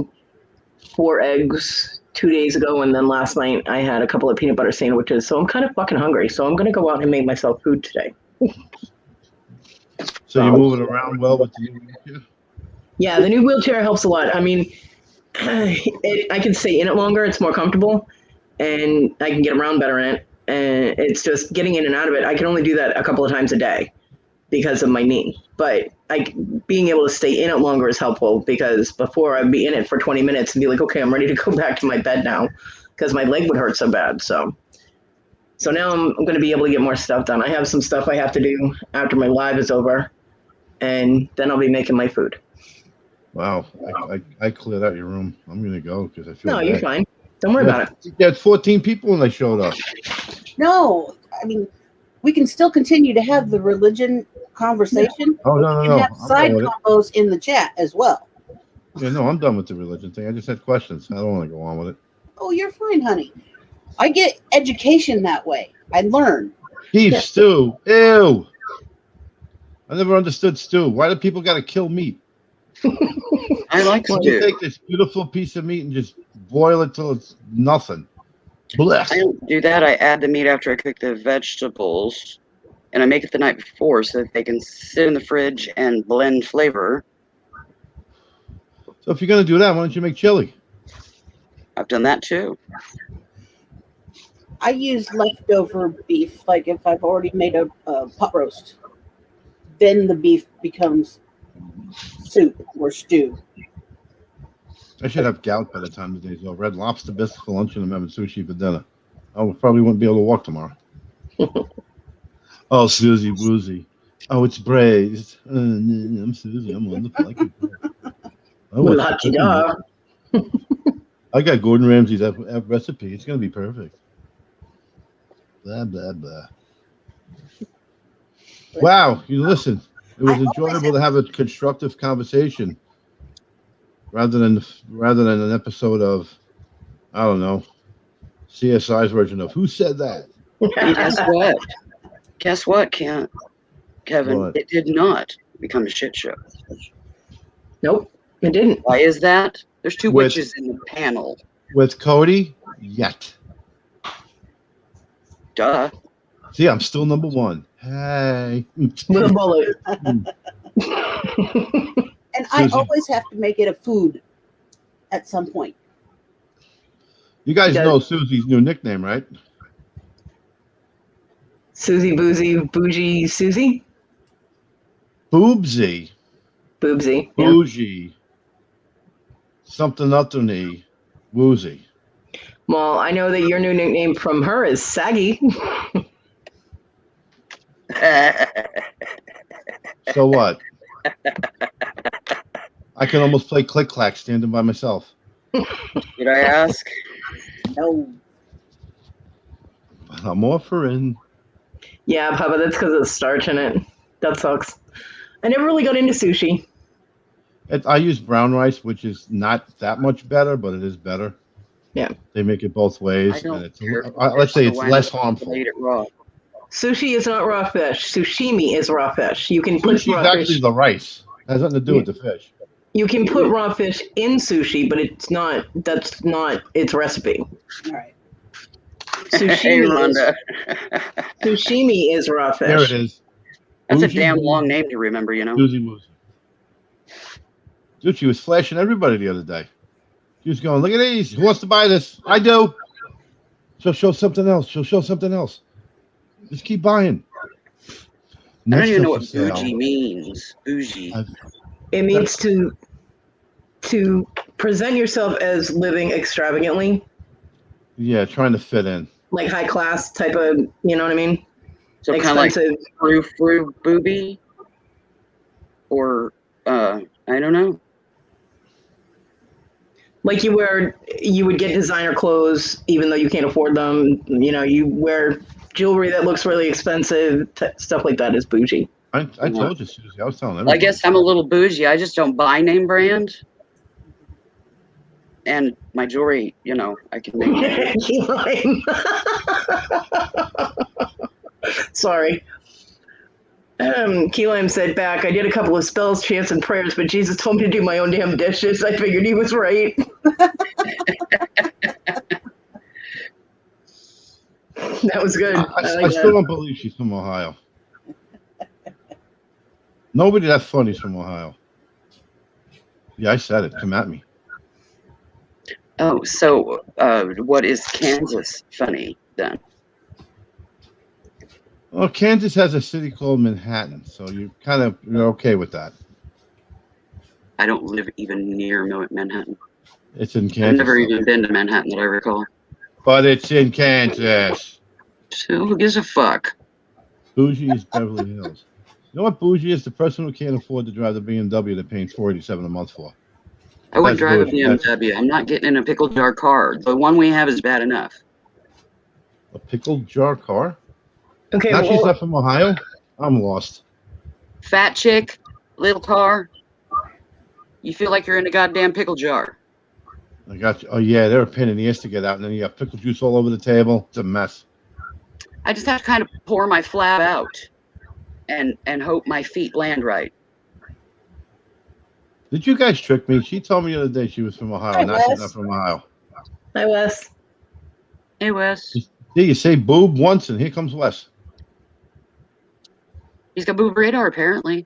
4 eggs 2 days ago, and then last night I had a couple of peanut butter sandwiches. So I'm kind of fucking hungry. So I'm going to go out and make myself food today. So you're moving around well with the new wheelchair? Yeah, the new wheelchair helps a lot. I mean, I can stay in it longer. It's more comfortable, and I can get around better in it. And it's just getting in and out of it. I can only do that a couple of times a day because of my knee. But being able to stay in it longer is helpful, because before I'd be in it for 20 minutes and be like, okay, I'm ready to go back to my bed now because my leg would hurt so bad. So now I'm going to be able to get more stuff done. I have some stuff I have to do after my live is over, and then I'll be making my food. Wow. I cleared out your room. I'm going to go because I feel No, bad. you're fine. Don't worry about it. You had 14 people when I showed up. No, I mean, we can still continue to have the religion conversation. Oh, no. We can have I'm side done with it. combos in the chat as well. Yeah, no, I'm done with the religion thing. I just had questions. I don't want to go on with it. Oh, you're fine, honey. I get education that way. I learn. Beef stew. Ew. I never understood stew. Why do people got to kill meat? I like Well, you stew. take this beautiful piece of meat and just boil it till it's nothing. Blech. I don't do that. I add the meat after I cook the vegetables, and I make it the night before so that they can sit in the fridge and blend flavor. So if you're going to do that, why don't you make chili? I've done that too. I use leftover beef, like if I've already made a pot roast, then the beef becomes soup or stew. I should have gout by the time the day's over. Red lobster biscuits for lunch and I'm having sushi for dinner. I probably wouldn't be able to walk tomorrow. Oh, Susie Woozy. Oh, it's braised. I'm Susie. I'm wonderful. I can Lucky dog. I got Gordon Ramsay's recipe. It's going to be perfect. Blah, blah, blah. Wow. You listen. It was enjoyable to have a constructive conversation rather than an episode of, I don't know, CSI's version of Who Said That? And guess what? Guess what, Kevin? What? It did not become a shit show. Nope, it didn't. Why is that? There's two With- witches in the panel. With Kodi, yet. Duh. See, I'm still number one. Hey. With a bullet. And I Susie. always have to make it a food at some point. You guys Yeah. know Susie's new nickname, right? Susie Boozy, Bougie Susie? Boobsy. Boobsy. Yeah. Bougie. Something other knee. Woozy. Well, I know that your new nickname from her is Saggy. So what? I can almost play click clack standing by myself. Did I ask? No. I'm offering. Yeah, Papa, that's because of the starch in it. That sucks. I never really got into sushi. I use brown rice, which is not that much better, but it is better. Yeah. They make it both I ways, don't and it's care. let's say So it's why less not harmful. eat it raw? Sushi is not raw fish. Sushimi is raw fish. You can put Sushi is raw actually fish. the rice. It has nothing to do with the fish. You can put raw fish in sushi, but it's not. That's not its recipe. All right. Hey, Sushimi is Rhonda. sushimi is raw fish. There it is. That's a Bougie, damn bougie, long name to remember, you know. Boozy woozy. Dude, she was flashing everybody the other day. She was going, look at these. Who wants to buy this? I do. She'll show something else. She'll show something else. Just keep buying. I don't Next even know up what for sale. bougie means. Bougie. It means to present yourself as living extravagantly, Yeah, trying to fit in. like high class type of. You know what I mean? So kind of like Expensive. frou booby, or I don't know. Like you would get designer clothes even though you can't afford them. You know, you wear jewelry that looks really expensive. Stuff like that is bougie. I told you, Susie. I was telling I everybody. guess I'm a little bougie. I just don't buy name brand. And my jewelry, you know, I can make. Key lime. Sorry. Key lime said back, I did a couple of spells, chants, and prayers, but Jesus told me to do my own damn dishes. I figured he was right. That was good. I still don't believe she's from Ohio. Nobody that's funny is from Ohio. Yeah, I said it. Come at me. Oh, so what is Kansas funny then? Well, Kansas has a city called Manhattan, so you're okay with that. I don't live even near Manhattan. It's in I've Kansas. never even been to Manhattan that I recall. But it's in Kansas. So who gives a fuck? Bougie is Beverly Hills. You know what bougie is? The person who can't afford to drive the BMW they're paying $487 a month for. I wouldn't That's drive a bougie. BMW. I'm not getting in a pickle jar car. The one we have is bad enough. A pickled jar car? Okay, Now well, she's not from Ohio? I'm lost. Fat chick, little car. You feel like you're in a goddamn pickle jar. I got you. Oh, yeah, they're a pain in the ass to get out, and then you got pickle juice all over the table. It's a mess. I just have to kind of pour my flab out and hope my feet land right. Did you guys trick me? She told me the other day she was from Ohio. Hi, Now she's Wes. not from Ohio. hi, Wes. Hey, Wes. See, you say boob once, and here comes Wes. He's got boob radar, apparently.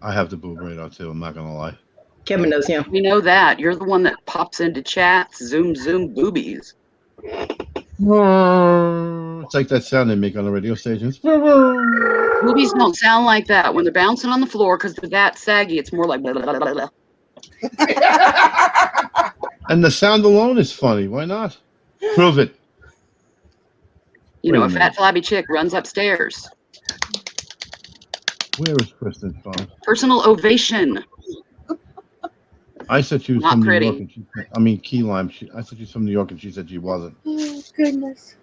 I have the boob radar, too. I'm not going to lie. Kevin does, yeah. We know that. You're the one that pops into chats, zoom, boobies. It's like that sound they make on the radio stations. Boobies don't sound like that when they're bouncing on the floor because they're that saggy. It's more like blah, blah, blah, blah. And the sound alone is funny. Why not? Prove it. You know, Wait a a fat minute. flabby chick runs upstairs. Where is Kristen from? Personal ovation. I said she was Not from pretty. New York. I mean, Key Lime. I said she's from New York, and she said she wasn't. Oh, goodness.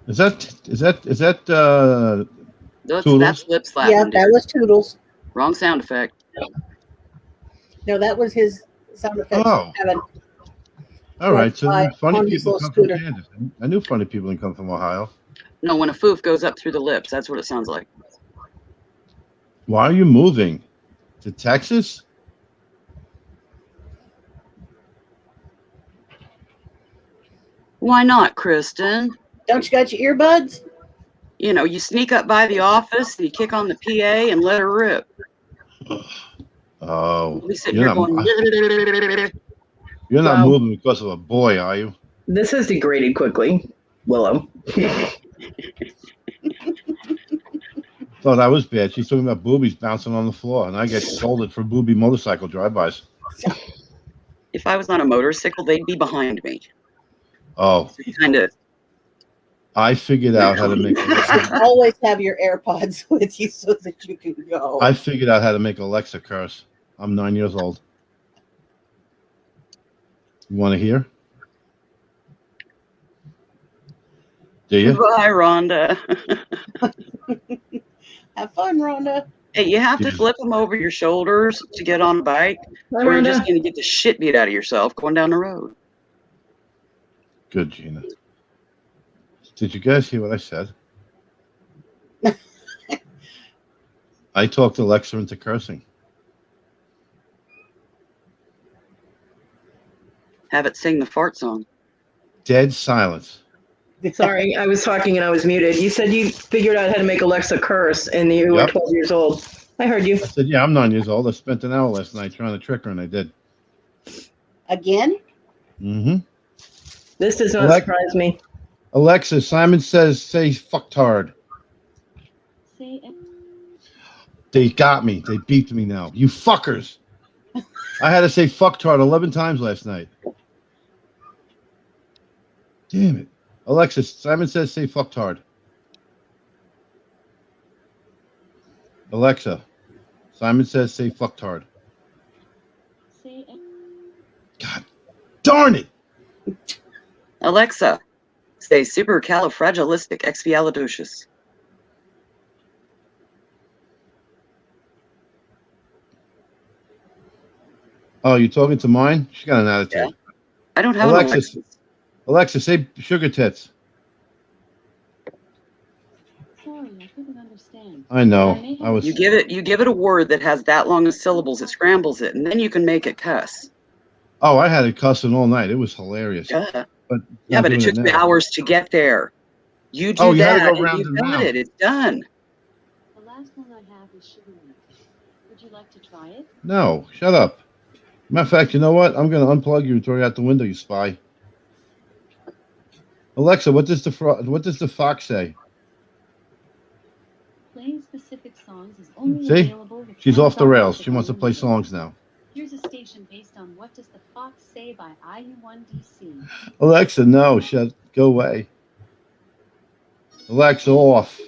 Is that That's Toodles? lip slapping. Yeah, that was Toodles. Wrong sound effect. No, that was his sound effects. Oh. Having all right? So Fly funny on his people little come from scooter. Kansas. I knew funny people didn't come from Ohio. No, when a foof goes up through the lips, that's what it sounds like. Why are you moving to Texas? Why not, Kristen? Don't you got your earbuds? You know, you sneak up by the office and you kick on the PA and let her rip. Oh, We sit you're here not, going. you're not Wow. moving because of a boy, are you? This has degraded quickly, Willow. Thought I was bad. She's talking about boobies bouncing on the floor, and I get scolded for booby motorcycle drive-bys. If I was on a motorcycle, they'd be behind me. Oh, So you kind of. I figured out how to make. Always have your AirPods with you so that you can go. I figured out how to make Alexa curse. I'm 9 years old. You want to hear? Do you? Bye, Rhonda. Have fun, Rhonda. Hey, you have to Yes. flip them over your shoulders to get on a bike, Hi, or you're just Rhonda. going to get the shit beat out of yourself going down the road. Good, Gina. Did you guys hear what I said? I talked Alexa into cursing. Have it sing the fart song. Dead silence. Sorry, I was talking and I was muted. You said you figured out how to make Alexa curse and you were Yep. 12 years old. I heard you. I said, yeah, I'm 9 years old. I spent an hour last night trying to trick her, and I did. Again? Mm-hmm. This does not Alexa- surprise me. Alexa, Simon says, say fucktard. Say it. They got me. They beat me now. You fuckers. I had to say fucktard 11 times last night. Damn it. Alexa, Simon says, say fucktard. Alexa, Simon says, say fucktard. Say it. God darn it. Alexa, say supercalifragilisticexpialidocious. Oh, you talking to mine? She got an attitude. Yeah. I don't have Alexa, an Alexa. Alexa, say sugar tits. Sorry, I couldn't understand. I know. may I have- was. You give it a word that has that long of syllables, it scrambles it, and then you can make it cuss. Oh, I had it cussing all night. It was hilarious. Duh. But Yeah, I'm but it doing took me now. hours to get there. You do Oh, you had to that, go round and and you've got round. it. It's done. The last one I have is sugar mint. Would you like to try it? No, shut up. Matter of fact, you know what? I'm going to unplug you and throw you out the window, you spy. Alexa, what does the fox say? Playing specific songs is only See? available with She's off the Amazon rails. Music She wants to play Unlimited. songs now. Here's a station based on What Does the Fox Say by IU1DC. Alexa, no, go away. Alexa, off.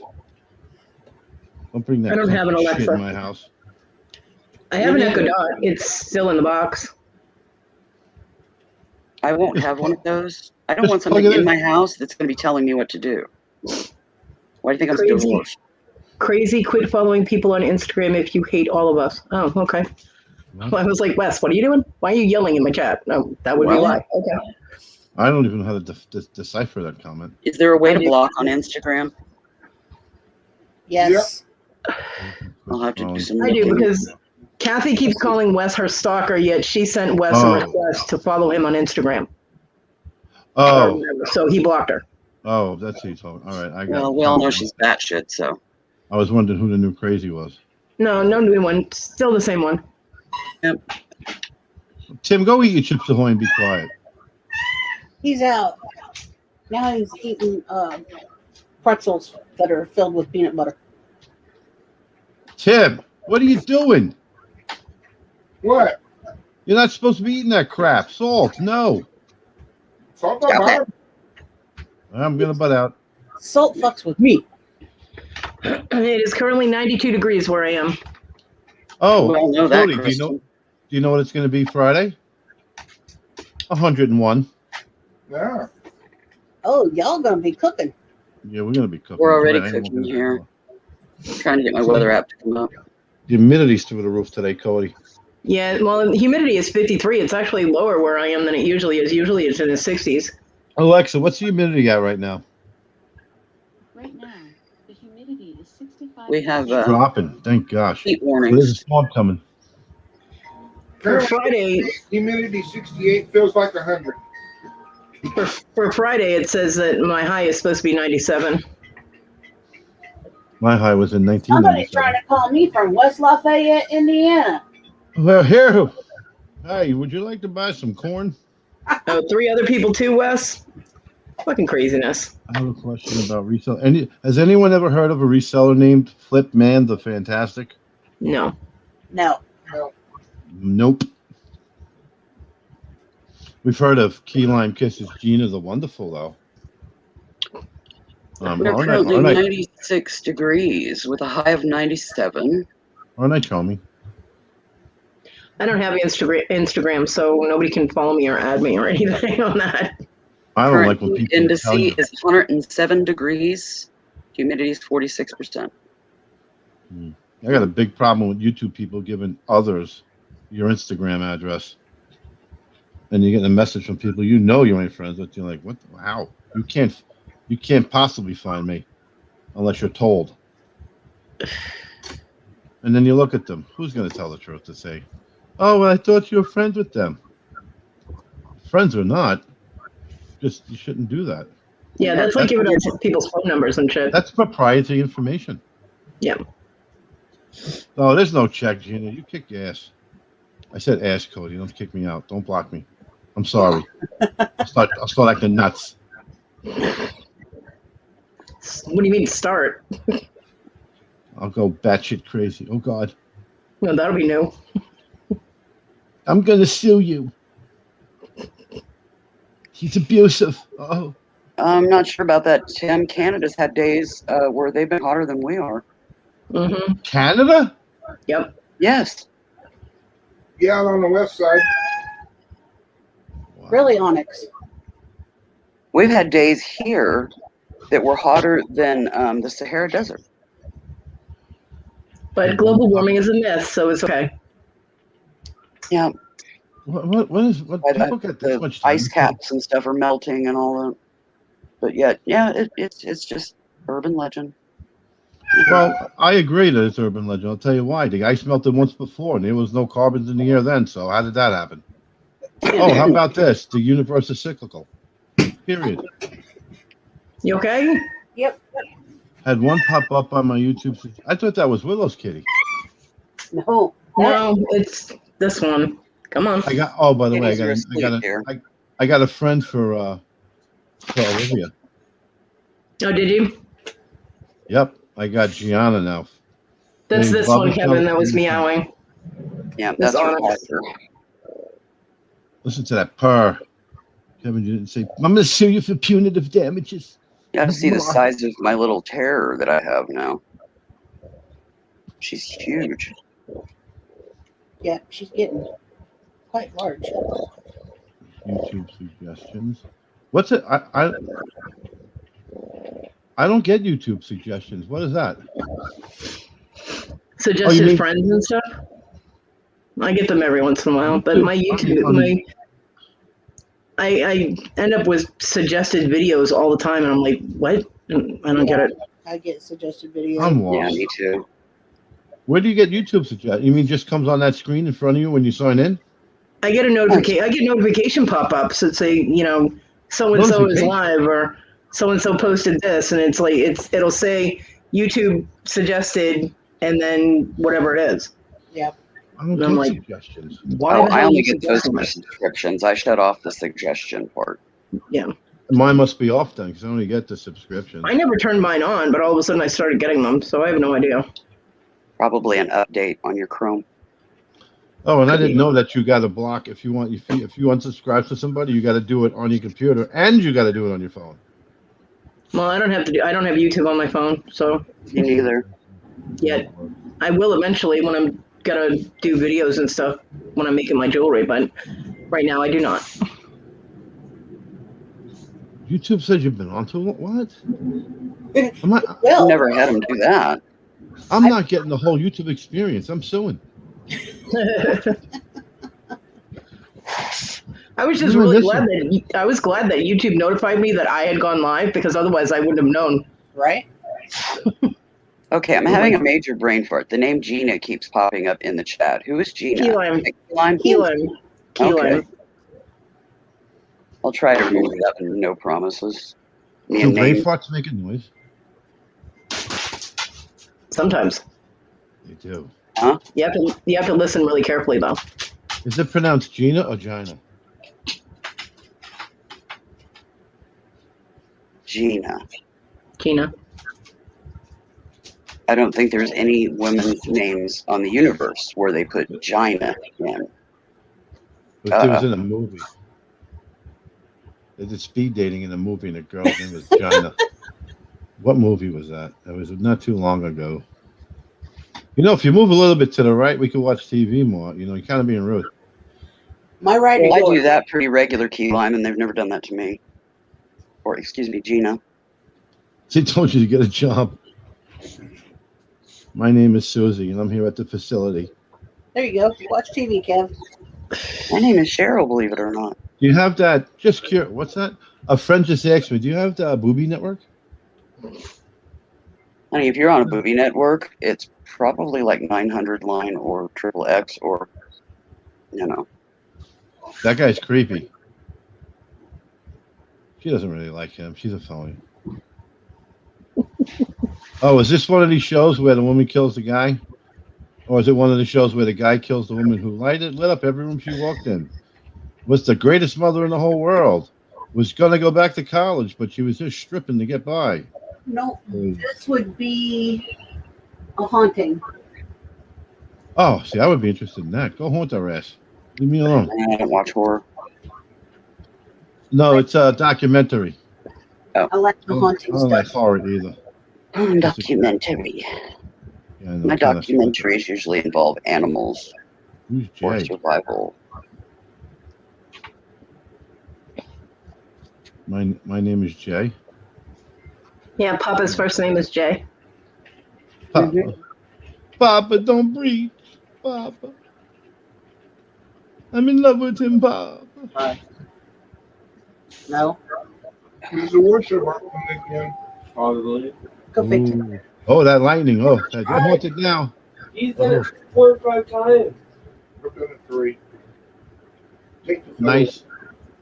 Don't bring that I don't have an shit Alexa. in my house. I have an Me Echo neither. Dot. It's still in the box. I won't have one of those. I don't Just want plug something it in in. my house that's going to be telling me what to do. Why do you think I'm so Crazy. divorced? Crazy, quit following people on Instagram if you hate all of us. Oh, okay. What? I was like, Wes, what are you doing? Why are you yelling in my chat? No, that would be Well- why. Okay. I don't even know how to decipher that comment. Is there a way I to do. block on Instagram? Yes. I'll have to do some I do looking. because Kathy keeps calling Wes her stalker, yet she sent Wes a Oh. request to follow him on Instagram. Oh, So he blocked her. oh, that's who you told me. All right, I got. Well, we all know she's batshit, so. I was wondering who the new crazy was. No new one. Still the same one. Tim, go eat your Chips Ahoy and be quiet. He's out. Now he's eating pretzels that are filled with peanut butter. Tim, what are you doing? What? You're not supposed to be eating that crap. Salt, no. Salt Stop on it. I'm gonna butt out. Salt fucks with me. It is currently 92 degrees where I am. Oh, We all know that, Kodi, Kristen. do you know what it's gonna be Friday? 101. Yeah. Oh, y'all gonna be cooking. Yeah, we're gonna be cooking. We're already today. I ain't cooking gonna- here. Trying to get my weather app to come up. The humidity's through the roof today, Kodi. Yeah, well, the humidity is 53. It's actually lower where I am than it usually is. Usually it's in the 60s. Alexa, what's the humidity at right now? Right now, the humidity is 65%. We have It's dropping. Thank gosh. heat Well, there's a warnings. storm coming. For Friday, Humidity 68 feels like 100. for Friday, it says that my high is supposed to be 97. My high was in Somebody's 1997. trying to call me from West Lafayette, Indiana. Well, here. Hey, would you like to buy some corn? Oh, 3 other people too, Wes? Fucking craziness. I have a question about resale. Has anyone ever heard of a reseller named Flip Man the Fantastic? No. No. Nope. We've heard of Key Lime Kisses Gina the Wonderful, though. We're Aren't currently I, 96 degrees with a high of 97. aren't I, Chomi? I don't have Instagram, so nobody can follow me or add me or anything on that. I don't Current like when heat people tell you. index is 107 degrees. Humidity is 46%. I got a big problem with YouTube people giving others your Instagram address. And you're getting a message from people you know you ain't friends with. You're like, what? How? You can't possibly find me unless you're told. And then you look at them. Who's going to tell the truth to say, oh, well, I thought you were friends with them? Friends or not, just you shouldn't do that. Yeah, that's like giving out people's phone numbers and shit. That's proprietary information. Yeah. Oh, there's no check, Gina. You kick your ass. I said ass, Cody. Don't kick me out. Don't block me. I'm sorry. I'll start acting nuts. What do you mean start? I'll go batshit crazy. Oh God. No, that'll be new. I'm gonna sue you. He's abusive. Oh. I'm not sure about that, Tim. Canada's had days where they've been hotter than we are. Mm-hmm. Canada? Yep. Yes. Yeah, on the west side. Wow. Really, Onyx? We've had days here that were hotter than the Sahara Desert. But global warming is a myth, so it's okay. Yeah. What people get this The much time? ice caps and stuff are melting and all that. But yet, yeah, it's just urban legend. Well, I agree that it's urban legend. I'll tell you why. The ice melted once before, and there was no carbons in the air then. So how did that happen? Oh, how about this? The universe is cyclical. Period. You okay? Yep. Had one pop up on my YouTube. I thought that was Willow's kitty. No. No, it's this one. Come on. I got. Oh, by the way, I Kitties are got asleep here. I got a friend for Olivia. Oh, did you? Yep, I got Gianna now. That's Named this one, Bubba Kevin, Joe that was Anderson. meowing. Yeah, This that's her Onyx. factor. Listen to that purr. Kevin, you didn't say, I'm going to sue you for punitive damages. You have to see the size of my little terror that I have now. She's huge. Yeah, she's getting quite large. YouTube suggestions. What's it? I don't get YouTube suggestions. What is that? Suggested mean- friends and stuff. I get them every once in a while, but my YouTube, I end up with suggested videos all the time, and I'm like, what? I don't get it. I get suggested videos. I'm Yeah, lost. me too. Where do you get YouTube suggestions? You mean just comes on that screen in front of you when you sign in? I get a notification. I get notification pop-ups that say, so and so is Notification? live, or so and so posted this, and it's like it'll say YouTube suggested, and then whatever it is. Yep. I don't I'm get like, suggestions. Why? Oh, the I hell are only you get those suggesting for this? subscriptions. I shut off the suggestion part. Yeah, Mine must be off then because I only get the subscriptions. I never turned mine on, but all of a sudden I started getting them, so I have no idea. Probably an update on your Chrome. Oh, and I Could didn't be. know that you got to block if you unsubscribe to somebody, you got to do it on your computer and you got to do it on your phone. Well, I don't have YouTube on my phone, so Me neither. yet I will eventually when I'm gonna do videos and stuff when I'm making my jewelry, but right now I do not. YouTube says you've been onto it. What? I'm not, Well, Never had them do that. I'm not getting the whole YouTube experience. I'm suing. I was just What am I really missing? glad I was glad that YouTube notified me that I had gone live, because otherwise I wouldn't have known. right? Okay, I'm having a major brain fart. The name Gina keeps popping up in the chat. Who is Gina? Key lime. Key lime? Key Okay. lime. I'll try to remember that, but no promises. Me Do and brain name. farts make a noise? Sometimes They do. you have to listen really carefully though. Is it pronounced Gina or Gina? Gina. Gina. I don't think there's any women's names on the universe where they put Gina in. But it was in a movie. They did speed dating in a movie, and the girl's name was Gina. What movie was that? It was not too long ago. You know, if you move a little bit to the right, we could watch TV more. You know, you're kind of being rude. My right Well, or I do yours? that pretty regular, Key Lime, and they've never done that to me. Or, excuse me, Gina. She told you to get a job. My name is Susie, and I'm here at the facility. There you go. Watch TV, Kev. My name is Cheryl, believe it or not. Do you have that? Just curious. What's that? A friend just asked me. Do you have the Booby Network? Honey, if you're on a booby network, it's probably like 900 line or triple X or, you know. That guy's creepy. She doesn't really like him. She's a phony. Oh, is this one of these shows where the woman kills the guy? Or is it one of the shows where the guy kills the woman who lit up every room she walked in? Was the greatest mother in the whole world. Was going to go back to college, but she was just stripping to get by. No, this would be a haunting. Oh, see, I would be interested in that. Go haunt our ass. Leave me alone. I don't watch horror. No, it's a documentary. I like the haunting I don't like stuff. horror either. Documentary. Yeah, I know, My kind of- documentaries usually involve animals Who's or Jay? survival. My name is Jay. Yeah, Papa's first name is Jay. Papa. Papa, don't breathe. Papa. I'm in love with him, Papa. No, Who's the worship again? Probably. go fix it. Ooh. Oh, that lightning. Oh, don't haunt it now. He's done it 4 or 5 times. I've done it 3. Take the photo. Nice.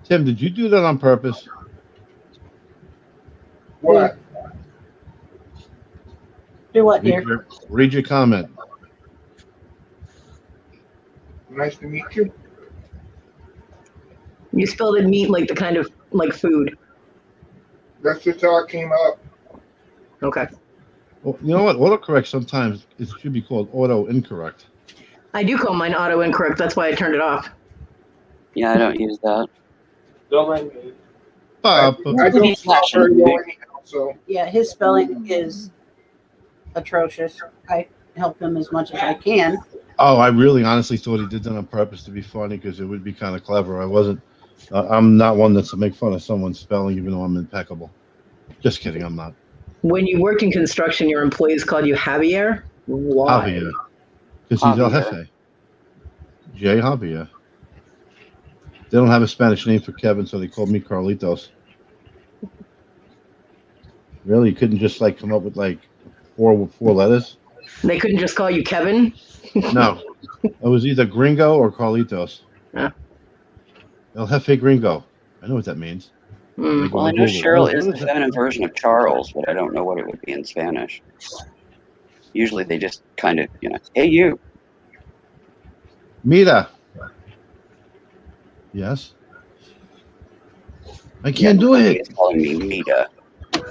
Tim, did you do that on purpose? What? Do what, Read dear? read your comment. Nice to meet you. You spelled it meat like the kind of like food. That's just how it came up. Okay. Well, you know what? Autocorrect sometimes it should be called auto incorrect. I do call mine auto incorrect. That's why I turned it off. Yeah, I don't use that. Don't mind me. Papa. I don't spell very well anyhow, so Yeah, his spelling is atrocious. I help him as much as I can. Oh, I really honestly thought he did that on purpose to be funny because it would be kind of clever. I wasn't. I'm not one that's to make fun of someone's spelling, even though I'm impeccable. Just kidding, I'm not. When you worked in construction, your employees called you Javier? Why? Javier. Because he's El Javier. Jefe. Jay Javier. They don't have a Spanish name for Kevin, so they called me Carlitos. Really? You couldn't just like come up with like four letters? They couldn't just call you Kevin? No. It was either Gringo or Carlitos. Yeah. El Jefe Gringo. I know what that means. Hmm. Well, I know Cheryl is the What is feminine version of Charles, but I don't know what it would be in Spanish. Usually they just kind of, hey, you. Mira. Yes. I can't do Nobody it. is calling me Mita.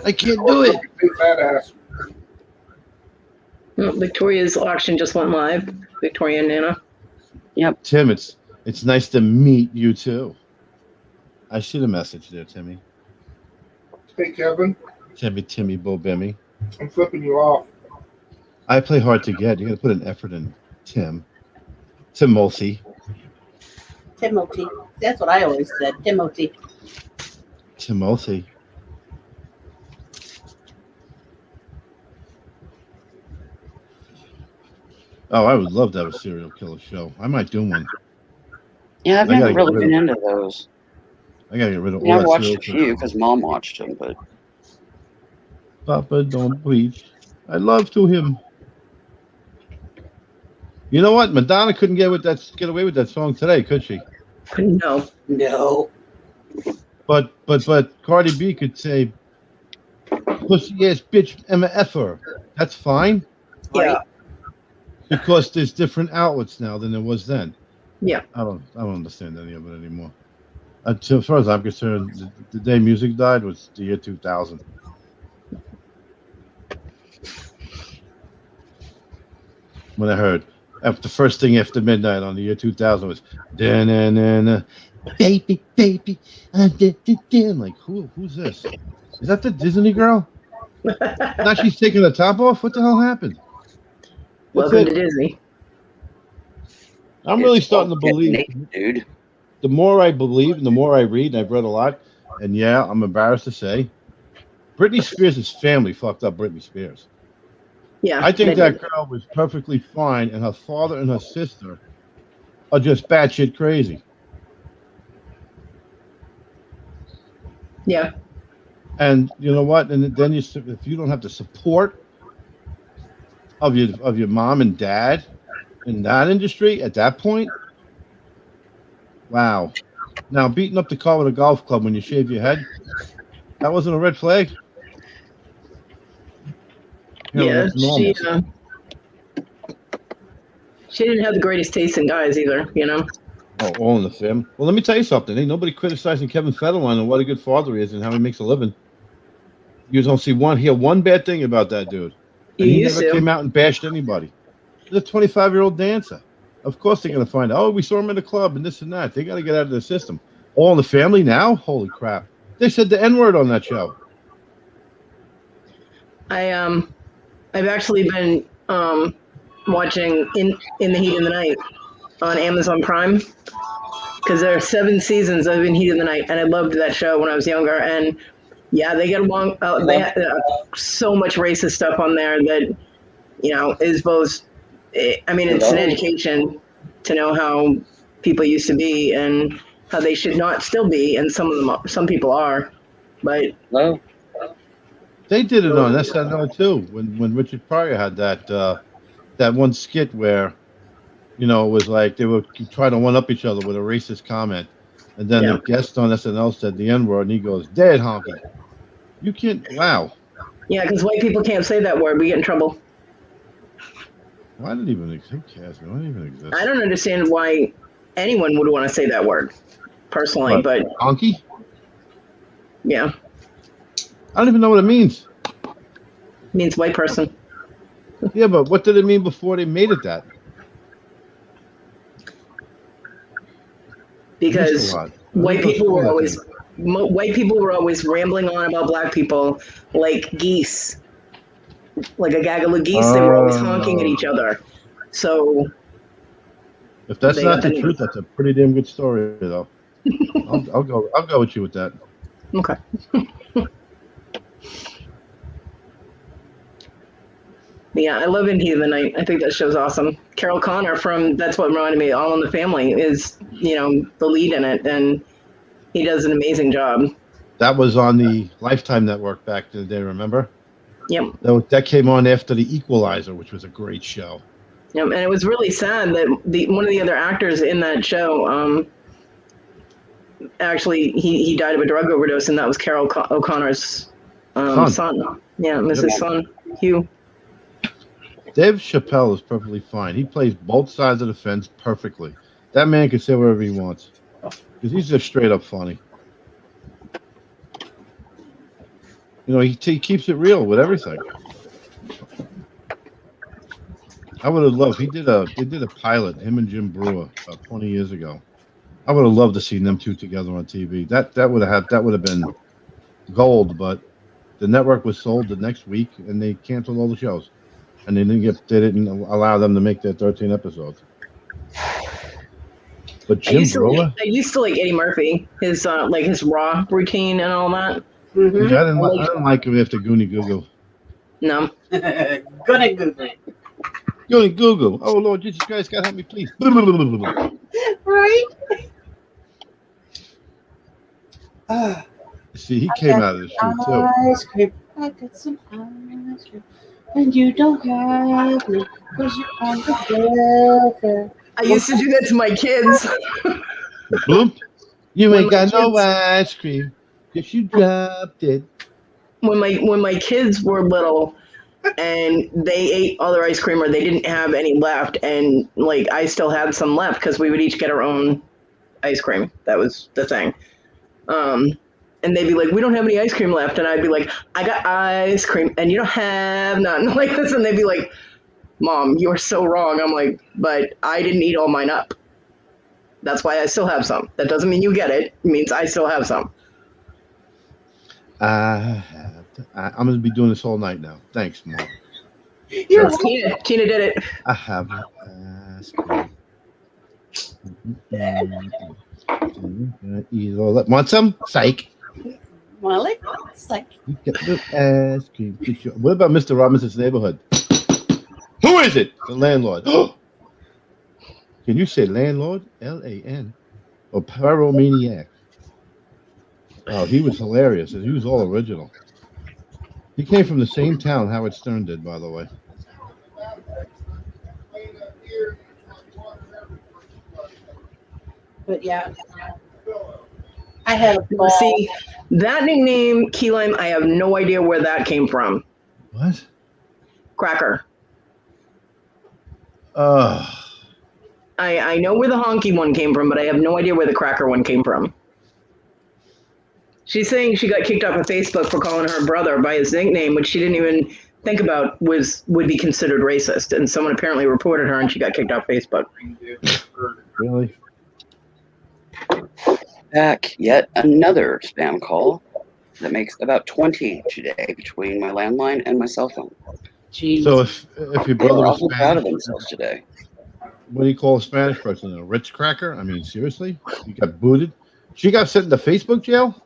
I can't do it. big fat ass. Well, Victoria's auction just went live. Victoria and Nana. Tim, it's nice to meet you too. I see the message there, Timmy. Hey Kevin, Timmy Bobemi. I'm flipping you off. I play hard to get. You got to put an effort in, Tim. Timothy. Timothy. That's what I always said. Timothy. Timothy. Oh, I would love to have a serial killer show. I might do one. Yeah, I've I never gotta get really rid been into those. I gotta get rid of Yeah, all I've that watched serial a killer. few because Mom watched them, but Papa, don't bleach. I love to him. You know what? Madonna couldn't get away with that song today, could she? No. No. But Cardi B could say, "Pussy ass bitch, Emma Effer." That's fine Yeah. because there's different outlets now than there was then. Yeah. I don't understand any of it anymore. As far as I'm concerned, the day music died was the year 2000. When I heard the first thing after midnight on the year 2000 was "Da-na-na-na, baby, baby," I'm like, who's this? Is that the Disney girl? Now she's taking the top off. What the hell happened? That's Welcome to it. Disney. I'm really It's starting to all getting believe. naked, dude. The more I believe and the more I read, and I've read a lot, and yeah, I'm embarrassed to say, Britney Spears' family fucked up Britney Spears. Yeah, I they think did. that girl was perfectly fine, and her father and her sister are just batshit crazy. Yeah, And you know what? And then if you don't have the support of your mom and dad in that industry at that point, wow. Now beating up the car with a golf club when you shave your head, that wasn't a red flag. You know, yeah. that's normal. She didn't have the greatest taste in guys either. You know. Oh, all in the film. Well, let me tell you something. Ain't nobody criticizing Kevin Federline and what a good father he is and how he makes a living. You don't hear one bad thing about that dude. You And he used never came to. out and bashed anybody. He's a 25-year-old dancer. Of course they're going to find out, oh, we saw him in the club and this and that. They got to get out of the system. All in the family now? Holy crap. They said the N-word on that show. I've actually been watching in the Heat of the Night on Amazon Prime because there are 7 seasons of In Heat of the Night, and I loved that show when I was younger. And yeah, they get along. They had so much racist stuff on there that is both. I mean, it's an education to know how people used to be and how they should not still be, and some people are, but Hello? They did it on SNL too when Richard Pryor had that one skit where it was like they were trying to one up each other with a racist comment, and then yeah, the guest on SNL said the N-word, and he goes, "Dead honky." You can't. Wow. yeah, because white people can't say that word. We get in trouble. Why did it even exist? Who cares, man? Why did it even exist? I don't understand why anyone would want to say that word, personally, What, but honky? yeah, I don't even know what it means. it means white person. Yeah, but what did it mean before they made it that? I missed a Because lot. I white didn't go people through were that always thing. white people were always rambling on about black people like geese, like a gaggle of geese. They were always honking at each other. So If that's they not got the the truth, name. that's a pretty damn good story, though. I'll go with you with that. Okay. Yeah, I love In Heat of the Night. I think that show's awesome. Carol Connor from That's What Reminded Me, All in the Family, is the lead in it, and he does an amazing job. That was on the Lifetime Network back in the day. Remember? Yep. That came on after The Equalizer, which was a great show. Yep. And it was really sad that one of the other actors in that show, actually he died of a drug overdose, and that was Carol O'Connor's son. Yeah, Mrs. Son, Hugh. Dave Chappelle is perfectly fine. He plays both sides of the fence perfectly. That man can say whatever he wants because he's just straight up funny. He keeps it real with everything. I would have loved. They did a pilot, him and Jim Brewer, about 20 years ago. I would have loved to see them two together on TV. That would have been gold. But the network was sold the next week, and they canceled all the shows, and they didn't allow them to make their 13 episodes. But I Jim used Brewer, to like Eddie Murphy, his like his raw routine and all that. Mm-hmm. yeah, I didn't like him after Goonie Google. No. Gonna Google. Goonie Google. Oh Lord Jesus Christ, God help me, please. Right? See, he came out of the shoe too. Ice cream. I got some ice cream. And you don't have me because you're on the welfare. I used to do that to my kids. Bloop. You When ain't my got no kids- ice cream. Guess you dropped it. When my kids were little and they ate all their ice cream or they didn't have any left, and like I still had some left because we would each get our own ice cream. That was the thing. And they'd be like, "We don't have any ice cream left," and I'd be like, "I got ice cream, and you don't have none," like this, and they'd be like, "Mom, you are so wrong." I'm like, "But I didn't eat all mine up. That's why I still have some. That doesn't mean you get it. It means I still have some." I'm going to be doing this all night now. Thanks, Mom. You're It's Tina. Tina did it. I have a ice cream. Eat all that. Want some? Psych. Molly. It's like, You got no ice cream. What about Mr. Robinson's neighborhood? Who is it? The landlord. Can you say landlord? Lan. Or pyromaniac? Oh, he was hilarious. He was all original. He came from the same town Howard Stern did, by the way. but yeah, I had a ball. See, that nickname, Key Lime, I have no idea where that came from. What? Cracker. Uh, I know where the honky one came from, but I have no idea where the cracker one came from. She's saying she got kicked off of Facebook for calling her brother by his nickname, which she didn't even think about would be considered racist. And someone apparently reported her, and she got kicked off Facebook. really? Back yet another spam call that makes about 20 today between my landline and my cell phone. Jeez. So if your They brother were was awful proud of Spanish, themselves today. what do you call a Spanish person? A Ritz cracker? I mean, seriously? You got booted? She got sent into Facebook jail?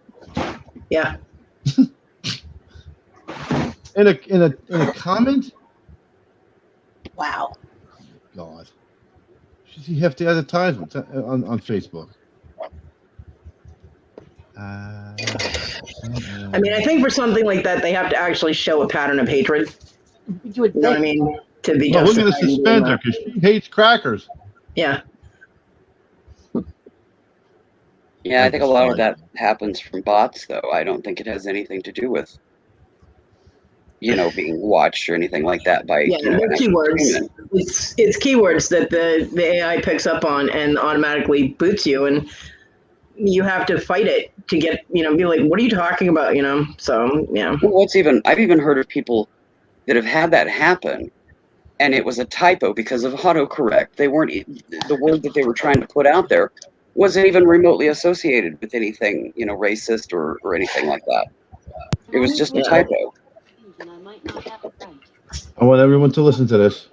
Yeah. In a comment? Wow. God. She see half the advertisements on Facebook. I mean, I think for something like that, they have to actually show a pattern of hatred. You would You know what I think. mean? To be Well, we're going to justified in doing suspend her that. because she hates crackers. Yeah. Yeah, I think a lot of that happens from bots, though. I don't think it has anything to do with, being watched or anything like that by, Yeah, an they're actual keywords. human. It's keywords that the AI picks up on and automatically boots you, and you have to fight it to get, be like, what are you talking about, So, yeah. Well, I've even heard of people that have had that happen, and it was a typo because of autocorrect. They weren't, the word that they were trying to put out there wasn't even remotely associated with anything, racist or anything like that. It was just a Yeah. typo. And I might not have it right. I want everyone to listen to this.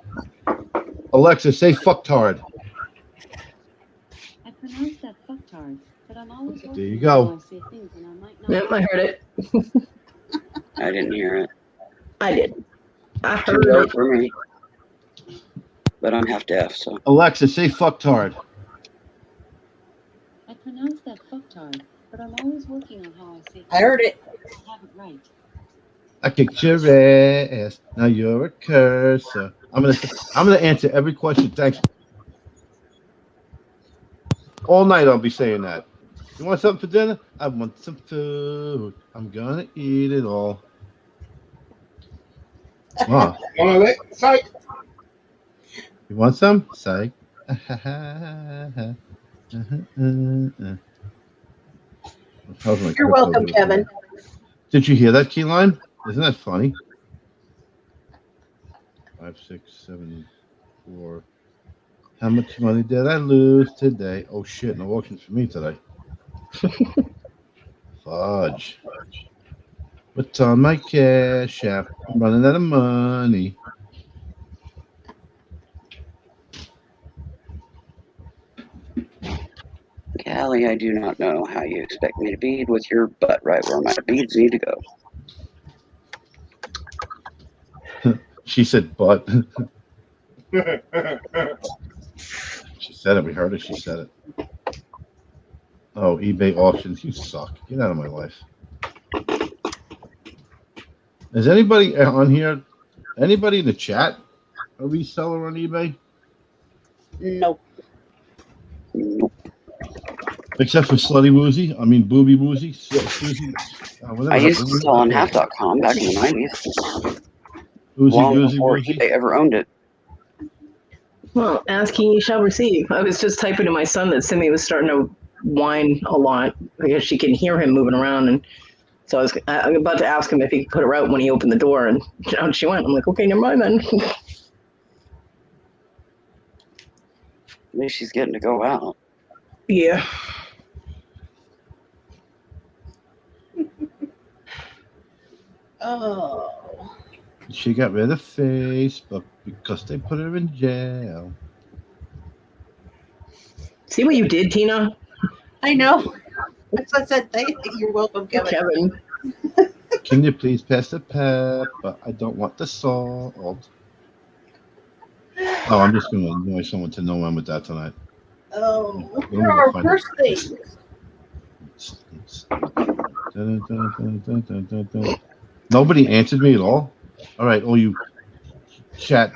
Alexa, say fucktard. I pronounce that fucktard, but I'm always There working you on go. how I say things, and I might not. Yep, I heard it. I didn't hear it. I did. I Too heard low it. for me. But I'm half deaf, so. Alexa, say fucktard. I pronounce that fucktard, but I'm always working on how I say things. I heard it. I have it right. I kicked your ass. Now you're a cursor. I'm gonna answer every question. Thanks. All night I'll be saying that. You want something for dinner? I want some food. I'm gonna eat it all. Wow. Psych. You want some? Psych. You're welcome, Kevin. Did you hear that, Key Lime? Isn't that funny? 5, 6, 7, 4. How much money did I lose today? Oh shit, no auctions for me today. Fudge. What's on my cash app? I'm running out of money. Callie, I do not know how you expect me to bead with your butt right where my beads need to go. She said butt. She said it. We heard it. She said it. Oh, eBay auctions. You suck. Get out of my life. Is anybody on here? Anybody in the chat a reseller on eBay? Nope. Except for Slutty Woozy. I mean, Booby Woozy. Susie. I used to sell on half.com back in the 90s. Long before eBay ever owned it. Well, asking you shall receive. I was just typing to my son that Simi was starting to whine a lot because she can hear him moving around, and so I was about to ask him if he could put her out when he opened the door, and out she went. I'm like, okay, never mind then. At least she's getting to go out. Yeah. Oh. She got rid of Facebook because they put her in jail. See what you did, Tina? I know. That's what I said. You're welcome, Kevin. Kevin. Can you please pass the pepper? I don't want the salt. Oh, I'm just going to annoy someone to no end with that tonight. Oh, Let me for go our find first it. thing. Nobody answered me at all. All right, all you chat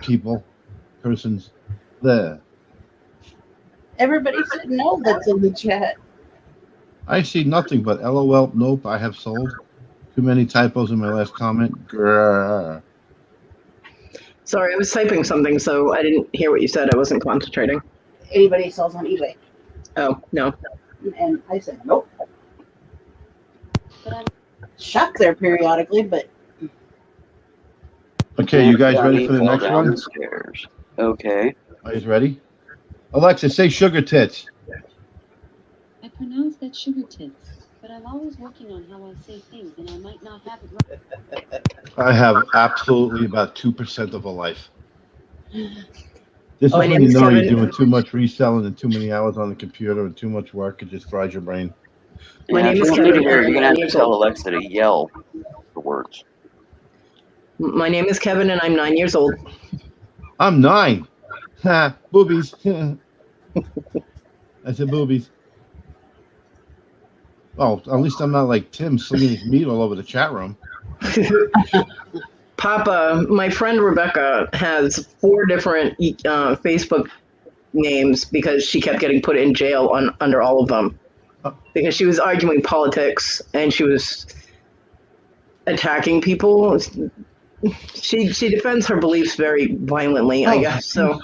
persons there. Everybody said no that's in the chat. I see nothing but LOL. Nope, I have sold. Too many typos in my last comment. Grrr. Sorry, I was typing something, so I didn't hear what you said. I wasn't concentrating. Anybody sells on eBay. Oh, no. And I said nope. But I'm Shop there periodically, but Okay, you guys ready for the Fell next down one? the stairs. Okay. Are you ready? Alexa, say sugar tits. I pronounce that sugar tits, but I'm always working on how I say things, and I might not have it right. I have absolutely about 2% of a life. This My is when name you is know you're Kevin. doing too much reselling and too many hours on the computer and too much work. It just fries your brain. My Yeah, name if you is want me to Kevin, hear it, and you're I'm going 9 to have to years tell old. Alexa to yell the words. My name is Kevin, and I'm 9 years old. I'm 9. Ha, boobies. I said boobies. Oh, at least I'm not like Tim slinging his meat all over the chat room. Papa, my friend Rebecca has 4 different Facebook names because she kept getting put in jail under all of them because she was arguing politics and she was attacking people. She defends her beliefs very violently, I guess. So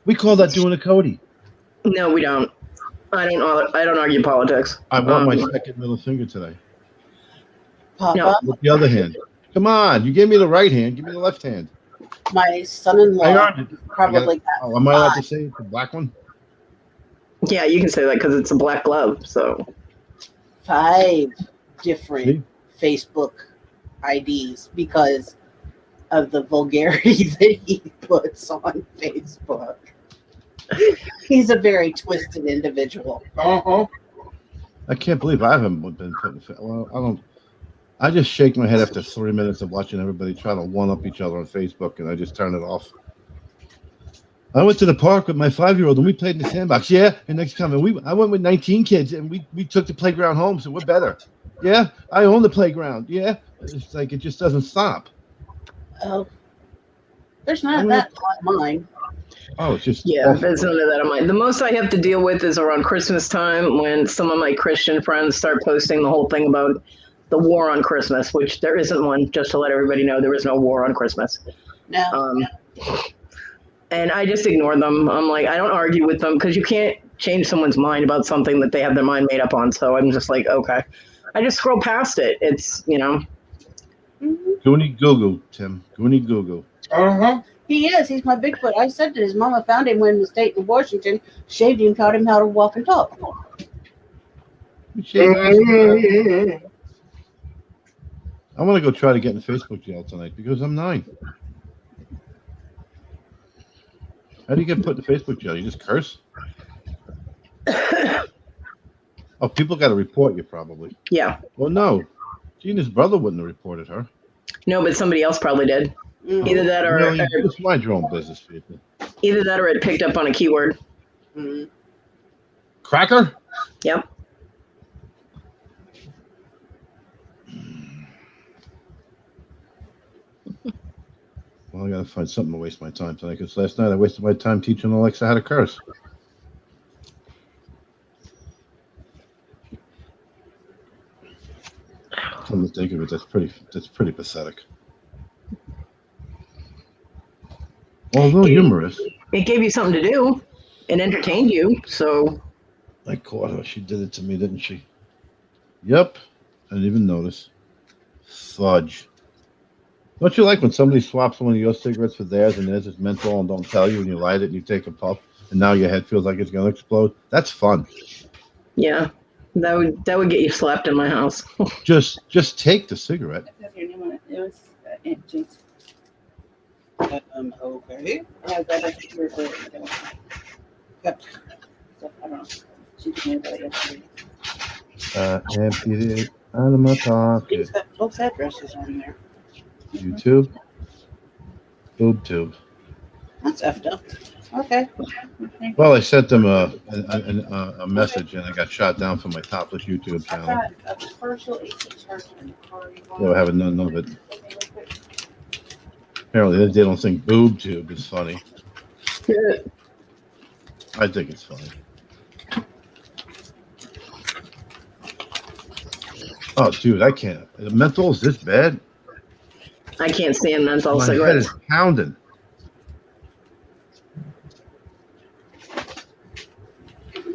we call that doing a Kodi. No, we don't. I don't argue politics. I want my second middle finger today. Papa, No. With the other hand. Come on, you gave me the right hand. Give me the left hand. my son-in-law I earned it. probably got Oh, am I allowed to say it? The black one? Yeah, you can say that because it's a black glove. So 5 different See? Facebook IDs because of the vulgarity that he puts on Facebook. He's a very twisted individual. Uh-huh. I can't believe I haven't been put in. Well, I don't. I just shake my head after 3 minutes of watching everybody try to one up each other on Facebook, and I just turn it off. I went to the park with my 5-year-old, and we played in the sandbox. Yeah, and next comment, I went with 19 kids, and we took the playground home, so we're better. Yeah, I own the playground. Yeah, it's like it just doesn't stop. Oh, there's none of that on mine. Oh, it's just yeah, there's none of that on mine. The most I have to deal with is around Christmas time when some of my Christian friends start posting the whole thing about the war on Christmas, which there isn't one. Just to let everybody know, there is no war on Christmas. No. And I just ignore them. I'm like, I don't argue with them because you can't change someone's mind about something that they have their mind made up on. So I'm just like, okay. I just scroll past it. It's, Goonie Goo Goo, Tim. Goonie Goo Goo. Uh-huh. He is. He's my Bigfoot. I said that his mama found him when the state of Washington shaved him, taught him how to walk and talk. I want to go try to get in Facebook jail tonight because I'm 9. How do you get put in Facebook jail? You just curse? Oh, people got to report you probably. Yeah. Well, no. Gina's brother wouldn't have reported her. No, but somebody else probably did. Mm-hmm. Either that or, Really? Just mind your own business, people. Either that or it picked up on a keyword. Mm-hmm. Cracker? Yep. Well, I got to find something to waste my time tonight because last night I wasted my time teaching Alexa how to curse. Come to think of it, that's pretty pathetic. Although humorous. It gave you something to do and entertained you, so. I caught her. She did it to me, didn't she? Yep. I didn't even notice. Fudge. Don't you like when somebody swaps one of your cigarettes for theirs and theirs is menthol and don't tell you and you light it and you take a puff and now your head feels like it's going to explode? That's fun. Yeah. That would get you slapped in my house. Just take the cigarette. It was have that as your Yep. So, I don't know. She told me about it yesterday. Emptied it out of my It's pocket. got both addresses on there. YouTube, boob tube. That's effed up. Okay. Well, I sent them a message, and I got shot down from my topless YouTube I've channel. got a partial AC charge in the car. They were having none of it. Apparently, they don't think boob tube is funny. I think it's funny. Oh, dude, I can't. The menthol is this bad? I can't stand menthol My head cigarettes. is pounding.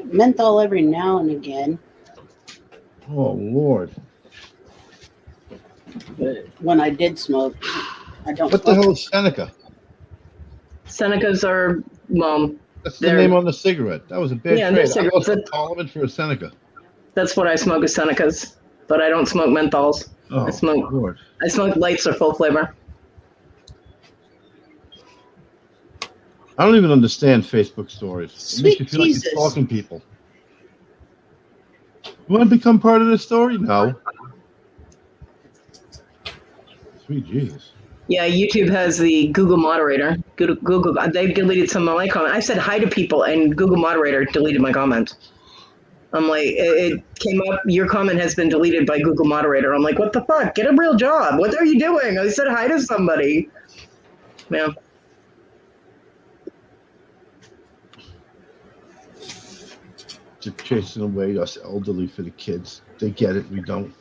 Menthol every now and again. Oh, Lord. But when I did smoke, I don't What the smoke. hell is Seneca? Senecas are, well, That's the They're- name on the cigarette. That was a bad Yeah, they're trade. I cigarettes. lost a Parliament for a Seneca. that's what I smoke is Senecas, but I don't smoke menthols. Oh, I smoke- Lord. I smoke lights or full flavor. I don't even understand Facebook stories. It makes you Sweet feel like Jesus. you're stalking people. You want to become part of the story? No. Sweet Jesus. Yeah, YouTube has the Google moderator. Google, they've deleted some of my comments. I said hi to people, and Google moderator deleted my comment. I'm like, it came up, your comment has been deleted by Google moderator. I'm like, what the fuck? Get a real job. What are you doing? I said hi to somebody. Yeah. Just chasing away us elderly for the kids. They get it. We don't.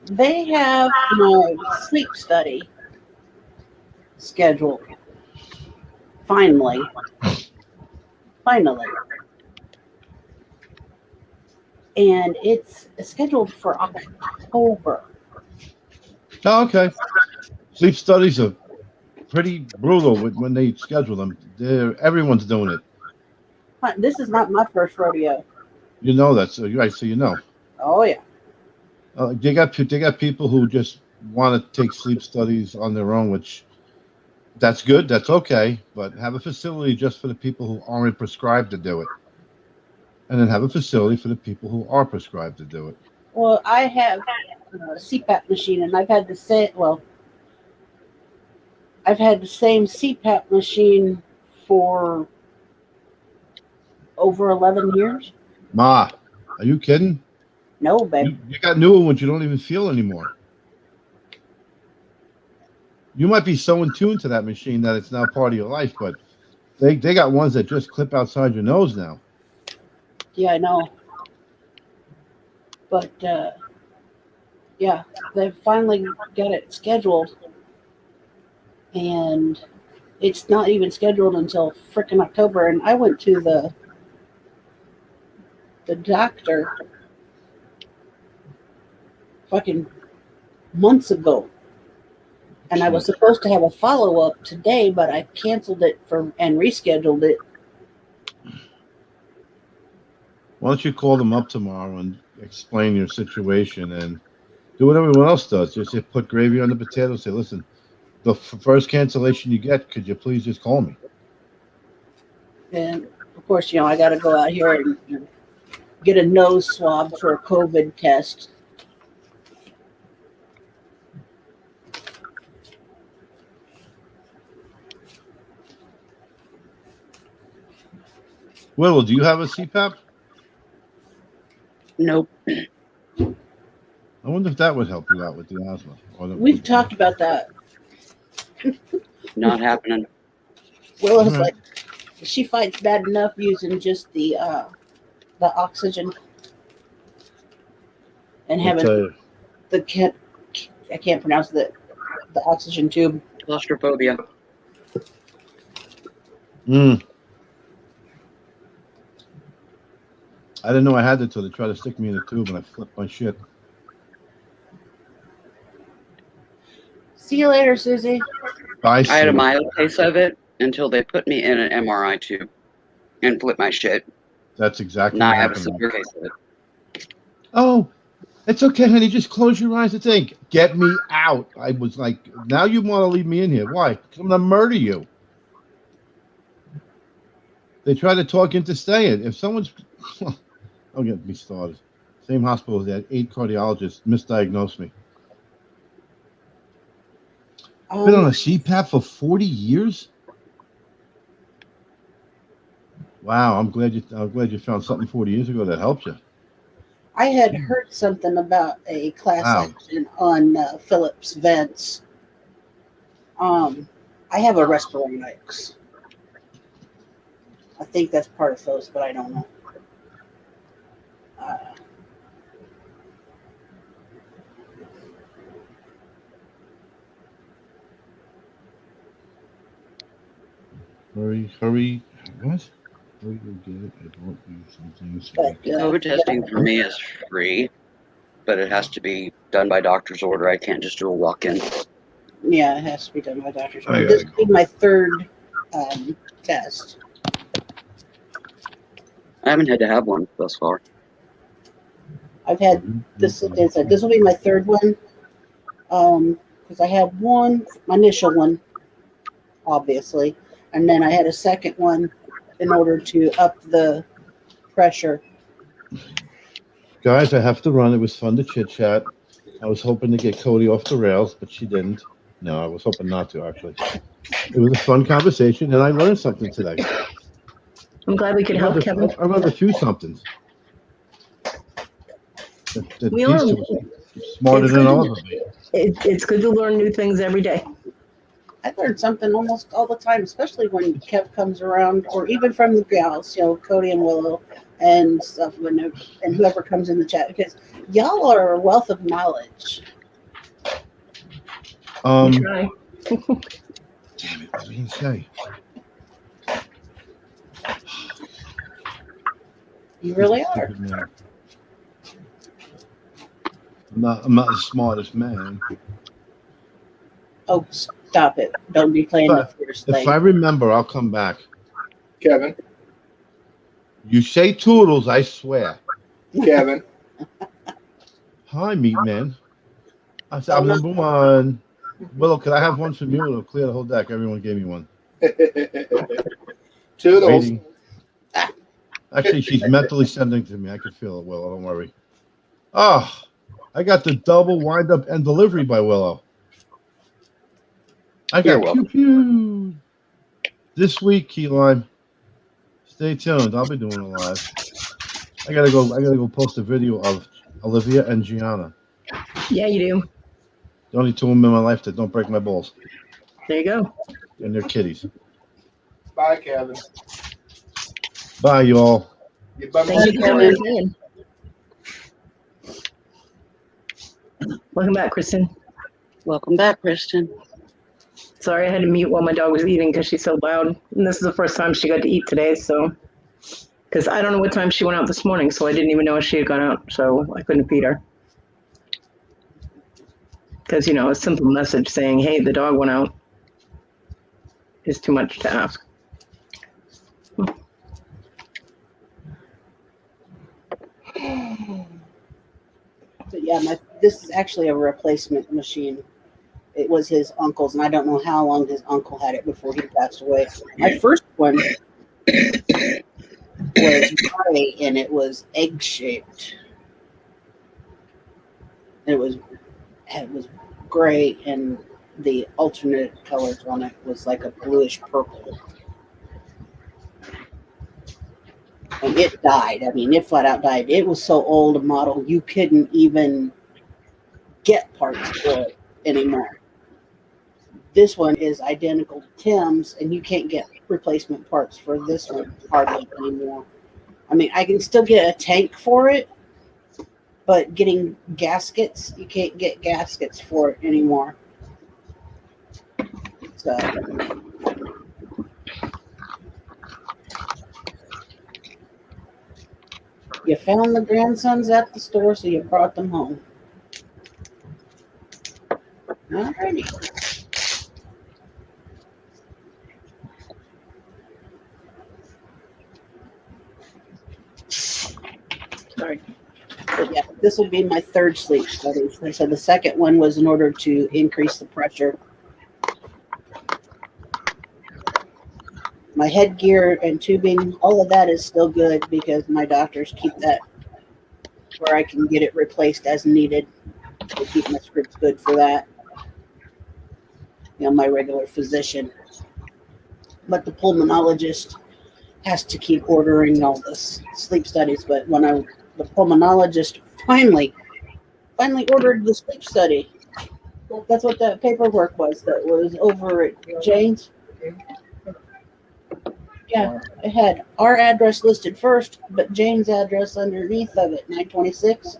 They have my sleep study scheduled. Finally. Finally. And it's scheduled for October. Oh, okay. Sleep studies are pretty brutal when they schedule them. Everyone's doing it. This is not my first rodeo. You know that, so right? So you know. Oh yeah. They got people who just want to take sleep studies on their own, which that's good. That's okay. But have a facility just for the people who aren't prescribed to do it, and then have a facility for the people who are prescribed to do it. Well, I have a CPAP machine, and I've had the same. Well, I've had the same CPAP machine for over 11 years. Ma, are you kidding? No, babe. You got newer ones you don't even feel anymore. You might be so in tune to that machine that it's now part of your life, but they got ones that just clip outside your nose now. Yeah, I know. But yeah, they've finally got it scheduled, and it's not even scheduled until frickin' October. And I went to the doctor fucking months ago, and I was supposed to have a follow-up today, but I canceled it and rescheduled it. Why don't you call them up tomorrow and explain your situation and do what everyone else does? Just say, put gravy on the potato. Say, listen, the first cancellation you get, could you please just call me? And of course, you know, I got to go out here and get a nose swab for a COVID test. Will, do you have a CPAP? Nope. I wonder if that would help you out with the asthma. We've talked about that. Not happening. Will was Mhm. like, she fights bad enough using just the oxygen and having the I can't pronounce the oxygen tube. Claustrophobia. I didn't know I had it till they tried to stick me in a tube and I flipped my shit. See you later, Susie. Bye, I had a Sue. mild case of it until they put me in an MRI tube and flipped my shit. That's exactly Now what I have a happened. severe case of it. Oh, It's okay, honey. Just close your eyes and think. Get me out. I was like, now you want to leave me in here. Why? 'Cause I'm going to murder you. They try to talk into staying. If someone's, don't get me started. Same hospital that 8 cardiologists misdiagnosed me. Been on a CPAP for 40 years. Wow, I'm glad you found something 40 years ago that helped you. I had heard something about a class Wow. action on Phillips vents. I have a respironics. I think that's part of Phillips, but I don't know. Hurry. What? Hurry, go get it. I bought you something. But, COVID testing for me is free, but it has to be done by doctor's order. I can't just do a walk-in. Yeah, it has to be done by doctor's I order. gotta This will be my third test. I haven't had to have one thus far. I've had this. This will be my third one. Because I had one, my initial one, obviously, and then I had a second one in order to up the pressure. Guys, I have to run. It was fun to chit chat. I was hoping to get Kodi off the rails, but she didn't. No, I was hoping not to, actually. It was a fun conversation, and I learned something today. I'm glad we could help, Kevin. I learned a few somethings. That We these are- two are smarter it's than good to- all of me. It's good to learn new things every day. I learn something almost all the time, especially when Kev comes around, or even from the gals, Kodi and Willow and stuff, and whoever comes in the chat, because y'all are a wealth of knowledge. We try. Damn it! What was I going to say? You really are. I'm not the smartest man. Oh, stop it. Don't be playing the first If thing. I remember, I'll come back. Kevin. You say toodles, I swear. Kevin. Hi, meat man. I said, I'm number one. Willow, could I have one from you? It'll clear the whole deck. Everyone gave me one. Toodles. Waiting. Actually, she's mentally sending to me. I can feel it, Willow. Don't worry. Oh, I got the double wind up and delivery by Willow. I You're got welcome. pew. This week, Key Lime. Stay tuned. I'll be doing it live. I gotta go post a video of Olivia and Gianna. Yeah, you do. The only two women in my life that don't break my balls. There you go. And they're kitties. Bye, Kevin. Bye, y'all. You bum Thank you for coming in. Welcome back, Kristen. Welcome back, Kristen. Sorry, I had to mute while my dog was eating because she's so loud. And this is the first time she got to eat today, so. Because I don't know what time she went out this morning, so I didn't even know if she had gone out, so I couldn't feed her. Because, a simple message saying, hey, the dog went out is too much to ask. But yeah, this is actually a replacement machine. It was his uncle's, and I don't know how long his uncle had it before he passed away. My first one was gray, and it was egg-shaped. It was gray, and the alternate colors on it was like a bluish purple. And it died. I mean, it flat out died. It was so old a model, you couldn't even get parts for it anymore. This one is identical to Tim's, and you can't get replacement parts for this one hardly anymore. I mean, I can still get a tank for it, but getting gaskets, you can't get gaskets for it anymore. So, you found the grandsons at the store, so you brought them home. Alrighty. Sorry. But yeah, this will be my third sleep study. So the second one was in order to increase the pressure. My headgear and tubing, all of that is still good because my doctors keep that where I can get it replaced as needed. They keep my scripts good for that. You know, my regular physician. But the pulmonologist has to keep ordering all this sleep studies. But when the pulmonologist finally ordered the sleep study, that's what that paperwork was that was over at Jane's. Yeah, it had our address listed first, but Jane's address underneath of it, 926.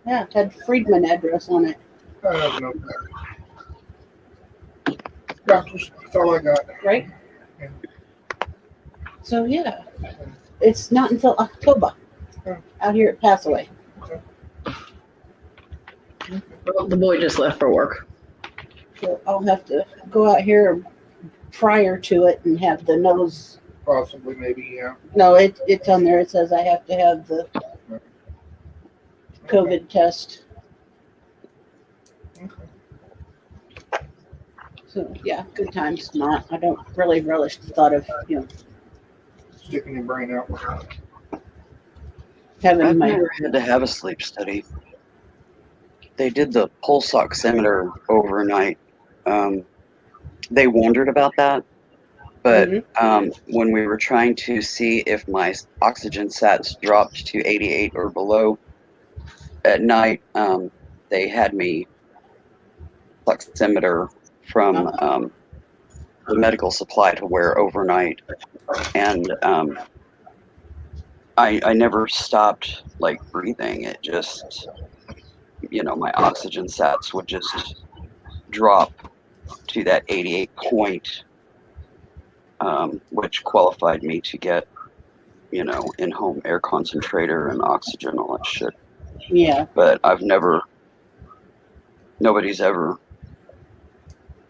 Yeah, it had Friedman address on it. I have no doctors. That's all I got. Right? Yeah. So yeah, it's not until October out here at Passaway. Well, the boy just left for work. So I'll have to go out here prior to it and have the nose. Possibly, maybe, yeah. No, it's on there. It says I have to have the COVID test. Okay. So yeah, good times. Not. I don't really relish the thought of Sticking your brain out. having I've my. never had to have a sleep study. They did the pulse oximeter overnight. They wondered about that, but when we were trying to see if my oxygen sats dropped to 88 or below at night, they had me oximeter from the medical supply to wear overnight, and I never stopped like breathing. It just, my oxygen sats would just drop to that 88 point, which qualified me to get, in-home air concentrator and oxygen, all that shit. Yeah. But nobody's ever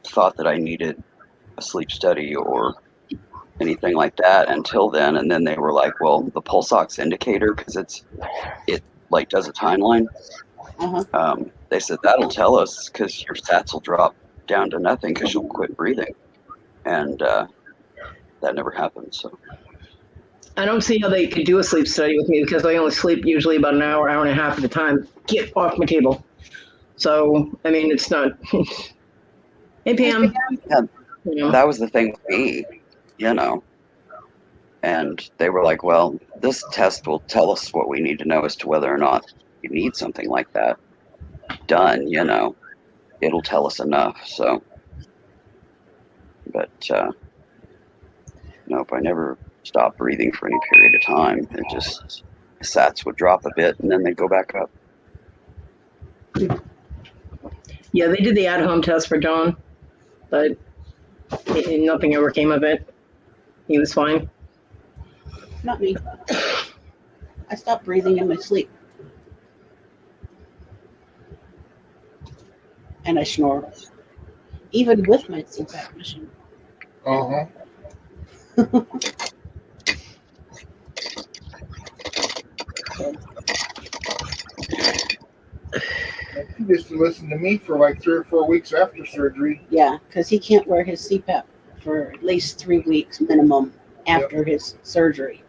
thought that I needed a sleep study or anything like that until then. And then they were like, well, the pulse ox indicator, because it like does a timeline. They said that'll tell us because your sats will drop down to nothing because you'll quit breathing. And that never happened. So I don't see how they could do a sleep study with me because I only sleep usually about an hour, hour and a half at a time. Get off my table. So, I mean, it's not. Hey, Pam. Yeah, that was the thing with me, And they were like, well, this test will tell us what we need to know as to whether or not you need something like that done, It'll tell us enough. So, but nope, I never stopped breathing for any period of time. It just, sats would drop a bit and then they'd go back up. Yeah, they did the at-home test for John, but nothing ever came of it. He was fine. Not me. I stopped breathing in my sleep. And I snore. Even with my CPAP machine. He just listened to me for like 3 or 4 weeks after surgery. Yeah, because he can't wear his CPAP for at least 3 weeks minimum after his surgery.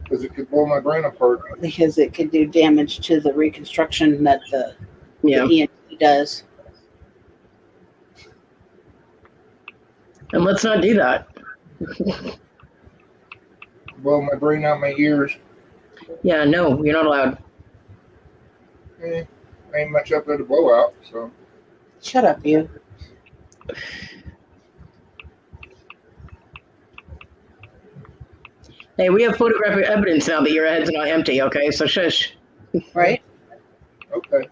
Because it could blow my brain apart. Because it could do damage to the reconstruction that the ENT does. And let's not do that. Blow my brain out my ears. Yeah, no, you're not allowed. Ain't much up there to blow out, so. Shut up, you. Hey, we have photographic evidence now that your head's not empty, okay? So shush. Right? Okay.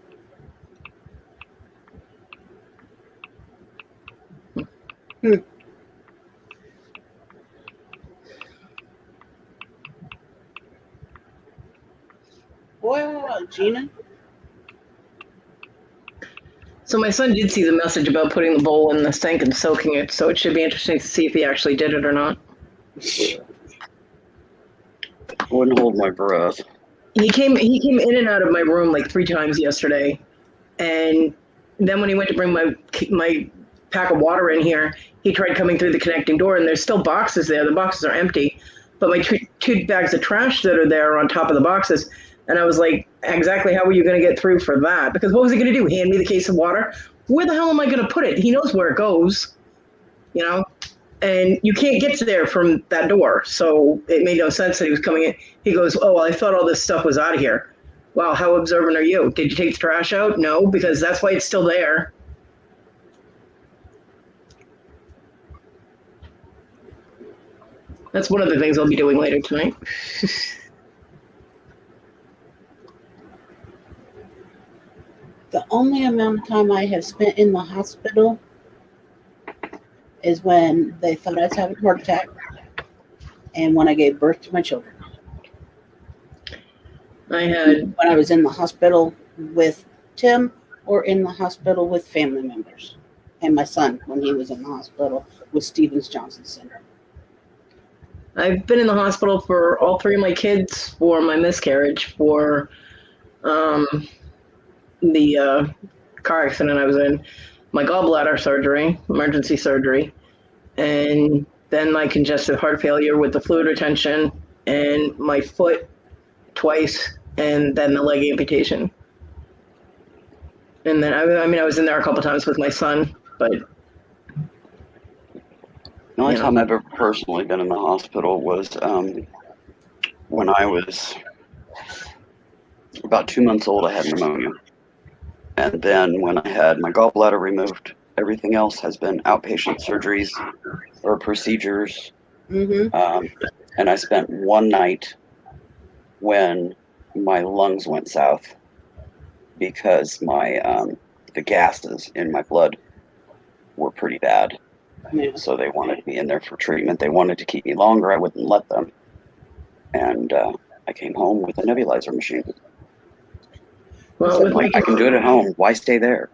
Wow, Gina. So my son did see the message about putting the bowl in the sink and soaking it, so it should be interesting to see if he actually did it or not. Wouldn't hold my breath. He came in and out of my room like 3 times yesterday, and then when he went to bring my pack of water in here, he tried coming through the connecting door, and there's still boxes there. The boxes are empty, but my two bags of trash that are there are on top of the boxes. And I was like, exactly how are you going to get through for that? Because what was he going to do? Hand me the case of water? Where the hell am I going to put it? He knows where it goes, you know? And you can't get to there from that door. So it made no sense that he was coming in. He goes, oh, well, I thought all this stuff was out of here. Wow, how observant are you? Did you take the trash out? No, because that's why it's still there. That's one of the things I'll be doing later tonight. The only amount of time I have spent in the hospital is when they thought I was having a heart attack and when I gave birth to my children. When I was in the hospital with Tim or in the hospital with family members. And my son when he was in the hospital with Stevens-Johnson syndrome. I've been in the hospital for all 3 of my kids, for my miscarriage, for the car accident I was in, my gallbladder surgery, emergency surgery, and then my congestive heart failure with the fluid retention, and my foot twice, and then the leg amputation. And then, I was in there a couple times with my son, but... The only time I've ever personally been in the hospital was when I was about 2 months old. I had pneumonia. And then when I had my gallbladder removed, everything else has been outpatient surgeries or procedures. Mm-hmm. And I spent one night when my lungs went south because the gases in my blood were pretty bad. Yeah. So they wanted me in there for treatment. They wanted to keep me longer. I wouldn't let them. And I came home with a nebulizer machine. Well, I can do it at home. Why stay there?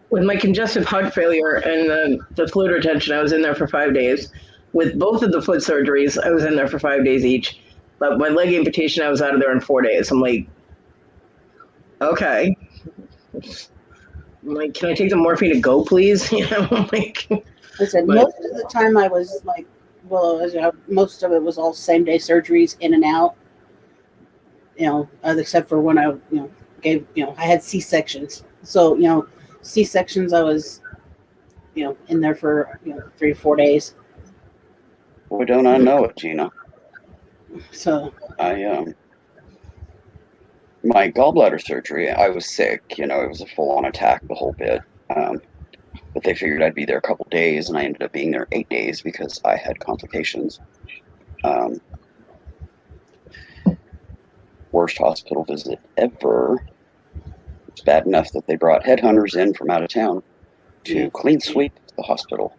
With my congestive heart failure and the fluid retention, I was in there for 5 days. With both of the foot surgeries, I was in there for 5 days each. But my leg amputation, I was out of there in 4 days. I'm like, okay. I'm like, can I take the morphine to go, please? You know, like. I said most of the time I was like, most of it was all same day surgeries in and out. Except for when I, I had C-sections. So, C-sections, I was, in there for 3 or 4 days. Boy, don't I know it, Gina. So my gallbladder surgery, I was sick. It was a full-on attack, the whole bit. But they figured I'd be there a couple days, and I ended up being there 8 days because I had complications. Worst hospital visit ever. It's bad enough that they brought headhunters in from out of town to clean sweep the hospital.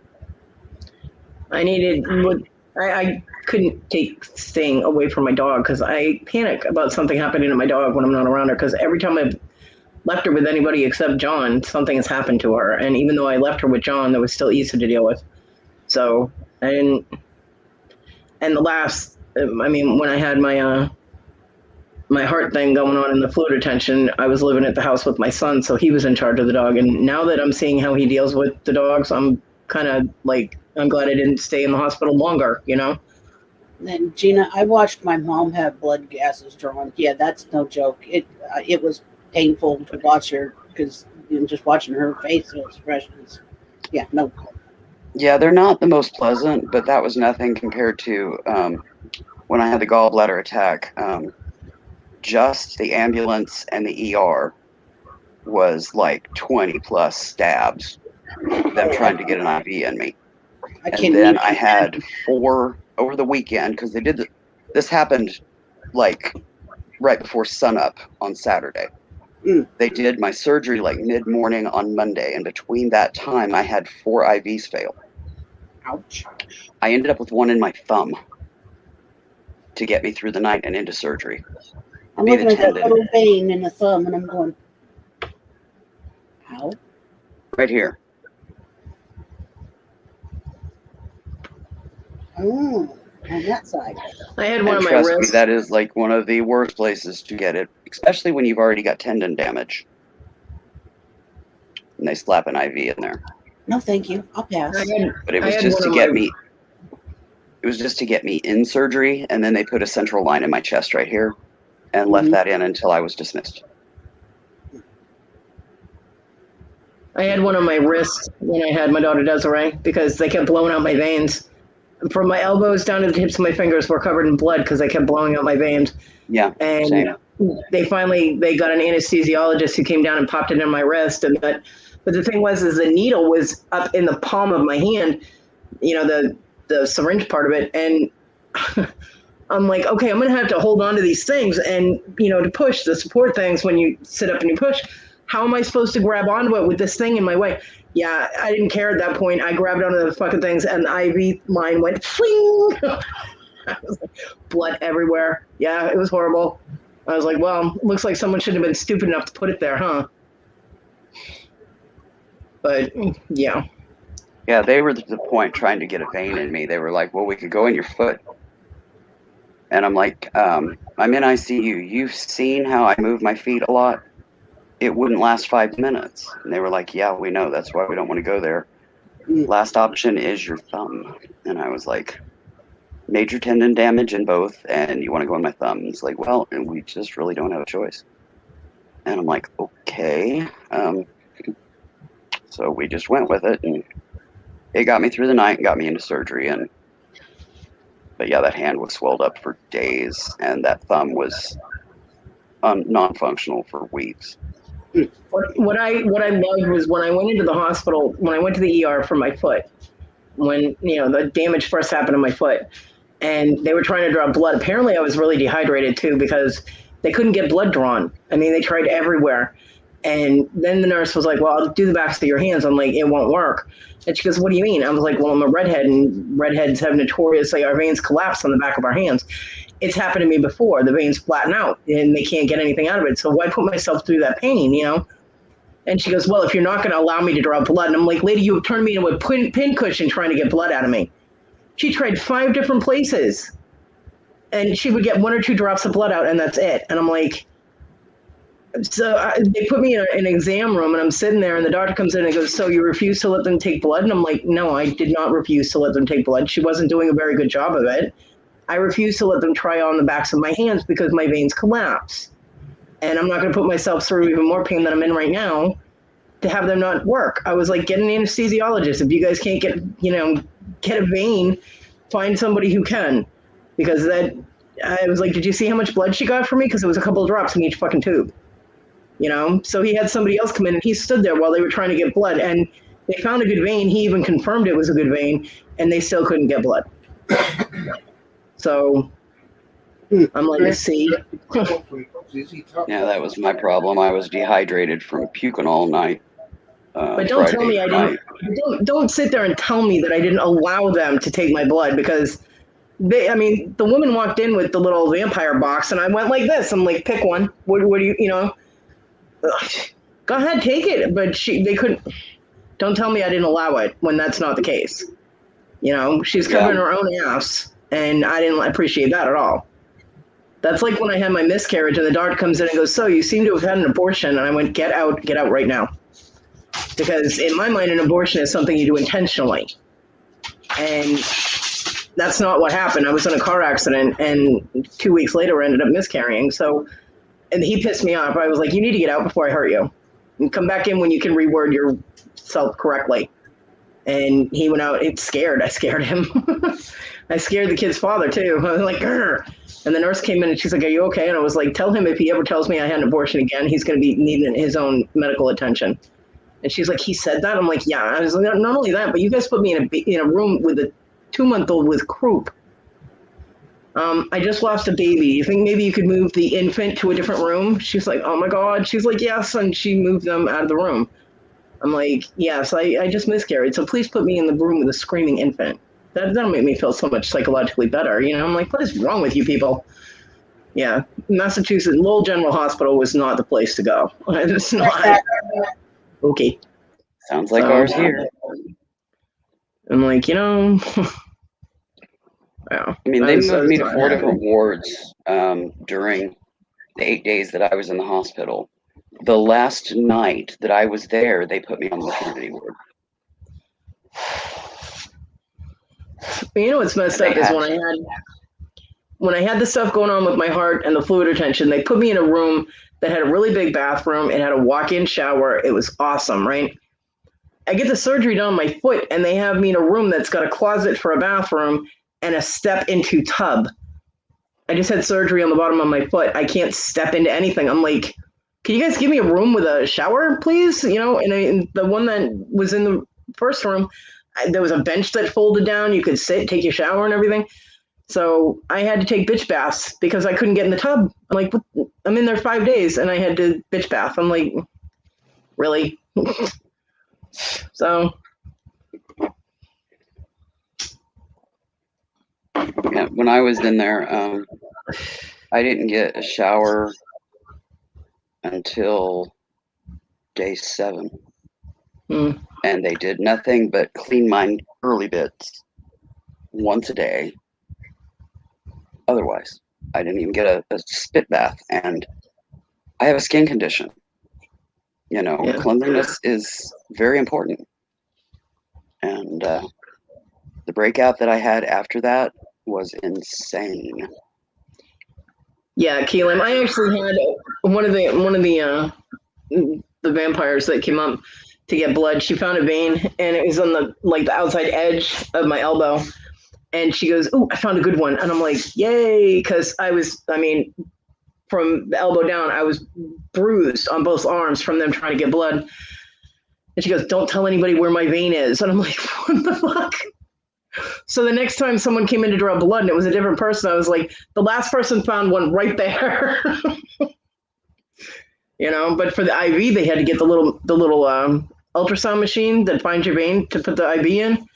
I couldn't take staying away from my dog because I panic about something happening to my dog when I'm not around her, because every time I've left her with anybody except John, something has happened to her. And even though I left her with John, there was still Issa to deal with. So, and the last, when I had my heart thing going on in the fluid retention, I was living at the house with my son, so he was in charge of the dog. And now that I'm seeing how he deals with the dogs, I'm kind of like, I'm glad I didn't stay in the hospital longer, And Gina, I watched my mom have blood gases drawn. Yeah, that's no joke. It was painful to watch her because just watching her facial expressions. Yeah, no. Yeah, they're not the most pleasant, but that was nothing compared to when I had the gallbladder attack. Just the ambulance and the ER was like 20 plus stabs, them trying to get an IV in me. And then I had 4 over the weekend, because they did this happened like right before sunup on Saturday. They did my surgery like mid-morning on Monday, and between that time I had 4 IVs fail. Ouch. I ended up with one in my thumb to get me through the night and into surgery. I'm looking at that little vein in the thumb, and I'm going, how? Right here. Oh. on that side. I had one And on my trust me, wrist. that is like one of the worst places to get it, especially when you've already got tendon damage. And they slap an IV in there. No, thank you. I'll pass. But it I was had just one to on get my- me. It was just to get me in surgery, and then they put a central line in my chest right here, and left Mhm. that in until I was dismissed. I had one on my wrist when I had my daughter Desiree because they kept blowing out my veins. From my elbows down to the tips of my fingers were covered in blood because they kept blowing out my veins. Yeah, And same. they got an anesthesiologist who came down and popped it in my wrist. But the thing was, is the needle was up in the palm of my hand, the syringe part of it. And I'm like, okay, I'm going to have to hold on to these things and, to push the support things when you sit up and you push. How am I supposed to grab onto it with this thing in my way? Yeah, I didn't care at that point. I grabbed onto the fucking things and the IV line went fling. Blood everywhere. Yeah, it was horrible. I was like, well, looks like someone should have been stupid enough to put it there, huh? But, yeah. Yeah, they were to the point trying to get a vein in me. They were like, well, we could go in your foot. And I'm like, I'm in ICU. You've seen how I move my feet a lot? It wouldn't last 5 minutes. And they were like, yeah, we know. That's why we don't want to go there. Last option is your thumb. And I was like, major tendon damage in both, and you want to go on my thumb. It's like, well, we just really don't have a choice. And I'm like, okay. So we just went with it, and it got me through the night and got me into surgery. But yeah, that hand was swelled up for days, and that thumb was non-functional for weeks. What I loved was when I went into the hospital, when I went to the ER for my foot, when the damage first happened to my foot, and they were trying to draw blood. Apparently, I was really dehydrated too because they couldn't get blood drawn. I mean, they tried everywhere, and then the nurse was like, "Well, I'll do the backs of your hands." I'm like, "It won't work." And she goes, "What do you mean?" I was like, "Well, I'm a redhead, and redheads have notoriously our veins collapse on the back of our hands. It's happened to me before. The veins flatten out, and they can't get anything out of it. So why put myself through that pain, And she goes, well, if you're not going to allow me to draw blood. And I'm like, lady, you turned me into a pin cushion trying to get blood out of me. She tried 5 different places, and she would get 1 or 2 drops of blood out, and that's it. And I'm like, they put me in an exam room, and I'm sitting there, and the doctor comes in and goes, so you refuse to let them take blood? And I'm like, no, I did not refuse to let them take blood. She wasn't doing a very good job of it. I refuse to let them try on the backs of my hands because my veins collapse. And I'm not going to put myself through even more pain than I'm in right now to have them not work. I was like, get an anesthesiologist. If you guys can't get a vein, find somebody who can. Because I was like, did you see how much blood she got from me? Because it was a couple of drops in each fucking tube. So he had somebody else come in, and he stood there while they were trying to get blood. And they found a good vein. He even confirmed it was a good vein, and they still couldn't get blood. So I'm like, see. Yeah, that was my problem. I was dehydrated from puking all night. But don't tell me I didn't. Don't sit there and tell me that I didn't allow them to take my blood, because the woman walked in with the little vampire box, and I went like this. I'm like, pick one. What do you Ugh. Go ahead, take it. But they couldn't. Don't tell me I didn't allow it when that's not the case. She's covering her own ass, and I didn't appreciate that at all. That's like when I had my miscarriage, and the doctor comes in and goes, so you seem to have had an abortion. And I went, get out right now. Because in my mind, an abortion is something you do intentionally. And that's not what happened. I was in a car accident, and 2 weeks later I ended up miscarrying. And he pissed me off. I was like, you need to get out before I hurt you. And come back in when you can reword yourself correctly. And he went out. I scared him. I scared the kid's father, too. I was like, grr. And the nurse came in, and she's like, are you okay? And I was like, tell him if he ever tells me I had an abortion again, he's going to be needing his own medical attention. And she's like, he said that? I'm like, yeah. I was like, not only that, but you guys put me in a room with a 2-month-old with croup. I just lost a baby. You think maybe you could move the infant to a different room? She's like, oh my God. She's like, yes. And she moved them out of the room. I'm like, yes, I just miscarried. So please put me in the room with a screaming infant. That'll make me feel so much psychologically better. I'm like, what is wrong with you people? Yeah. Massachusetts, Lowell General Hospital was not the place to go. It's not. Okay. Sounds like ours here. I'm like, Yeah. I mean, they was moved me to not 4 happy. different wards during the 8 days that I was in the hospital. The last night that I was there, they put me on the maternity ward. But you know what's messed They up is had when I had the stuff going on with my heart and the fluid retention, they put me in a room that had a really big bathroom. It had a walk-in shower. It was awesome, right? I get the surgery done on my foot, and they have me in a room that's got a closet for a bathroom and a step into tub. I just had surgery on the bottom of my foot. I can't step into anything. I'm like, can you guys give me a room with a shower, please? You know, and the one that was in the first room, there was a bench that folded down. You could sit, take your shower and everything. So I had to take bitch baths because I couldn't get in the tub. I'm like, I'm in there 5 days and I had to bitch bath. I'm like, really? So yeah, when I was in there, I didn't get a shower until day 7. mm, And they did nothing but clean my early bits once a day. Otherwise, I didn't even get a spit bath. And I have a skin condition. You know, yeah. cleanliness is very important. And the breakout that I had after that was insane. Yeah, Keelan. I actually had one of the vampires that came up to get blood. She found a vein and it was on the outside edge of my elbow. And she goes, "Ooh, I found a good one." And I'm like, "Yay!" Because from the elbow down, I was bruised on both arms from them trying to get blood. And she goes, "Don't tell anybody where my vein is." And I'm like, "What the fuck?" So the next time someone came in to draw blood and it was a different person, I was like, "The last person found one right there." You know, but for the IV, they had to get the little ultrasound machine that finds your vein to put the IV in.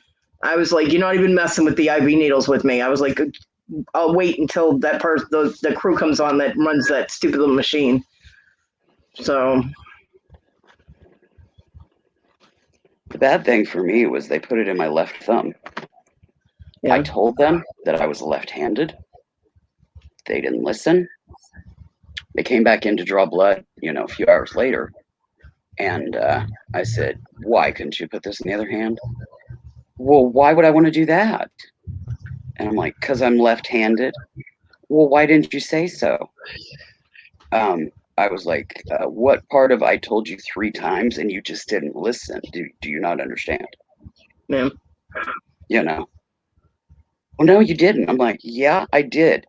I was like, "You're not even messing with the IV needles with me." I was like, "I'll wait until that the crew comes on that runs that stupid little machine." So The bad thing for me was they put it in my left thumb. yeah, I told them that I was left-handed. They didn't listen. They came back in to draw blood, a few hours later. And I said, "Why couldn't you put this in the other hand?" "Well, why would I want to do that?" And I'm like, "Because I'm left-handed." "Well, why didn't you say so?" I was like, "What part of I told you 3 times and you just didn't listen? Do you not understand?" man. You know? "Well, no, you didn't." I'm like, "Yeah, I did.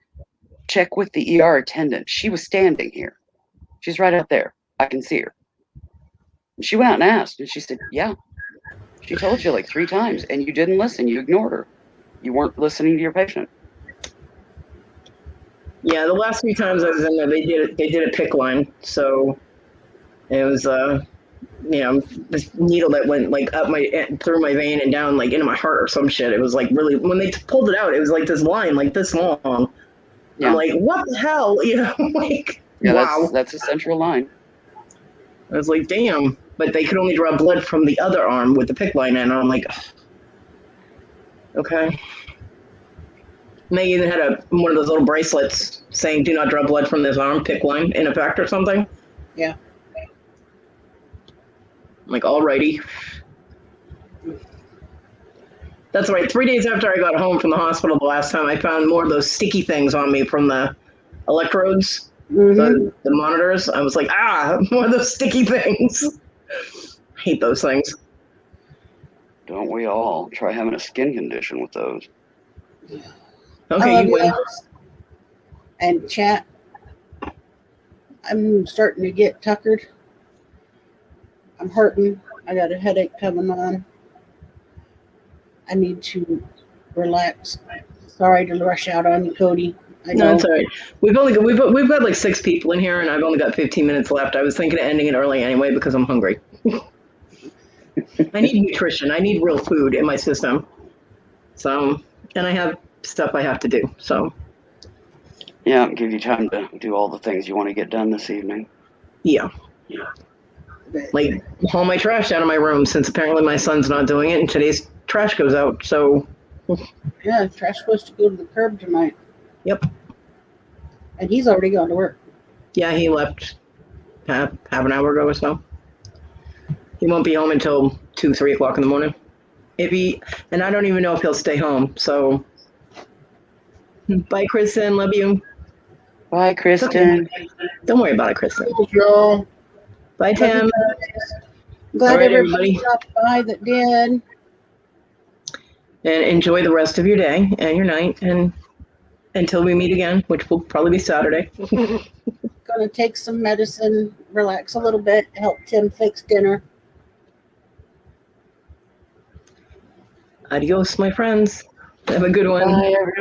Check with the ER attendant. She was standing here. She's right out there. I can see her." And she went out and asked, and she said, "Yeah, she told you like 3 times, and you didn't listen. You ignored her. You weren't listening to your patient." Yeah, the last few times I was in there, they did a pick line, so it was this needle that went like up through my vein and down like into my heart or some shit. It was like really when they pulled it out, it was like this line like this long. Yeah. I'm like, what the hell, like Yeah, wow. that's a central line. I was like, damn, but they could only draw blood from the other arm with the pick line in. And I'm like, okay. And they even had one of those little bracelets saying, "Do not draw blood from this arm, pick line," in effect or something. Yeah. I'm like, alrighty. That's right. 3 days after I got home from the hospital the last time, I found more of those sticky things on me from the electrodes, Mm-hmm. the monitors. I was like, more of those sticky things. I hate those things. Don't we all? Try having a skin condition with those. I Okay, love you you, win. Alex. And chat. I'm starting to get tuckered. I'm hurting. I got a headache coming on. I need to relax. Sorry to rush out on you, Kodi. I No, know. it's all right. We've got like 6 people in here, and I've only got 15 minutes left. I was thinking of ending it early anyway because I'm hungry. I need nutrition. I need real food in my system. So, and I have stuff I have to do. So, Yeah, give you time to do all the things you want to get done this evening. yeah. Like haul my trash out of my room since apparently my son's not doing it, and today's trash goes out. So, Yeah, trash supposed to go to the curb tonight. Yep. And he's already gone to work. Yeah, he left half an hour ago or so. He won't be home until 2, 3 o'clock in the morning. And I don't even know if he'll stay home. So, bye, Kristen. Love you. Bye, Kristen. Don't worry about it, Kristen. Joe. Bye, Love you Tim. guys. I'm glad All right, everybody everybody. stopped by that did. And enjoy the rest of your day and your night. And until we meet again, which will probably be Saturday. Gonna take some medicine, relax a little bit, help Tim fix dinner. Adios, my friends. Have a good one. Bye, everyone.